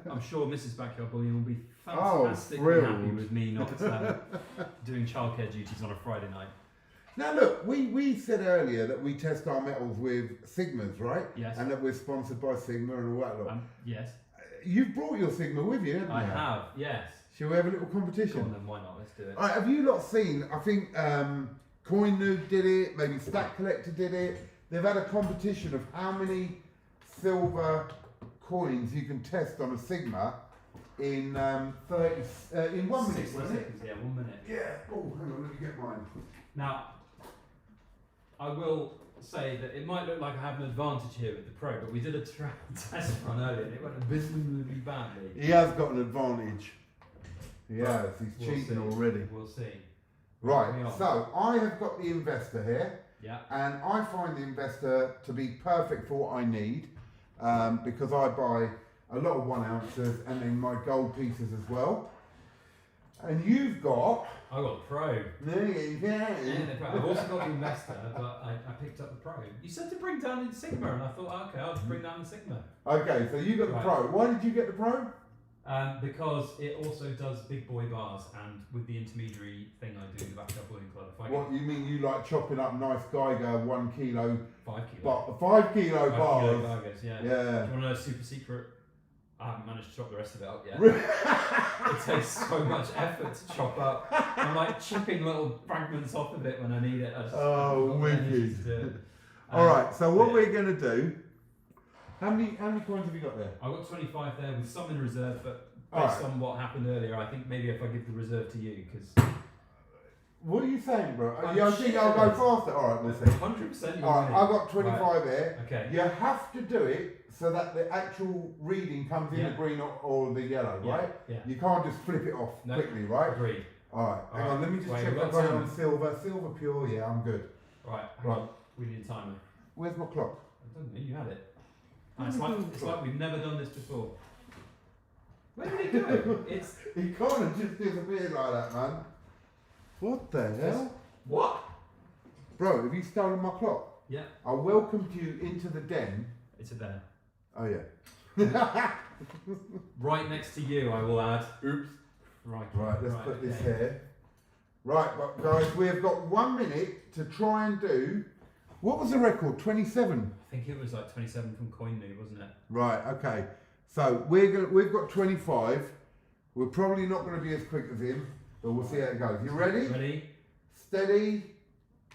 I'm sure Mrs. Backyard Bullion will be
Oh,
fantastically
thrilled.
happy with me not doing childcare duties on a Friday night.
Now look, we said earlier that we test our metals with Sigmas, right?
Yes.
And that we're sponsored by Sigma and all that lot.
Yes.
You've brought your Sigma with you, haven't you?
I have, yes.
Shall we have a little
Go
competition?
on then, why not? Let's do it.
Alright, have you lot seen, I think Coin Noob did it, maybe Stack Collector did it. They've had a competition of how many silver coins you can test on a Sigma in 1 minute, wasn't it?
Seconds, yeah, 1 minute.
Yeah. Oh, hang on, let me get mine.
Now, I will say that it might look like I have an advantage here with the Pro, but we did a test run earlier and it went abysmally badly.
He has got an advantage. He has. He's
We'll
cheating
see.
already.
We'll see.
Right.
Moving on.
So I have got the investor here,
Yeah.
and I find the investor to be perfect for what I need because I buy a lot of 1 ounces and then my gold pieces as well. And you've got.
I got the Pro.
Yeah.
I've also got the Investor, but I picked up the Pro. You said to bring down the Sigma, and I thought, okay, I'll just bring down the Sigma.
Okay, so you got the
Right.
Pro. Why did you get the Pro?
Because it also does big boy bars, and with the intermediary thing I do in the Backyard Bullion Club, if I
What you mean? You like chopping up nice Geiger 1 kilo,
5 kilo.
5 kilo
5
bars?
kilo burgers, yeah.
Yeah.
Do you want to know a super secret? I haven't managed to chop the rest of it up yet. It takes so much effort to chop up. I'm like chipping little fragments off of it when I need it. I just
Oh,
haven't got the energy
wicked.
to do it.
All right. So what
yeah.
we're going to do? How many coins have you got there?
I've got 25 there with some in reserve, but
All
based
right.
on what happened earlier, I think maybe if I give the reserve to you, because
What are you saying, bro?
I'm
You think I'll go
shit.
faster? All right, we'll see.
100% you're
All right,
winning.
I've got 25 here.
Okay.
You have to do it so that the actual reading comes in
Yeah.
the green or the yellow,
Yeah,
right?
yeah.
You can't just flip it off
No.
quickly, right?
Agreed.
All right, hang
All
on,
right.
let me just
Wait,
check
we've
that
got
way
time.
on silver. Silver pure, yeah, I'm good.
Right.
Right.
We need a timer.
Where's my clock?
I don't know, you had it.
What
It's
are we
like,
doing
it's
for?
like we've never done this before. Where did it go? It's
He can't have just disappeared like that, man. What the hell?
what?
Bro, have you stolen my clock?
Yeah,
I welcomed you into the den.
it's a there.
Oh, yeah.
Right next to you, I will add.
Oops.
Right.
Right, let's put this
okay.
here. Right, but guys, we have got 1 minute to try and do. What was the record? 27.
I think it was like 27 from Coin Noob, wasn't it?
Right, okay. So we've got 25. We're probably not going to be as quick as him, but we'll see how it goes. You ready?
Ready?
Steady,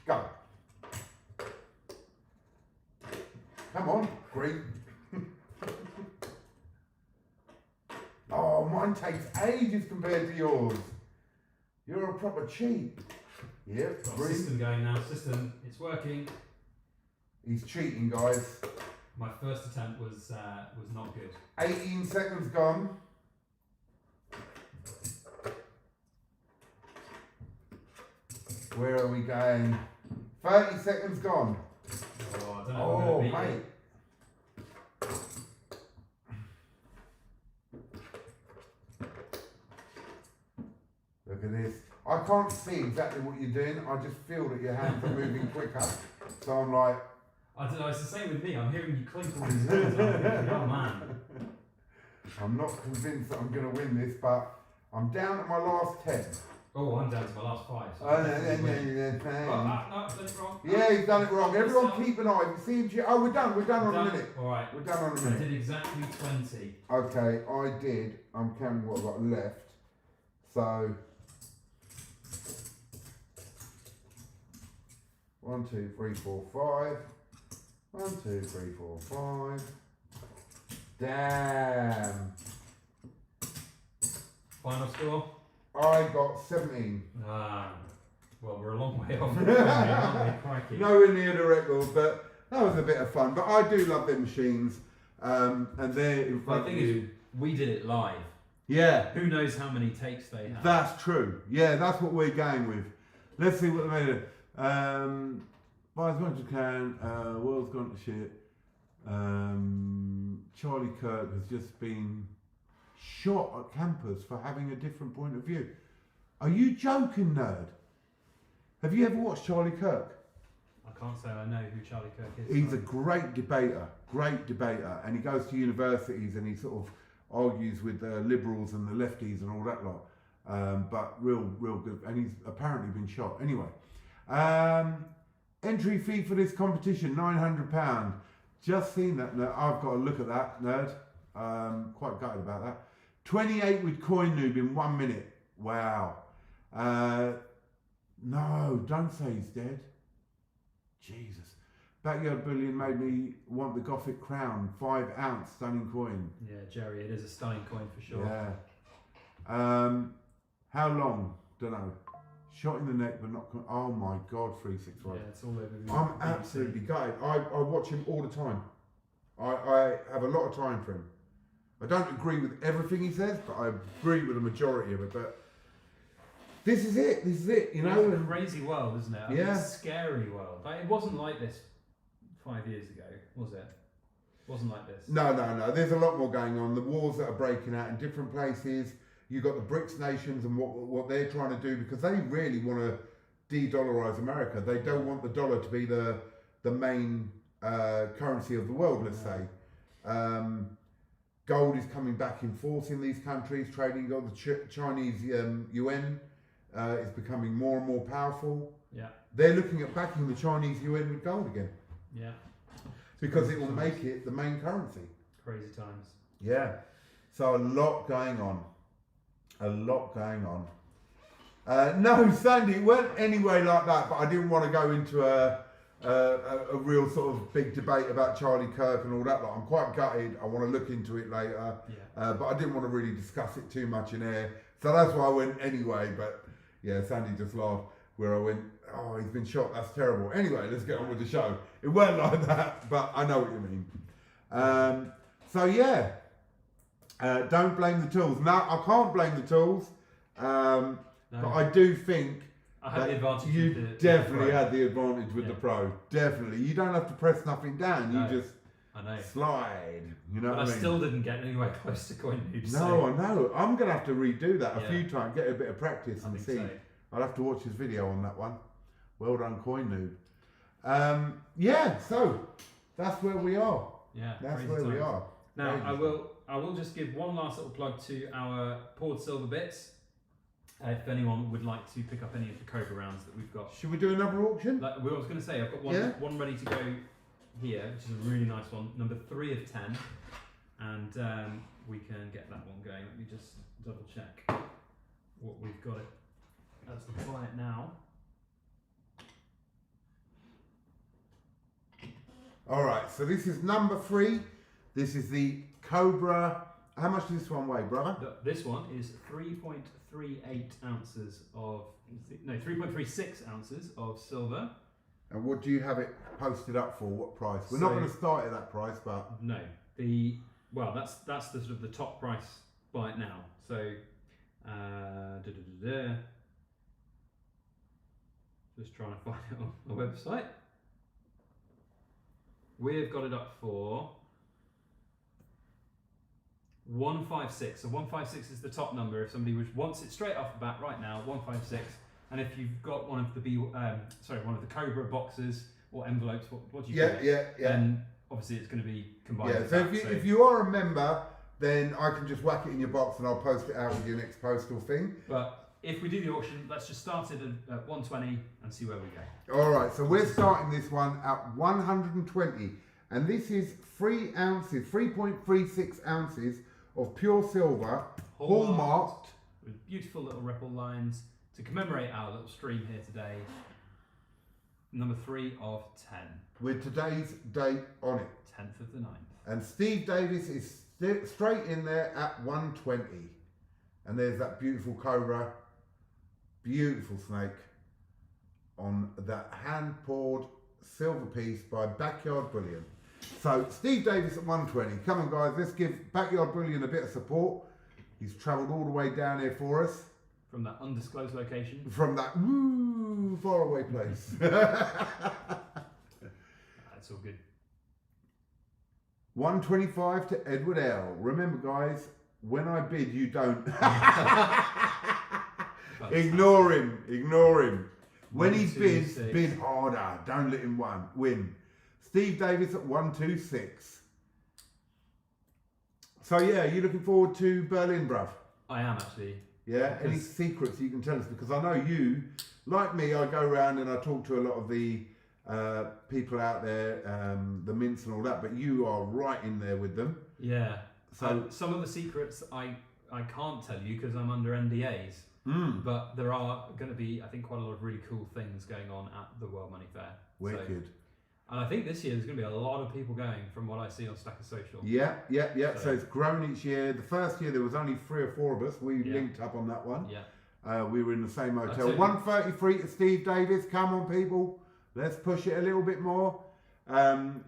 go. Come on, green. Oh, mine takes ages compared to yours. You're a proper cheat. Yep,
Got
green.
system going now. System, it's working.
He's cheating, guys.
My first attempt was not good.
18 seconds gone. Where are we going? 30 seconds gone.
Oh, I don't know.
Oh,
if I'm gonna beat
mate.
it.
Look at this. I can't see exactly what you're doing. I just feel that your hands are moving quicker. So I'm like,
I don't know. It's the same with me. I'm hearing you clink all these words. And I'm thinking, oh man.
I'm not convinced that I'm going to win this, but I'm down to my last 10.
Oh, I'm down to my last 5. So
Oh,
this is winning.
yeah.
No, I've done it wrong.
Yeah, he's done it wrong. Everyone keep an eye. If you see him, oh, we're done. We're done on a minute.
All right.
We're done on a
I
minute.
did exactly 20.
Okay, I did. I'm counting what I've got left. So, 1, 2, 3, 4, 5. 1, 2, 3, 4, 5. Damn.
Final score?
I got 17.
Ah. Well, we're a long way off, aren't we? Crikey.
Nowhere near the record, but that was a bit of fun. But I do love them machines, and they're in
Well,
front
the
of
thing
you.
is, we did it live.
Yeah,
Who knows how many takes they have?
that's true. Yeah, that's what we're going with. Let's see what they made it. Buy as much as you can. World's gone to shit. Charlie Kirk has just been shot at campers for having a different point of view. Are you joking, nerd? Have you ever watched Charlie Kirk?
I can't say I know who Charlie Kirk is.
He's a great debater, and he goes to universities and he sort of argues with the liberals and the lefties and all that lot. But real good, and he's apparently been shot. Anyway, entry fee for this competition, £900. Just seen that. I've got to look at that, nerd. Quite gutted about that. 28 with Coin Noob in 1 minute. Wow. No, don't say he's dead. Jesus. Backyard Bullion made me want the Gothic crown. 5 ounce stunning coin.
Yeah, Jerry, it is a stunning coin for sure.
Yeah. How long? Don't know. Shot in the neck, but not. Oh my God, 365.
Yeah, it's all over.
I'm absolutely gutted. I watch him all the time. I have a lot of time for him. I don't agree with everything he says, but I agree with the majority of it. But this is it. You know.
It's a crazy world, isn't it? I mean,
Yeah.
it's a scary world. Like, it wasn't like this 5 years ago, was it? It wasn't like this.
No. There's a lot more going on. The wars that are breaking out in different places. You've got the BRICS nations and what they're trying to do, because they really want to de-dollarize America. They don't want the dollar to be the main currency of the world, let's say. Gold is coming back in force in these countries. Trading gold, the Chinese yuan is becoming more and more powerful.
Yeah.
They're looking at backing the Chinese yuan with gold again.
Yeah.
Because it will make it the main currency.
Crazy times.
Yeah. So a lot going on. No, Sandy, it weren't anyway like that, but I didn't want to go into a real sort of big debate about Charlie Kirk and all that. Like, I'm quite gutted. I want to look into it later.
Yeah.
But I didn't want to really discuss it too much in air. So that's why I went anyway. But yeah, Sandy just laughed where I went, oh, he's been shot. That's terrible. Anyway, let's get on with the show. It weren't like that, but I know what you mean. So yeah. Don't blame the tools. No, I can't blame the tools.
No.
But I do think
I had the advantage.
you
with the
definitely
Pro.
had the advantage with the Pro. Definitely. You don't have to press nothing down.
No,
You just
I know.
slide. You know
But
what I
I
mean?
still didn't get anywhere close to Coin Noob.
No, I know. I'm going to have to redo that a
Yeah.
few times, get a bit of practice
I
and
think
see.
so.
I'll have to watch his video on that one. Well done, Coin Noob. Yeah, so that's where we are.
Yeah.
That's
crazy
where we
times.
are.
Now,
Crazy
I will just give one last little plug to our poured silver bits. If anyone would like to pick up any of the Cobra rounds that we've got.
Should we do another auction?
Like, well, I was going to say, I've got one ready to go here, which is a really nice one, number 3 of 10, and we can get that one going. Let me just double check what we've got it. Let's apply it now.
All right, so this is number 3. This is the Cobra. How much does this one weigh, brother?
This one is 3.38 ounces of, no, 3.36 ounces of silver.
And what do you have it posted up for? What price? We're not going to start at that price, but
no, that's the sort of the top price by it now. So, just trying to find it on the website. We've got it up for 156. So 156 is the top number. If somebody wants it straight off the bat right now, 156. And if you've got one of the one of the Cobra boxes or envelopes, what do you call it?
Yeah.
Then obviously it's going to be combined.
Yeah.
with
So
that,
if you are a member, then I can just whack it in your box and I'll post it out with your next postal thing.
But if we do the auction, let's just start it at 120 and see where we go.
All right. So we're starting this one at 120, and this is 3 ounces, 3.36 ounces of pure silver, hallmarked
with beautiful little ripple lines to commemorate our little stream here today. Number 3 of 10.
with today's date on it.
10th of the 9th.
And Steve Davis is straight in there at 120. And there's that beautiful Cobra, beautiful snake. on that hand-poured silver piece by Backyard Bullion. So Steve Davis at 120. Come on guys, let's give Backyard Bullion a bit of support. He's travelled all the way down here for us.
From that undisclosed location.
From that faraway place.
That's all good.
125 to Edward L. Remember guys, when I bid you don't. Ignore him. When he bids, bid harder. Don't let him win. Steve Davis at 126. So yeah, you looking forward to Berlin, bruv?
I am actually.
Yeah, any secrets you can tell us? Because I know you, like me, I go around and I talk to a lot of the people out there, the mints and all that, but you are right in there with them.
Yeah.
So
some of the secrets I can't tell you because I'm under NDAs. But there are going to be, I think, quite a lot of really cool things going on at the World Money Fair.
Wicked.
And I think this year there's going to be a lot of people going from what I see on Stacker Social.
Yeah. So it's grown each year. The first year there was only 3 or 4 of us. We linked up on that one.
Yeah.
We were in the same hotel. 133 to Steve Davis. Come on, people. Let's push it a little bit more. And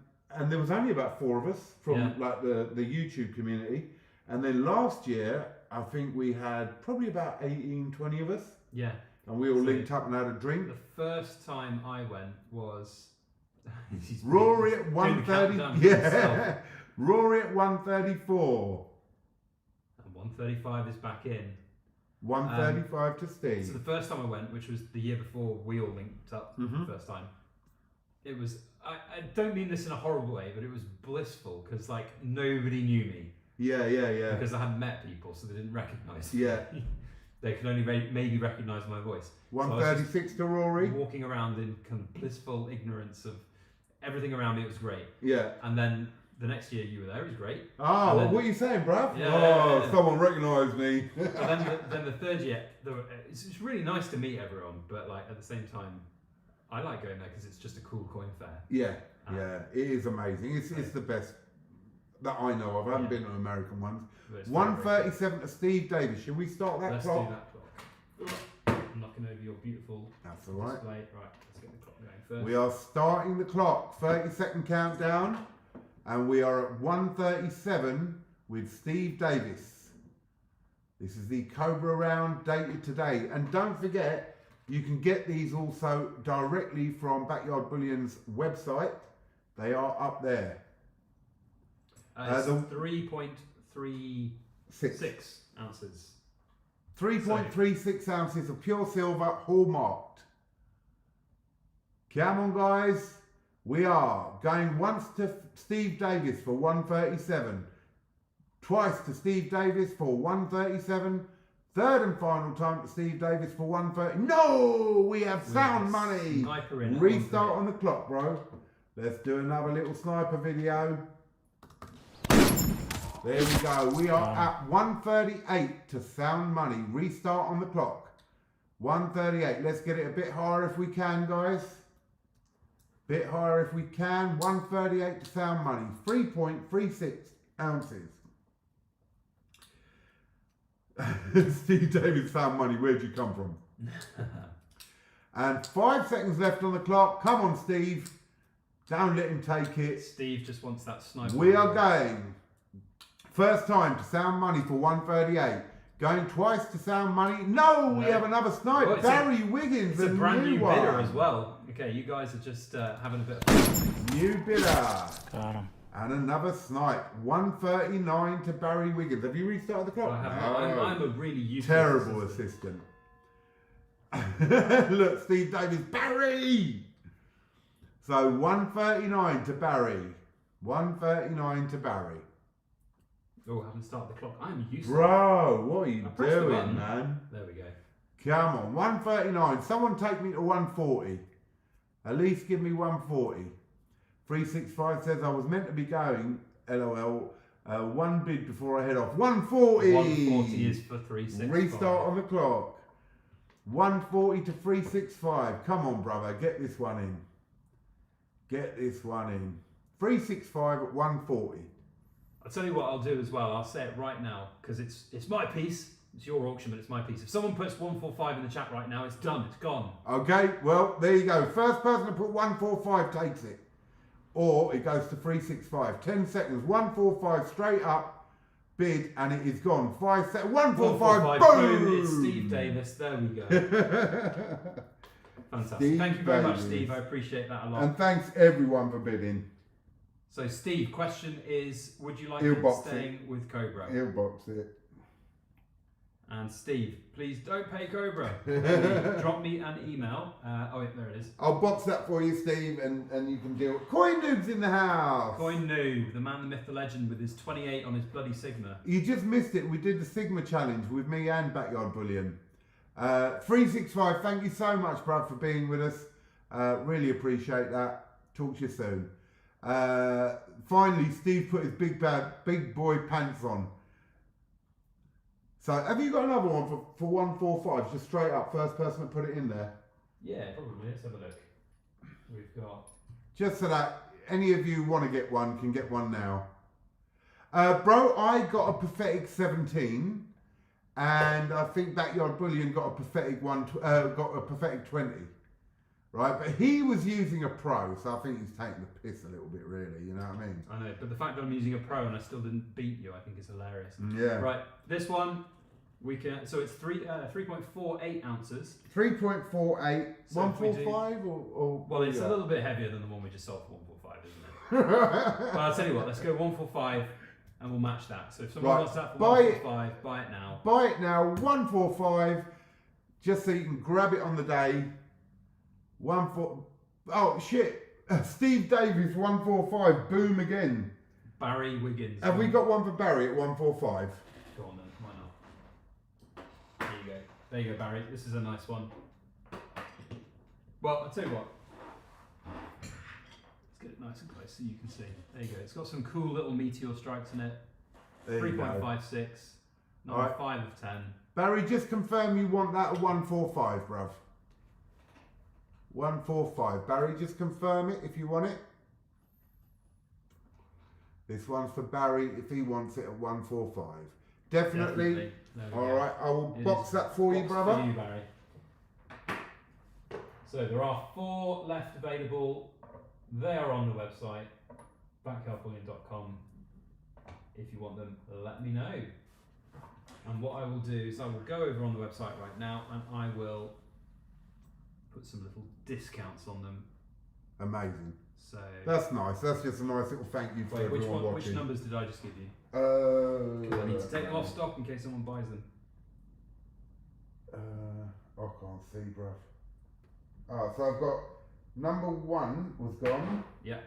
there was only about 4 of us from like the YouTube community. And then last year, I think we had probably about 18, 20 of us.
Yeah.
And we all linked up and had a drink.
The first time I went was...
Rory at 130. Yeah. Rory at 134.
And 135 is back in.
135 to Steve.
So the first time I went, which was the year before we all linked up the first time, it was, I don't mean this in a horrible way, but it was blissful because like nobody knew me.
Yeah.
Because I hadn't met people, so they didn't recognise me.
Yeah.
They could only maybe recognise my voice.
136 to Rory.
Walking around in blissful ignorance of everything around me. It was great.
Yeah.
And then the next year you were there. It was great.
Oh, well, what are you saying, bruv?
Yeah.
Someone recognised me.
And then the third year, it's really nice to meet everyone, but like at the same time, I like going there because it's just a cool coin fair.
Yeah. It is amazing. It's the best that I know of. I haven't been to American ones. 137 to Steve Davis. Should we start that clock?
Let's do that clock. I'm knocking over your beautiful
That's all right.
display. Right, let's get the clock going first.
We are starting the clock. 30-second countdown. And we are at 137 with Steve Davis. This is the Cobra round dated today. And don't forget, you can get these also directly from Backyard Bullion's website. They are up there.
It's 3.36 ounces.
3.36 ounces of pure silver, hallmarked. Come on, guys. We are going once to Steve Davis for 137. Twice to Steve Davis for 137. Third and final time to Steve Davis for 130. No, we have sound money. Restart on the clock, bro. Let's do another little sniper video. There we go. We are at 138 to sound money. Restart on the clock. 138. Let's get it a bit higher if we can, guys. Bit higher if we can. 138 to sound money. 3.36 ounces. Steve Davis found money. Where'd you come from? And 5 seconds left on the clock. Come on, Steve. Don't let him take it.
Steve just wants that sniper.
We are going. First time to sound money for 138. Going twice to sound money. No, we have another snipe.
Oh,
Barry Wiggins,
it's a brand new
one.
bidder as well. Okay, you guys are just having a bit of fun.
New bidder.
Got him.
And another snipe. 139 to Barry Wiggins. Have you restarted the clock?
I haven't. I'm a really useless
terrible assistant. Look, Steve Davis. Barry! So 139 to Barry. 139 to Barry.
Oh, I haven't started the clock. I'm useless.
Bro, what are you doing,
button.
man?
There we go.
Come on, 139. Someone take me to 140. At least give me 140. 365 says I was meant to be going. LOL. One bid before I head off. 140.
140 is for 365.
Restart on the clock. 140 to 365. Come on, brother. Get this one in. Get this one in. 365 at 140.
I'll tell you what I'll do as well. I'll say it right now because it's my piece. It's your auction, but it's my piece. If someone puts 145 in the chat right now, it's done. It's gone.
Okay, well, there you go. First person to put 145 takes it. Or it goes to 365. 10 seconds. 145 straight up. Bid, and it is gone. 5 seconds. 145. Boom!
It's Steve Davis. There we go. Fantastic.
Steve
Thank you very much,
Davis.
Steve. I appreciate that a lot.
And thanks everyone for bidding.
So, Steve, question is, would you like
He'll
it
box
staying with Cobra?
He'll box it.
And Steve, please don't pay Cobra. Drop me an email. Oh, wait, there it is.
I'll box that for you, Steve, and you can deal. Coin Noob's in the house.
Coin Noob, the man, the myth, the legend, with his 28 on his bloody Sigma.
You just missed it. We did the Sigma challenge with me and Backyard Bullion. 365, thank you so much, bruv, for being with us. Really appreciate that. Talk to you soon. Finally, Steve put his big boy pants on. So, have you got another one for 145? Just straight up, first person to put it in there.
Yeah, probably. Let's have a look. We've got...
Just so that any of you want to get one can get one now. Bro, I got a pathetic 17, and I think Backyard Bullion got a pathetic 20. Right, but he was using a pro, so I think he's taking the piss a little bit, really. You know what I mean?
I know, but the fact that I'm using a pro and I still didn't beat you, I think is hilarious.
Yeah.
Right, this one we can. So it's 3.48 ounces.
3.48,
So
145 or
well, it's
yeah.
a little bit heavier than the one we just sold for 145, isn't it? But I'll tell you what, let's go 145 and we'll match that. So if someone wants that for 145, buy it now.
Buy it now, 145, just so you can grab it on the day. Oh shit! Steve Davis 145. Boom again.
Barry Wiggins.
Have we got one for Barry at 145?
Go on then. Why not? There you go. There you go, Barry. This is a nice one. Well, I'll tell you what. Let's get it nice and close so you can see. There you go. It's got some cool little meteor strikes in it. 3.56. Number
Right.
5 of 10.
Barry, just confirm you want that at 145, bruv. 145. Barry, just confirm it if you want it. This one's for Barry if he wants it at 145. Definitely. All right, I will box that for you, brother.
For you, Barry. So there are 4 left available. They are on the website, backyardbullion.com. If you want them, let me know. And what I will do is I will go over on the website right now and I will put some little discounts on them.
Amazing.
So
that's nice. That's just a nice little thank you for everyone watching.
Which numbers did I just give you? I need to take them off stock in case someone buys them.
I can't see, bruv. So I've got number 1 was gone.
Yeah.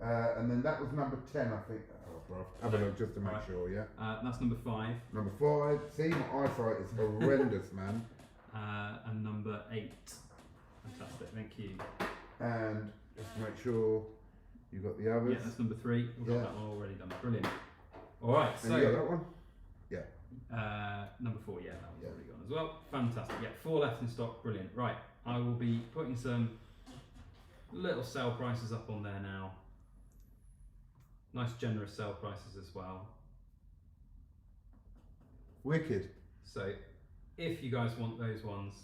And then that was number 10, I think. Oh, bruv. Have a look just to make sure, yeah.
That's number 5.
Number 5. See, my eyesight is horrendous, man.
And number 8. Fantastic, thank you.
And just to make sure you got the others.
Yeah, that's number 3. We've got that one already done. Brilliant. All right,
And you got that one? Yeah.
Number 4, yeah, that one's already gone as well. Fantastic. Yeah, 4 left in stock. Brilliant. Right, I will be putting some little sale prices up on there now. Nice generous sale prices as well.
Wicked.
So if you guys want those ones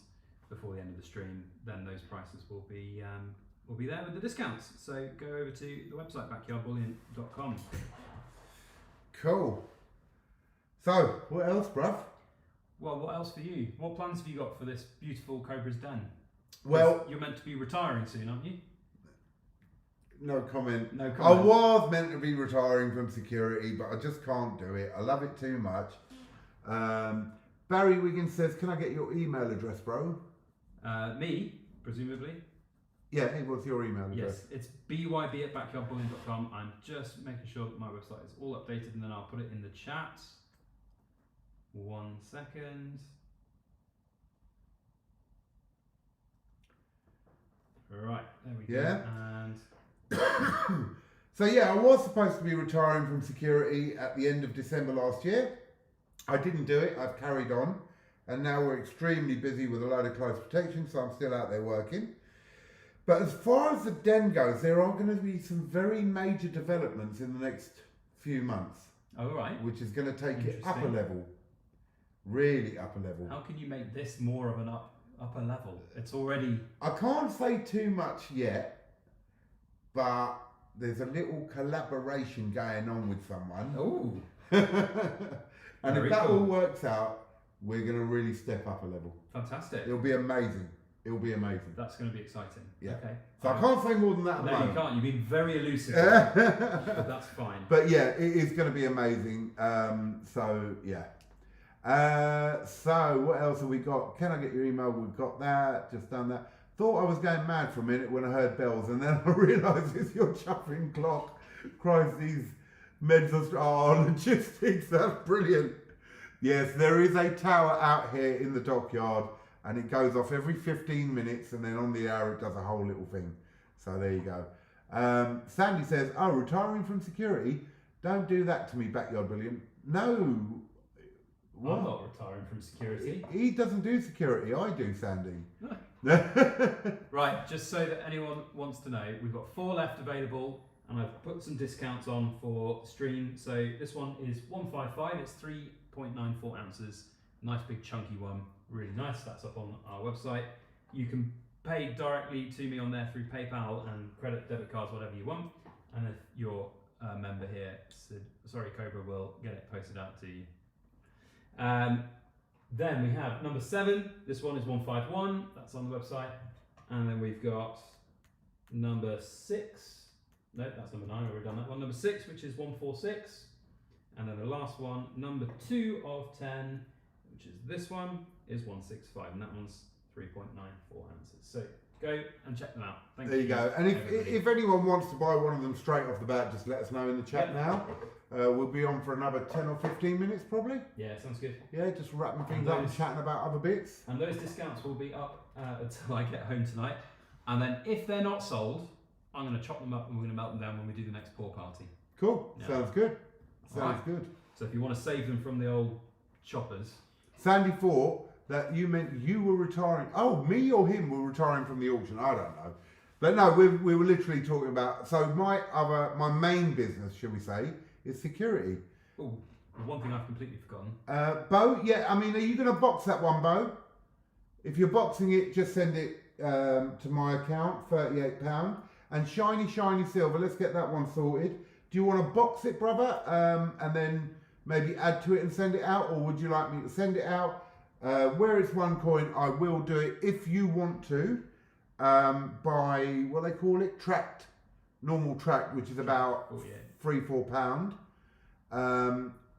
before the end of the stream, then those prices will be there with the discounts. So go over to the website, backyardbullion.com.
Cool. So, what else, bruv?
Well, what else for you? What plans have you got for this beautiful Cobra's Den?
Well,
you're meant to be retiring soon, aren't you?
No comment.
No comment.
I was meant to be retiring from security, but I just can't do it. I love it too much. Barry Wiggins says, can I get your email address, bro?
Me, presumably.
Yeah, what's your email address?
Yes, it's byb@backyardbullion.com. I'm just making sure that my website is all updated and then I'll put it in the chat. 1 second. Right, there we go. And
so yeah, I was supposed to be retiring from security at the end of December last year. I didn't do it. I've carried on, and now we're extremely busy with a load of close protection, so I'm still out there working. But as far as the den goes, there are going to be some very major developments in the next few months.
All right.
Which is going to take it up a level. Really upper level.
How can you make this more of an upper level? It's already...
I can't say too much yet, but there's a little collaboration going on with someone.
Ooh.
And
Very
if that
cool.
all works out, we're going to really step up a level.
Fantastic.
It'll be amazing. It'll be amazing.
That's going to be exciting.
Yeah.
Okay.
So I can't say more than that at the
No, you
moment.
can't. You've been very elusive. But that's fine.
But yeah, it is going to be amazing. So yeah. So what else have we got? Can I get your email? We've got that. Just done that. Thought I was going mad for a minute when I heard bells, and then I realised it's your chuffing clock. Christ, these meds are logistics. That's brilliant. Yes, there is a tower out here in the dockyard, and it goes off every 15 minutes, and then on the hour it does a whole little thing. So there you go. Sandy says, "Oh, retiring from security? Don't do that to me, Backyard Bullion." No. What?
I'm not retiring from security.
He doesn't do security. I do, Sandy.
Right, just so that anyone wants to know, we've got 4 left available, and I've put some discounts on for stream. So this one is 155. It's 3.94 ounces. Nice big chunky one. Really nice. That's up on our website. You can pay directly to me on there through PayPal and credit, debit cards, whatever you want. And if you're a member here, sorry, Cobra will get it posted out to you. Then we have number 7. This one is 151. That's on the website. And then we've got number 6. No, that's number 9. I've already done that one. Number 6, which is 146. And then the last one, number 2 of 10, which is this one, is 165. And that one's 3.94 ounces. So go and check them out. Thank you.
There you go. And
everybody.
if anyone wants to buy one of them straight off the bat, just let us know in the chat now. We'll be on for another 10 or 15 minutes probably.
Yeah, sounds good.
Yeah, just wrapping things up and chatting about other bits.
And those discounts will be up until I get home tonight. And then if they're not sold, I'm going to chop them up and we're going to melt them down when we do the next pour party.
Cool.
Yeah.
Sounds good. Sounds
Alright.
good.
So if you want to save them from the old choppers.
Sandy thought that you meant you were retiring. Oh, me or him were retiring from the auction. I don't know. But no, we were literally talking about, so my main business, shall we say, is security.
Oh, one thing I've completely forgotten.
Bo, yeah, I mean, are you going to box that one, Bo? If you're boxing it, just send it to my account, £38. And shiny silver, let's get that one sorted. Do you want to box it, brother, and then maybe add to it and send it out? Or would you like me to send it out? Where it's one coin, I will do it if you want to, by, what they call it, tracked, normal tracked, which is about £3-4.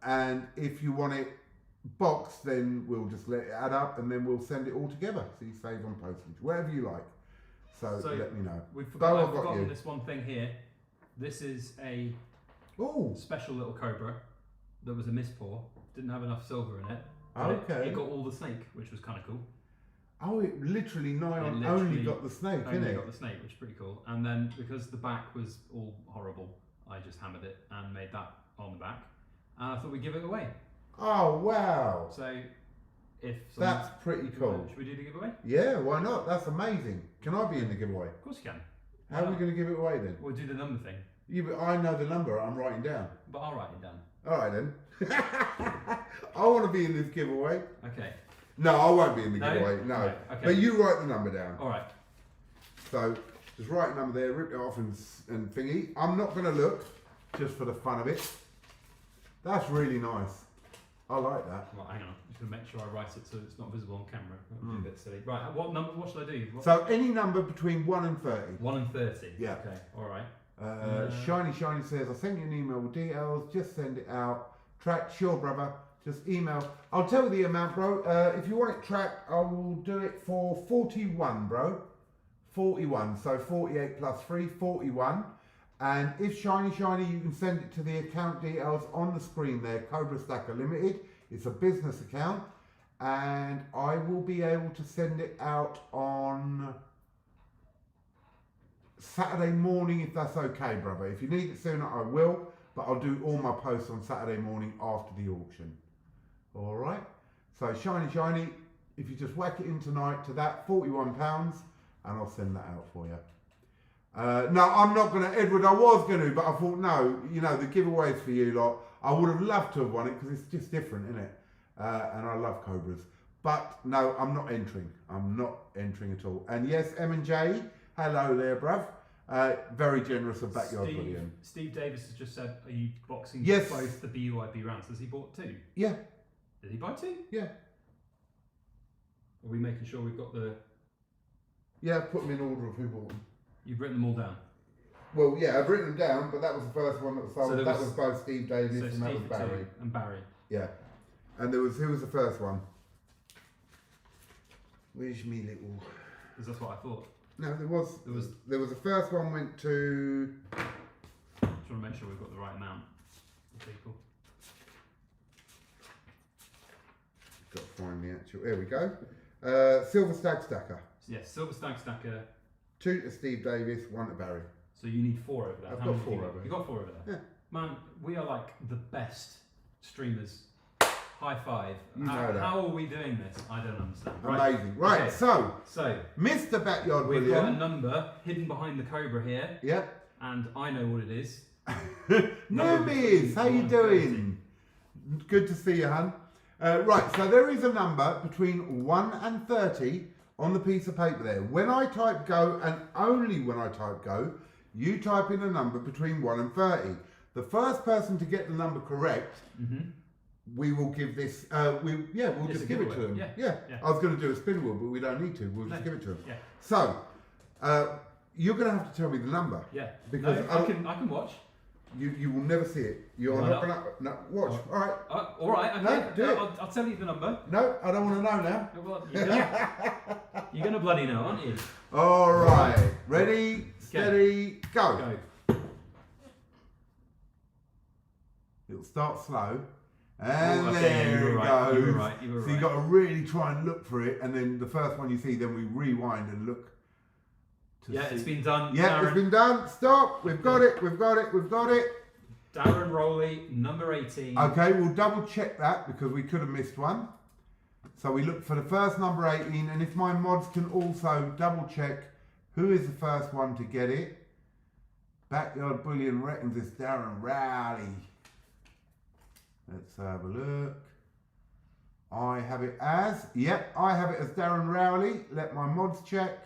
And if you want it boxed, then we'll just let it add up and then we'll send it all together. So you save on postage, whatever you like. So let me know.
I've
I've got
forgotten
you.
this one thing here. This is a special little cobra that was a mispour. Didn't have enough silver in it.
Okay.
It got all the snake, which was kind of cool.
Oh, it literally only got the snake,
Only
innit?
got the snake, which is pretty cool. And then because the back was all horrible, I just hammered it and made that on the back. And I thought we'd give it away.
Oh, wow.
So if
That's pretty cool.
Should we do the giveaway?
Yeah, why not? That's amazing. Can I be in the giveaway?
Of course you can.
How are we going to give it away then?
We'll do the number thing.
Yeah, but I know the number I'm writing down.
But I'll write it down.
All right then. I want to be in this giveaway.
Okay.
No, I won't be in the
No?
giveaway. No.
Okay, okay.
But you write the number down.
All right.
So just write a number there, rip it off and thingy. I'm not going to look, just for the fun of it. That's really nice. I like that.
Well, hang on. I'm just going to make sure I write it so it's not visible on camera. That would be a bit silly. Right. What number? What should I do?
So any number between 1 and 30.
1 and 30.
Yeah.
Okay. All right.
Shiny says, I sent you an email with details, just send it out. Track, sure brother, just email. I'll tell you the amount, bro. If you want it tracked, I will do it for 41, bro. 41, so 48 plus 3, 41. And if shiny, you can send it to the account details on the screen there, COBRASTACKER Limited. It's a business account. And I will be able to send it out on Saturday morning, if that's okay, brother. If you need it sooner, I will, but I'll do all my posts on Saturday morning after the auction. All right. So shiny, if you just whack it in tonight to that, £41, and I'll send that out for you. No, I'm not going to, Edward, I was going to, but I thought, no, you know, the giveaway's for you lot. I would have loved to have won it because it's just different, isn't it? and I love cobras. But no, I'm not entering. I'm not entering at all. And yes, M&J, hello there, bruv. Very generous of Backyard Bullion.
Steve Davis has just said, are you boxing
Yes.
both the BUIB rounds? Has he bought 2?
Yeah.
Did he buy 2?
Yeah.
Are we making sure we've got the...
Yeah, put them in order of who bought them.
You've written them all down?
Well, yeah, I've written them down, but that was the first one that was sold.
So
that was both Steve Davis
So
and
Steve
that was
for
Barry.
2 and Barry.
Yeah. And who was the first one? Where's me little...
Because that's what I thought.
No, there was the first one went to...
Just want to make sure we've got the right amount of people.
Got to find the actual... There we go. Silver Stag Stacker.
So yes, Silver Stag Stacker.
2 to Steve Davis, 1 to Barry.
So you need 4 over there.
I've
How
got
many
4
have you
over there.
You got 4 over there?
Yeah.
Man, we are like the best streamers. High five.
You know that.
How are we doing this? I don't understand.
Amazing. Right,
Okay.
so
So,
Mr. Backyard
we've got a
Bullion.
number hidden behind the cobra here,
Yep.
and I know what it is.
No
Number
beers, how you
130.
doing? Good to see you, hun. Right, so there is a number between 1 and 30 on the piece of paper there. When I type go, and only when I type go, you type in a number between 1 and 30. The first person to get the number correct, we will give this, we'll
It's
just
a
give it to
giveaway.
them.
Yeah.
I was going to do a spin wheel, but we don't need to. We'll just give it to them.
Yeah.
So, you're going to have to tell me the number.
Yeah.
Because
no, I can watch.
You will never see it. You're
Why
not
not?
going to... No, watch. All right.
All right. Okay.
No, do it.
I'll tell you the number.
No, I don't want to know now.
Well, you're gonna bloody know, aren't you?
All right. Ready, steady, go.
Go.
It'll start slow. And
Oh, okay,
there
you were
it
right,
goes.
you were right, you were
So you've
right.
got to really try and look for it. And then the first one you see, then we rewind and look to
Yeah,
see.
it's been done.
Yeah, it's been done. Stop. We've got it. We've got it. We've got it.
Darren Rowley, number 18.
Okay, we'll double check that because we could have missed one. So we look for the first number 18, and if my mods can also double check who is the first one to get it. Backyard Bullion reckons it's Darren Rowley. Let's have a look. I have it as, yep, I have it as Darren Rowley. Let my mods check.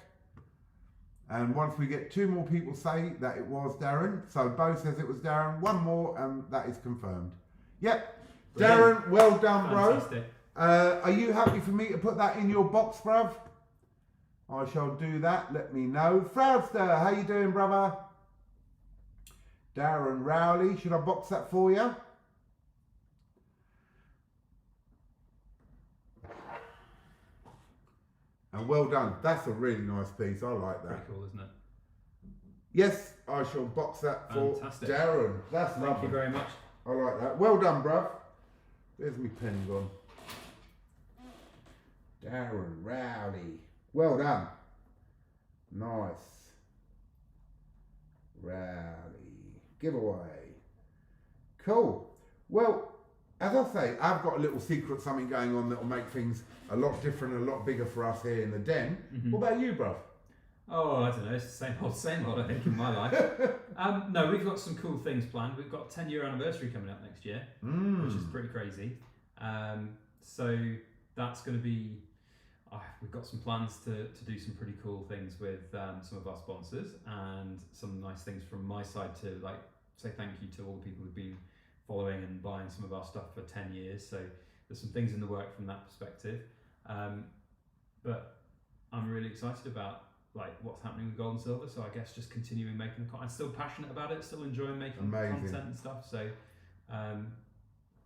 And once we get 2 more people say that it was Darren, so Bo says it was Darren, 1 more, and that is confirmed. Yep,
Brilliant.
Darren, well done,
Fantastic.
bro. Are you happy for me to put that in your box, bruv? I shall do that. Let me know. Fraudster, how you doing, brother? Darren Rowley, should I box that for you? And well done. That's a really nice piece. I like that.
Pretty cool, isn't it?
Yes, I shall box that for
Fantastic.
Darren. That's
Thank
lovely.
you very much.
I like that. Well done, bruv. There's my pen gone. Darren Rowley. Well done. Nice. Rowley. Giveaway. Cool. Well, as I say, I've got a little secret something going on that will make things a lot different, a lot bigger for us here in the den. What about you, bruv?
Oh, I don't know. It's the same old, I think, in my life. No, we've got some cool things planned. We've got a 10-year anniversary coming up next year, which is pretty crazy. So that's going to be... we've got some plans to do some pretty cool things with some of our sponsors, and some nice things from my side to like say thank you to all the people who've been following and buying some of our stuff for 10 years. So there's some things in the work from that perspective. But I'm really excited about like what's happening with gold and silver. So I guess just continuing making the content. I'm still passionate about it, still enjoying making content and stuff. So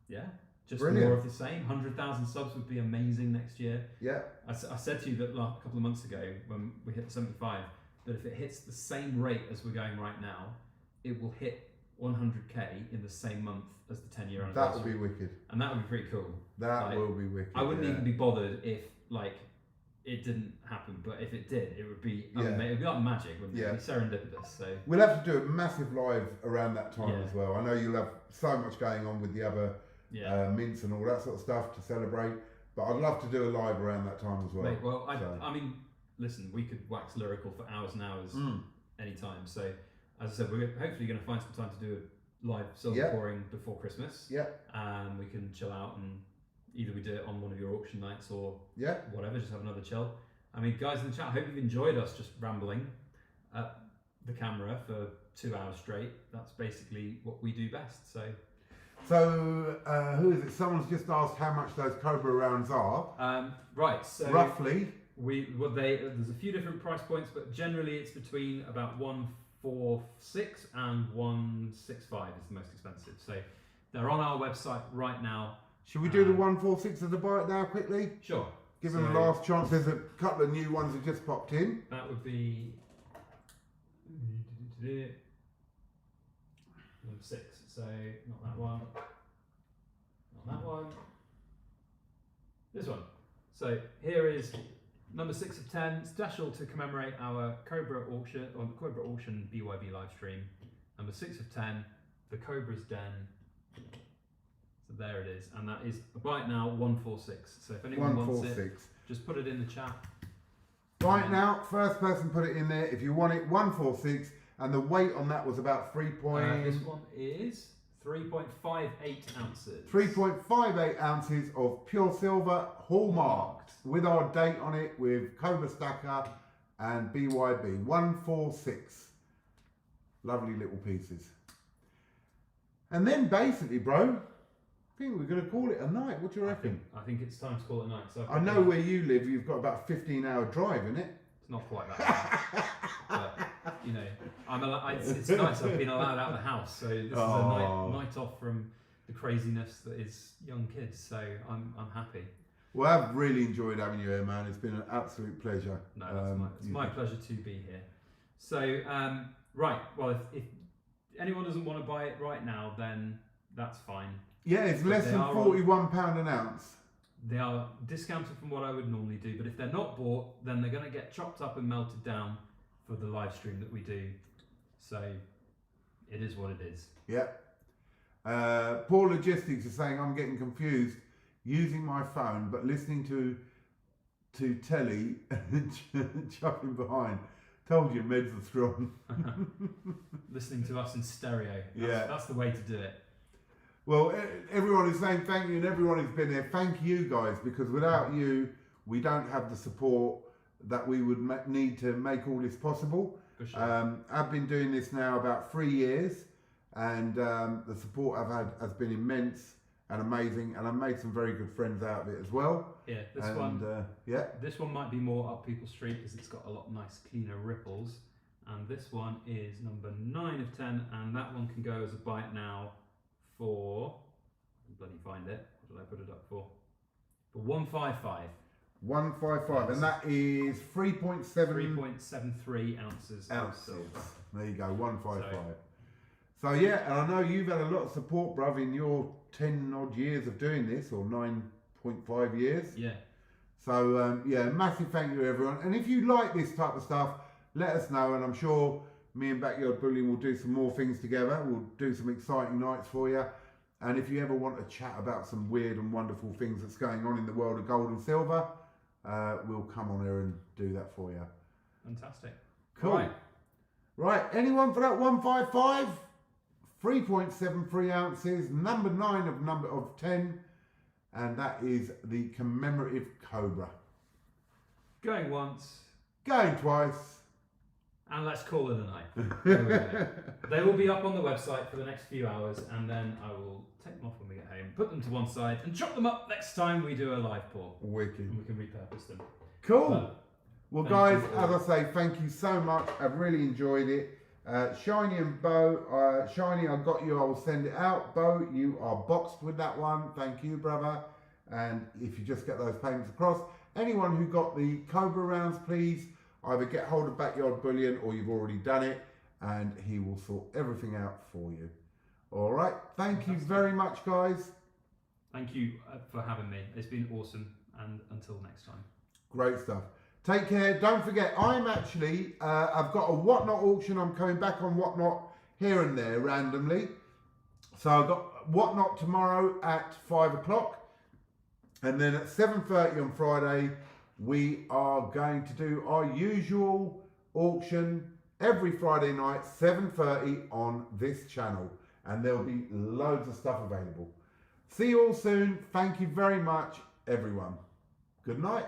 yeah, just
Brilliant.
more of the same. 100,000 subs would be amazing next year.
Yeah.
I said to you that a couple of months ago when we hit 75, that if it hits the same rate as we're going right now, it will hit 100k in the same month as the 10-year anniversary.
That would be wicked.
And that would be pretty cool.
That will be wicked.
I wouldn't even be bothered if like it didn't happen, but if it did, it would be amazing. It would be like magic, wouldn't it? It would be serendipitous. So
we'll have to do a massive live around that time
Yeah.
as well. I know you'll have so much going on with the other mints and all that sort of stuff to celebrate, but I'd love to do a live around that time as well.
Mate, well, I mean, listen, we could wax lyrical for hours and hours anytime. So as I said, we're hopefully going to find some time to do a live silver pouring before Christmas.
Yeah.
And we can chill out and either we do it on one of your auction nights or
Yeah.
whatever, just have another chill. I mean, guys in the chat, I hope you've enjoyed us just rambling at the camera for 2 hours straight. That's basically what we do best. So
who is it? Someone's just asked how much those Cobra rounds are.
right, so
roughly.
There's a few different price points, but generally it's between about 146 and 165 is the most expensive. So they're on our website right now.
Should we do the 146 as a buy it now quickly?
Sure.
Give them a last chance. There's a couple of new ones that just popped in.
That would be number 6. So not that one. Not that one. This one. So here is number 6 of 10, special to commemorate our Cobra auction BYB live stream. Number 6 of 10, the Cobra's Den. So there it is, and that is right now 146. So if anyone wants it, just put it in the chat.
Right now, first person put it in there. If you want it, 146, and the weight on that was about 3
This one is 3.58 ounces.
3.58 ounces of pure silver, hallmarked, with our date on it, with COBRASTACKER and BYB. 146. Lovely little pieces. And then basically, bro, I think we're going to call it a night. What do you reckon?
I think it's time to call it a night. So
I know where you live. You've got about a 15-hour drive, isn't it?
It's not quite that bad. But, you know, it's nice I've been allowed out of the house. So this is a night off from the craziness that is young kids. So I'm happy. Well,
I've really enjoyed having you here, man. It's been an absolute pleasure.
No, it's my pleasure to be here. So, right. Well, if anyone doesn't want to buy it right now, then that's fine.
Yeah, it's less than £41 an ounce.
They are discounted from what I would normally do, but if they're not bought, then they're going to get chopped up and melted down for the live stream that we do. So it is what it is. Yeah.
Poor Logistics is saying I'm getting confused using my phone, but listening to telly and chucking behind. Told you, meds are strong.
Listening to us in stereo. That's the way to do it.
Well, everyone is saying thank you, and everyone who's been there, thank you guys, because without you, we don't have the support that we would need to make all this possible.
For sure.
I've been doing this now about 3 years, and the support I've had has been immense and amazing, and I've made some very good friends out of it as well.
Yeah, this one might be more up People's Street because it's got a lot nice, cleaner ripples. And this one is number 9 of 10, and that one can go as a buy it now for, bloody find it, what did I put it up for? For 155.
155, and that is
3.73 ounces.
There you go, 155. So yeah, and I know you've had a lot of support, bruv, in your 10 odd years of doing this, or 9.5 years.
Yeah.
So yeah, massive thank you everyone. And if you like this type of stuff, let us know, and I'm sure me and Backyard Bullion will do some more things together. We'll do some exciting nights for you. And if you ever want to chat about some weird and wonderful things that's going on in the world of gold and silver, we'll come on here and do that for you.
Fantastic.
Cool. Right, anyone for that 155? 3.73 ounces, number 9 of 10, and that is the commemorative Cobra.
Going once.
Going twice.
And let's call it a night. They will be up on the website for the next few hours, and then I will take them off when we get home, put them to one side, and chop them up next time we do a live pour.
Wicked.
And we can repurpose them.
Cool. Well, guys, as I say, thank you so much. I've really enjoyed it. Shiny and Bo, Shiny, I got you. I will send it out. Bo, you are boxed with that one. Thank you, brother. And if you just get those payments across, anyone who got the Cobra rounds, please either get hold of Backyard Bullion or you've already done it, and he will sort everything out for you. All right. Thank you very much, guys.
Thank you for having me. It's been awesome. And until next time.
Great stuff. Take care. Don't forget, I'm actually, I've got a Whatnot auction. I'm coming back on Whatnot here and there randomly. So I've got Whatnot tomorrow at 5 o'clock. And then at 7:30 on Friday, we are going to do our usual auction every Friday night, 7:30 on this channel. And there'll be loads of stuff available. See you all soon. Thank you very much, everyone. Good night.